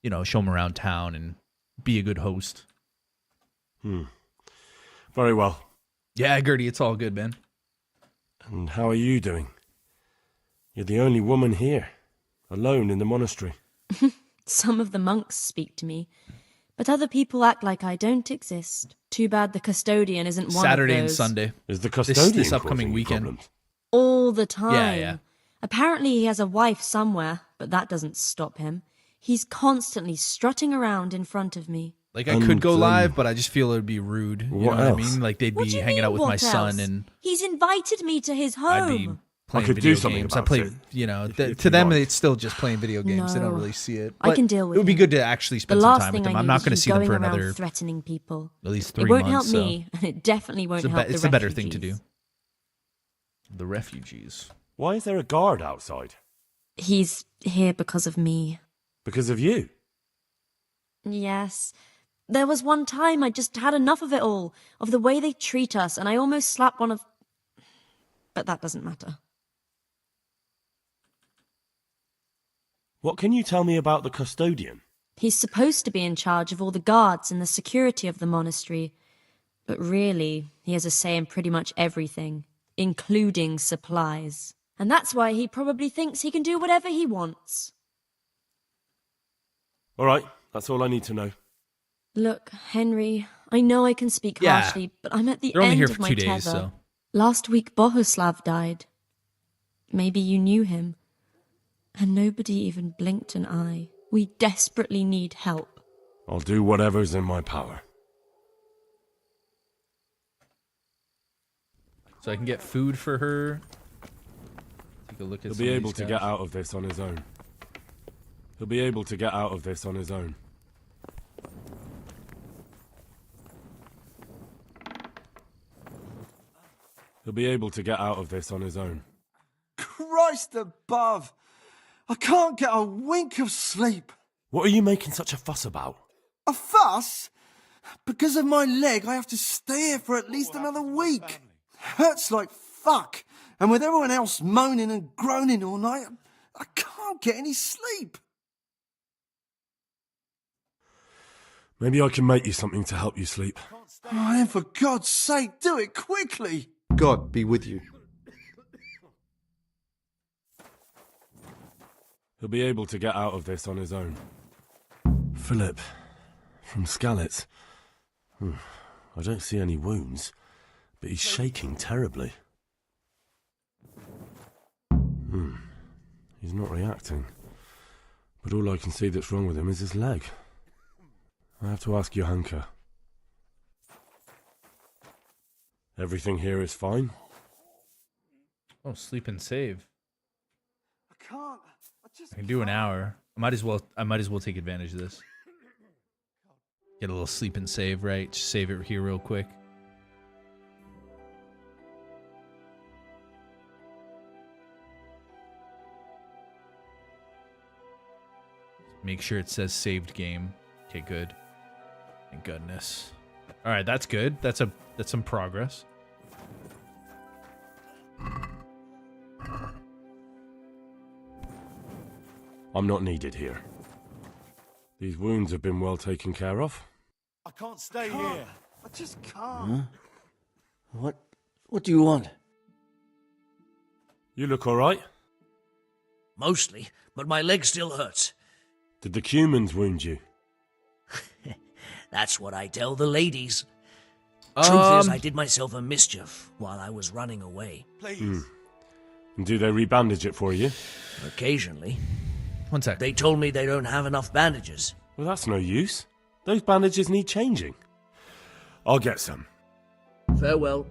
Speaker 1: you know, show them around town and be a good host.
Speaker 10: Very well.
Speaker 1: Yeah, Gertie, it's all good, man.
Speaker 10: And how are you doing? You're the only woman here, alone in the monastery.
Speaker 22: Some of the monks speak to me, but other people act like I don't exist. Too bad the custodian isn't one
Speaker 1: Saturday
Speaker 22: of
Speaker 1: and
Speaker 22: those.
Speaker 1: Sunday.
Speaker 10: Is the custodian
Speaker 1: this upcoming
Speaker 10: causing you
Speaker 1: weekend?
Speaker 10: problems?
Speaker 22: All the time.
Speaker 1: Yeah.
Speaker 22: Apparently he has a wife somewhere, but that doesn't stop him. He's constantly strutting around in front of me.
Speaker 1: Like, I could go live, but I just feel it would be rude. You know
Speaker 10: What
Speaker 1: what I
Speaker 10: else?
Speaker 1: mean? Like, they'd
Speaker 22: What
Speaker 1: be
Speaker 22: do you
Speaker 1: hanging
Speaker 22: mean,
Speaker 1: out with my
Speaker 22: what
Speaker 1: son,
Speaker 22: else?
Speaker 1: and
Speaker 22: He's invited me to his
Speaker 1: I'd be
Speaker 22: home.
Speaker 1: playing
Speaker 10: could
Speaker 1: video
Speaker 10: do something
Speaker 1: games. I
Speaker 10: about
Speaker 1: play,
Speaker 10: it,
Speaker 1: you know,
Speaker 10: if
Speaker 1: to
Speaker 10: you
Speaker 1: them
Speaker 10: want.
Speaker 1: it's still just playing video games. They don't
Speaker 22: No.
Speaker 1: really see it.
Speaker 22: I
Speaker 1: But
Speaker 22: can deal with
Speaker 1: it would be
Speaker 22: him.
Speaker 1: good to actually
Speaker 22: The
Speaker 1: spend some
Speaker 22: last
Speaker 1: time with
Speaker 22: thing
Speaker 1: them.
Speaker 22: I
Speaker 1: I'm
Speaker 22: need
Speaker 1: not
Speaker 22: is
Speaker 1: going to
Speaker 22: him
Speaker 1: see them
Speaker 22: going
Speaker 1: for
Speaker 22: around
Speaker 1: another
Speaker 22: threatening people.
Speaker 1: at least 3
Speaker 22: It won't
Speaker 1: months.
Speaker 22: help me, and it definitely won't help
Speaker 1: it's
Speaker 22: the
Speaker 1: the better thing to do.
Speaker 22: refugees.
Speaker 1: The refugees.
Speaker 2: Why is there a guard outside?
Speaker 22: He's here because of me.
Speaker 2: Because of you?
Speaker 22: Yes. There was one time I just had enough of it all, of the way they treat us, and I almost slapped one of... But that doesn't matter.
Speaker 2: What can you tell me about the custodian?
Speaker 22: He's supposed to be in charge of all the guards and the security of the monastery, but really, he has a say in pretty much everything, including supplies. And that's why he probably thinks he can do whatever he wants.
Speaker 2: All right, that's all I need to know.
Speaker 22: Look, Henry, I know I can speak
Speaker 1: Yeah.
Speaker 22: harshly, but I'm at the
Speaker 1: They're only
Speaker 22: end
Speaker 1: here
Speaker 22: of
Speaker 1: for
Speaker 22: my
Speaker 1: 2
Speaker 22: tether.
Speaker 1: days, so.
Speaker 22: Last week, Bohuslav died. Maybe you knew him. And nobody even blinked an eye. We desperately need help.
Speaker 2: I'll do whatever's in my power.
Speaker 1: So I can get food for her. Take a look at
Speaker 2: He'll
Speaker 1: some
Speaker 2: be
Speaker 1: of
Speaker 2: able
Speaker 1: these
Speaker 2: to
Speaker 1: guys.
Speaker 2: get out of this on his own. He'll be able to get out of this on his own. He'll be able to get out of this on his own.
Speaker 4: Christ above! I can't get a wink of sleep.
Speaker 2: What are you making such a fuss about?
Speaker 4: A fuss? Because of my leg, I have to stay here for at least another week. Hurts like fuck. And with everyone else moaning and groaning all night, I can't get any sleep.
Speaker 2: Maybe I can make you something to help you sleep.
Speaker 4: Oh, then for God's sake, do it quickly. God be with you.
Speaker 2: He'll be able to get out of this on his own. Philip, from Skalitz. I don't see any wounds, but he's shaking terribly. He's not reacting. But all I can see that's wrong with him is his leg. I have to ask Johanka. Everything here is fine?
Speaker 1: Oh, sleep and save.
Speaker 4: I can't.
Speaker 1: I can do an hour. I might as well take advantage of this. Get a little sleep and save, right? Just save it here real quick. Make sure it says saved game. Okay, good. Thank goodness. All right, that's good. That's some progress.
Speaker 2: I'm not needed here. These wounds have been well taken care of.
Speaker 11: I can't stay here.
Speaker 4: I just can't.
Speaker 12: What do you want?
Speaker 2: You look all right.
Speaker 12: Mostly, but my leg still hurts.
Speaker 2: Did the Cumans wound you?
Speaker 12: That's what I tell the ladies. Truth is, I did myself a mischief while I was running away.
Speaker 11: Please.
Speaker 2: And do they rebandage it for you?
Speaker 12: Occasionally.
Speaker 1: One sec.
Speaker 12: They told me they don't have enough bandages.
Speaker 2: Well, that's no use. Those bandages need changing. I'll get some.
Speaker 12: Farewell.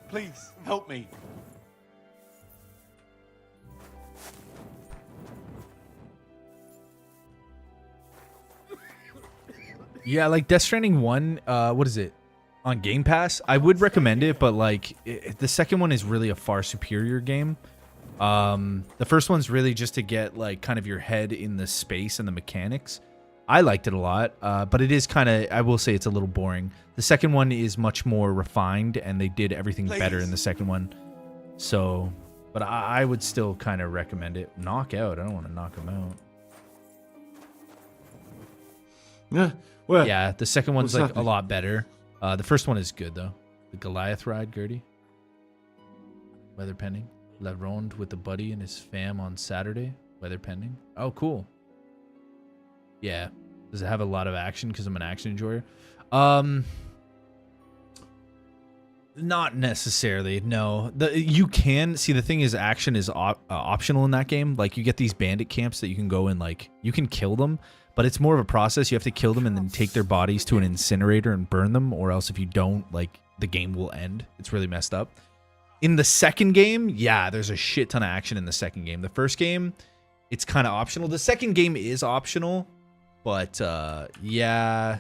Speaker 11: Please, help me.
Speaker 1: Yeah, like Death Stranding 1, what is it? On Game Pass? I would recommend it, but like the second one is really a far superior game. The first one's really just to get like kind of your head in the space and the mechanics. I liked it a lot, but it is kind of, I will say it's a little boring. The second one is much more refined and they did everything better in the second one. So, but I would still kind of recommend it. Knockout, I don't want to knock him out.
Speaker 10: Yeah, where?
Speaker 1: Yeah, the second one's
Speaker 10: What's
Speaker 1: like
Speaker 10: happening?
Speaker 1: a lot better. The first one is good though. The Goliath ride, Gertie. Weather pending. La Ronde with the buddy and his fam on Saturday. Weather pending. Oh, cool. Yeah. Does it have a lot of action because I'm an action enjoyer? Not necessarily, no. You can see, the thing is, action is optional in that game. Like, you get these bandit camps that you can go in, like, you can kill them, but it's more of a process. You have to kill them and then take their bodies to an incinerator and burn them, or else if you don't, like, the game will end. It's really messed up. In the second game, yeah, there's a shit ton of action in the second game. The first game, it's kind of optional. The second game is optional, but yeah.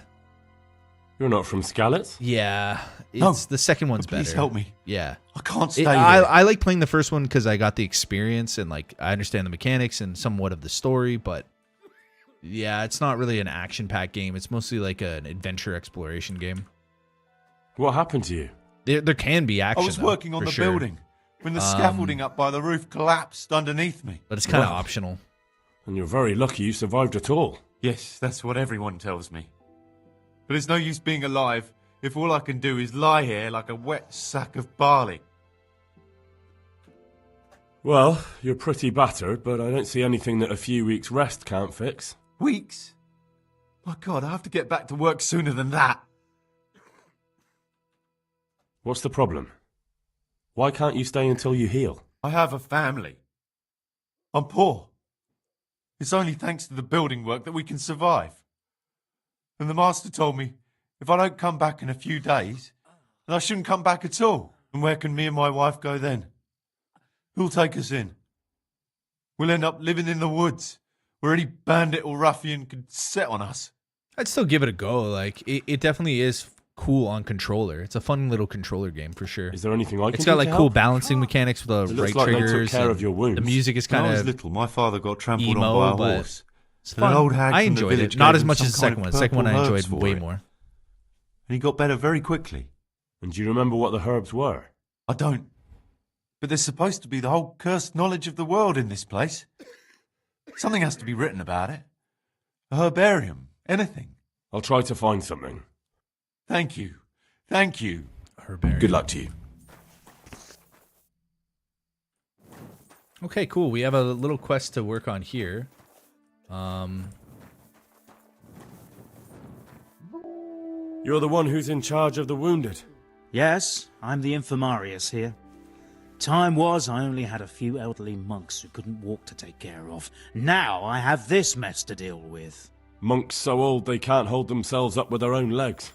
Speaker 2: You're not from Skalitz?
Speaker 1: Yeah, it's the second one's better.
Speaker 14: Please help me.
Speaker 1: Yeah,
Speaker 14: I can't stay here.
Speaker 1: I like playing the first one because I got the experience and like I understand the mechanics and somewhat of the story. But yeah, it's not really an action-packed game. It's mostly like an adventure exploration game.
Speaker 2: What happened to you?
Speaker 1: There can be action.
Speaker 14: I was working on the
Speaker 1: sure.
Speaker 14: building when the scaffolding up by the roof collapsed underneath me.
Speaker 1: But it's kind of optional.
Speaker 2: And you're very lucky you survived at all.
Speaker 14: Yes, that's what everyone tells me. But it's no use being alive if all I can do is lie here like a wet sack of barley.
Speaker 2: Well, you're pretty battered, but I don't see anything that a few weeks' rest can't fix.
Speaker 14: Weeks? My God, I have to get back to work sooner than that.
Speaker 2: What's the problem? Why can't you stay until you heal?
Speaker 14: I have a family. I'm poor. It's only thanks to the building work that we can survive. And the master told me, if I don't come back in a few days, then I shouldn't come back at all. And where can me and my wife go then? Who'll take us in? We'll end up living in the woods, where any bandit or ruffian could set on us.
Speaker 1: I'd still give it a go. Like, it definitely is cool on controller. It's a fun little controller game for sure.
Speaker 2: Is there anything I can do?
Speaker 1: It's got like
Speaker 2: to
Speaker 1: cool
Speaker 2: help?
Speaker 1: balancing mechanics with the right
Speaker 2: like
Speaker 1: triggers.
Speaker 2: they took care of your wounds.
Speaker 1: The music is
Speaker 14: When
Speaker 1: kind
Speaker 14: I was
Speaker 1: of
Speaker 14: little, my father got trampled
Speaker 1: emo,
Speaker 14: on by a
Speaker 1: but
Speaker 14: horse.
Speaker 1: it's
Speaker 14: And an
Speaker 1: fun.
Speaker 14: old hag
Speaker 1: I
Speaker 14: from the
Speaker 1: enjoyed
Speaker 14: village
Speaker 1: it. Not
Speaker 14: gave
Speaker 1: as
Speaker 14: him
Speaker 1: much as the
Speaker 14: some kind
Speaker 1: second
Speaker 14: of
Speaker 1: one. The second one I
Speaker 14: purple
Speaker 1: enjoyed
Speaker 14: herbs for
Speaker 1: way
Speaker 14: it.
Speaker 1: more.
Speaker 14: And he got better very quickly.
Speaker 2: And do you remember what the herbs were?
Speaker 14: I don't. But there's supposed to be the whole cursed knowledge of the world in this place. Something has to be written about it. A herbarium. Anything.
Speaker 2: I'll try to find something.
Speaker 14: Thank you. Thank you.
Speaker 1: Herbarium.
Speaker 8: Good luck to you.
Speaker 1: Okay, cool. We have a little quest to work on here.
Speaker 2: You're the one who's in charge of the wounded.
Speaker 6: Yes, I'm the infirmarius here. Time was I only had a few elderly monks who couldn't walk to take care of. Now I have this mess to deal with.
Speaker 2: Monks so old they can't hold themselves up with their own legs.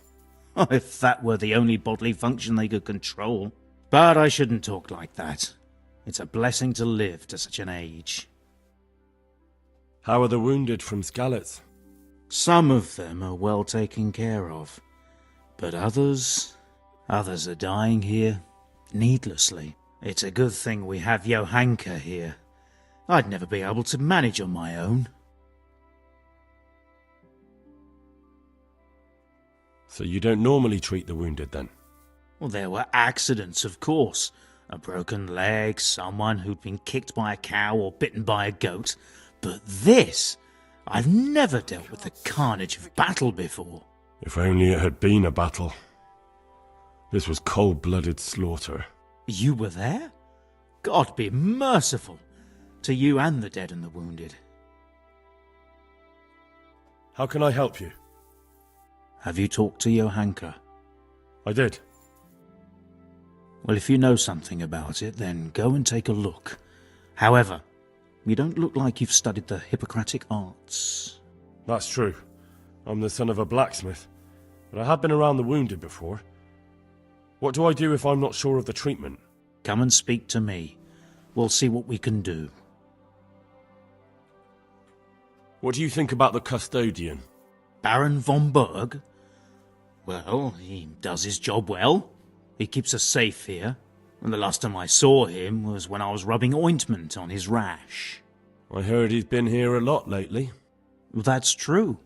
Speaker 6: Oh, if that were the only bodily function they could control. But I shouldn't talk like that. It's a blessing to live to such an age.
Speaker 2: How are the wounded from Skalitz?
Speaker 6: Some of them are well taken care of. But others are dying here needlessly. It's a good thing we have Johanka here. I'd never be able to manage on my own.
Speaker 2: So you don't normally treat the wounded then?
Speaker 6: Well, there were accidents, of course. A broken leg, someone who'd been kicked by a cow or bitten by a goat. But this, I've never dealt with the carnage of battle before.
Speaker 2: If only it had been a battle. This was cold-blooded slaughter.
Speaker 6: You were there? God be merciful to you and the dead and the wounded.
Speaker 2: How can I help you?
Speaker 6: Have you talked to Johanka?
Speaker 2: I did.
Speaker 6: Well, if you know something about it, then go and take a look. However, you don't look like you've studied the Hippocratic arts.
Speaker 2: That's true. I'm the son of a blacksmith, but I have been around the wounded before. What do I do if I'm not sure of the treatment?
Speaker 6: Come and speak to me. We'll see what we can do.
Speaker 2: What do you think about the custodian?
Speaker 6: Baron von Berg? Well, he does his job well. He keeps us safe here. And the last time I saw him was when I was rubbing ointment on his rash.
Speaker 2: I heard he's been here a lot lately.
Speaker 6: Well, that's true.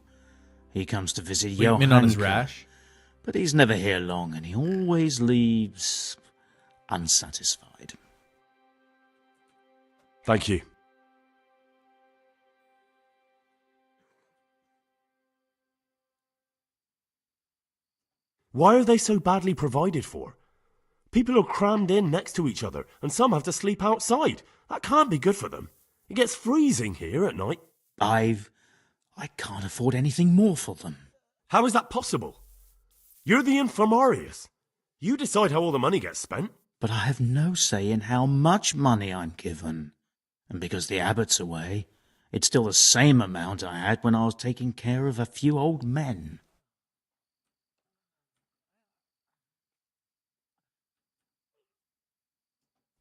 Speaker 6: He comes to visit
Speaker 1: Ointment
Speaker 6: Johanka,
Speaker 1: on his rash?
Speaker 6: but he's never here long, and he always leaves unsatisfied.
Speaker 2: Thank you. Why are they so badly provided for? People are crammed in next to each other, and some have to sleep outside. That can't be good for them. It gets freezing here at night.
Speaker 6: I can't afford anything more for them.
Speaker 2: How is that possible? You're the infirmarius. You decide how all the money gets spent.
Speaker 6: But I have no say in how much money I'm given. And because the abbot's away, it's still the same amount I had when I was taking care of a few old men.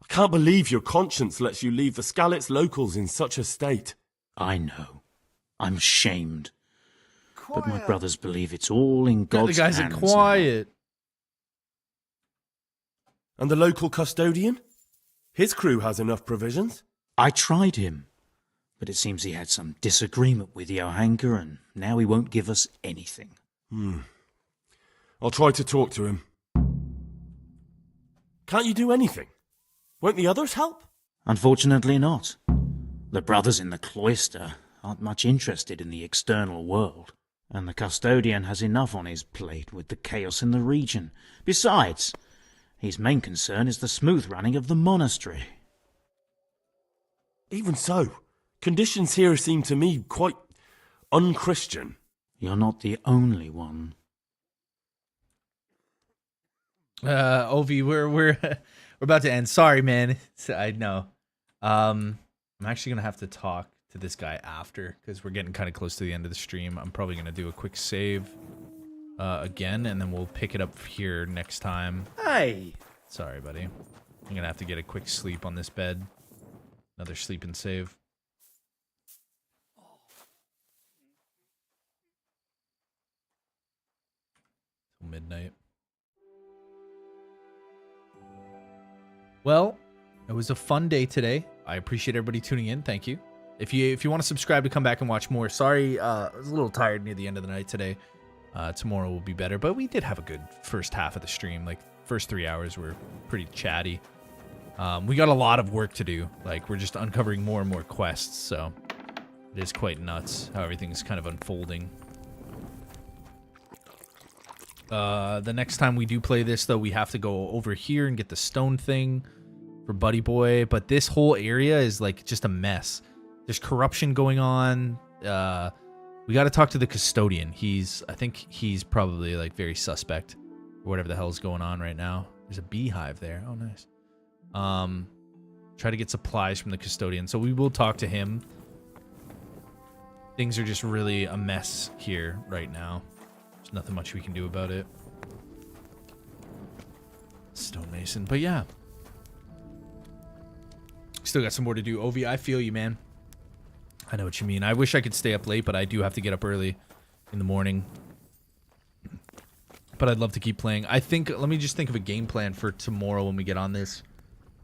Speaker 2: I can't believe your conscience lets you leave the Skalitz locals in such a state.
Speaker 6: I know. I'm ashamed. But my brothers believe it's all in God's hands.
Speaker 1: The guys are quiet.
Speaker 2: And the local custodian? His crew has enough provisions.
Speaker 6: I tried him, but it seems he had some disagreement with Johanka, and now he won't give us anything.
Speaker 2: I'll try to talk to him. Can't you do anything? Won't the others help?
Speaker 6: Unfortunately not. The brothers in the cloister aren't much interested in the external world, and the custodian has enough on his plate with the chaos in the region. Besides, his main concern is the smooth running of the monastery.
Speaker 2: Even so, conditions here seem to me quite unchristian.
Speaker 6: You're not the only one.
Speaker 1: Ovi, we're about to end. Sorry, man. I know. I'm actually gonna have to talk to this guy after because we're getting kind of close to the end of the stream. I'm probably gonna do a quick save again, and then we'll pick it up here next time.
Speaker 12: Hey.
Speaker 1: Sorry, buddy. I'm gonna have to get a quick sleep on this bed. Another sleep and save. Till midnight. Well, it was a fun day today. I appreciate everybody tuning in. Thank you. If you want to subscribe to come back and watch more, sorry, I was a little tired near the end of the night today. Tomorrow will be better, but we did have a good first half of the stream. Like, first 3 hours were pretty chatty. We got a lot of work to do. Like, we're just uncovering more and more quests, so it is quite nuts how everything's kind of unfolding. The next time we do play this, though, we have to go over here and get the stone thing for Buddy Boy. But this whole area is, like, just a mess. There's corruption going on. We got to talk to the custodian. I think he's probably, like, very suspect or whatever the hell's going on right now. There's a beehive there. Oh, nice. Try to get supplies from the custodian. So we will talk to him. Things are just really a mess here right now. There's nothing much we can do about it. Stonemason. But yeah. Still got some more to do. Ovi, I feel you, man. I know what you mean. I wish I could stay up late, but I do have to get up early in the morning. But I'd love to keep playing. Let me just think of a game plan for tomorrow when we get on this.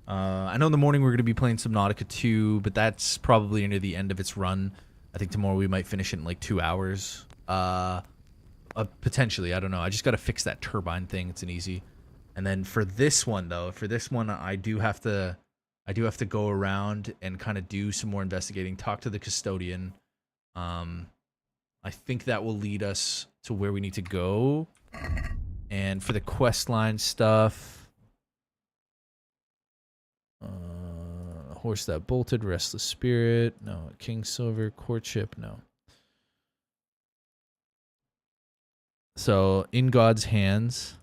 Speaker 1: I know in the morning we're going to be playing Subnautica 2, but that's probably near the end of its run. I think tomorrow we might finish it in like 2 hours. Potentially, I don't know. I just got to fix that turbine thing. It's an easy. And then for this one, though, I do have to go around and kind of do some more investigating, talk to the custodian. I think that will lead us to where we need to go. And for the quest line stuff, horse that bolted, restless spirit, no. King Silver, courtship, no. So in God's hands,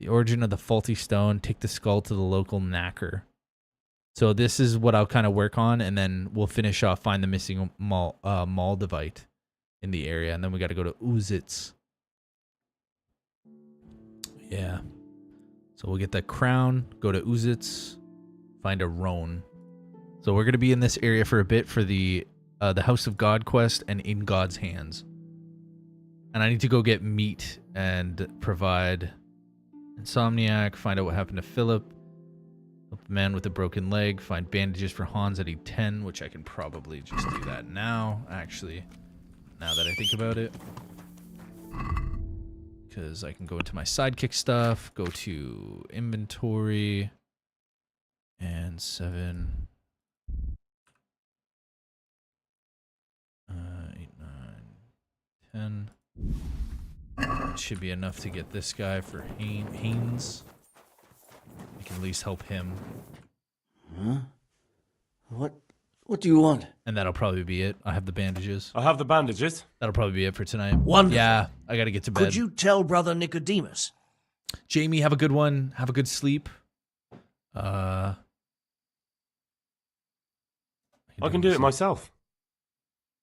Speaker 1: the origin of the faulty stone, take the skull to the local knacker. So this is what I'll kind of work on, and then we'll finish off, find the missing Moldavite in the area, and then we got to go to Uzitz. Yeah. So we'll get that crown, go to Uzitz, find a roan. So we're going to be in this area for a bit for the House of God quest and In God's Hands. And I need to go get meat and provide Insomniac, find out what happened to Philip. Help the man with a broken leg, find bandages for Hans at E10, which I can probably just do that now, actually, now that I think about it. Because I can go into my sidekick stuff, go to inventory, and 7, 8, 9, 10. That should be enough to get this guy for Haynes. I can at least help him.
Speaker 12: Huh? What do you want?
Speaker 1: And that'll probably be it. I have the bandages.
Speaker 2: I have the bandages.
Speaker 1: That'll probably be it for tonight.
Speaker 12: Wonderful.
Speaker 1: Yeah, I gotta get to bed.
Speaker 12: Could you tell Brother Nicodemus
Speaker 1: Jamie, have a good one. Have a good sleep.
Speaker 2: I can do it myself.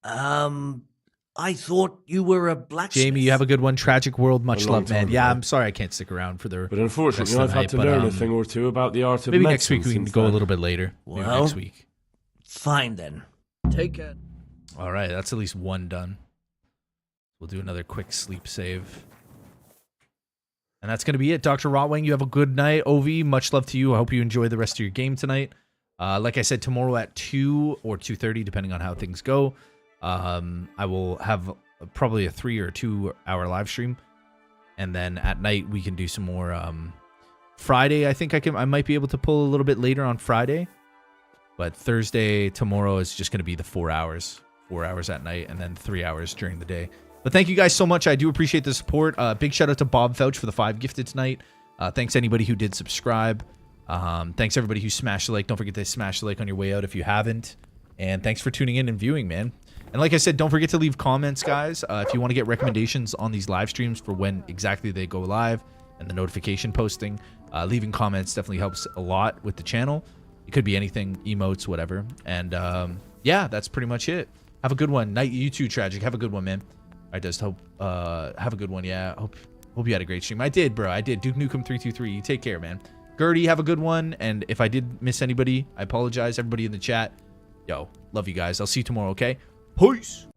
Speaker 12: I thought you were a blacksmith.
Speaker 1: Jamie, you have a good one. Tragic world. Much
Speaker 2: A long
Speaker 1: love, man.
Speaker 2: time
Speaker 1: Yeah,
Speaker 2: ago.
Speaker 1: I'm sorry I can't stick around for the.
Speaker 2: But unfortunately,
Speaker 1: rest of
Speaker 2: I've
Speaker 1: the
Speaker 2: had
Speaker 1: night,
Speaker 2: to
Speaker 1: but,
Speaker 2: learn a thing or two about the art of
Speaker 1: maybe
Speaker 2: medicine
Speaker 1: next week we can
Speaker 2: since
Speaker 1: go a
Speaker 2: then.
Speaker 1: little bit later. Maybe
Speaker 12: Well,
Speaker 1: next week.
Speaker 12: Fine then. Take care.
Speaker 1: All right, that's at least one done. We'll do another quick sleep save. And that's going to be it. Dr. Rotwang, you have a good night. Ovi, much love to you. I hope you enjoy the rest of your game tonight. Like I said, tomorrow at 2 or 2:30, depending on how things go, I will have probably a 3 or 2 hour live stream. And then at night, we can do some more. Friday, I think I might be able to pull a little bit later on Friday. But Thursday, tomorrow is just going to be the 4 hours. 4 hours at night and then 3 hours during the day. But thank you guys so much. I do appreciate the support. Big shout out to Bob Fouch for the 5 gifted tonight. Thanks anybody who did subscribe. Thanks everybody who smashed the like. Don't forget to smash the like on your way out if you haven't. And thanks for tuning in and viewing, man. And like I said, don't forget to leave comments, guys. If you want to get recommendations on these live streams for when exactly they go live and the notification posting, leaving comments definitely helps a lot with the channel. It could be anything, emotes, whatever. And yeah, that's pretty much it. Have a good one. Night, you too, Tragic. Have a good one, man. I just hope, have a good one. Yeah, hope you had a great stream. I did, bro. I did. Duke Nukem 323. You take care, man. Gertie, have a good one. And if I did miss anybody, I apologize. Everybody in the chat, yo, love you guys. I'll see you tomorrow, okay? Peace.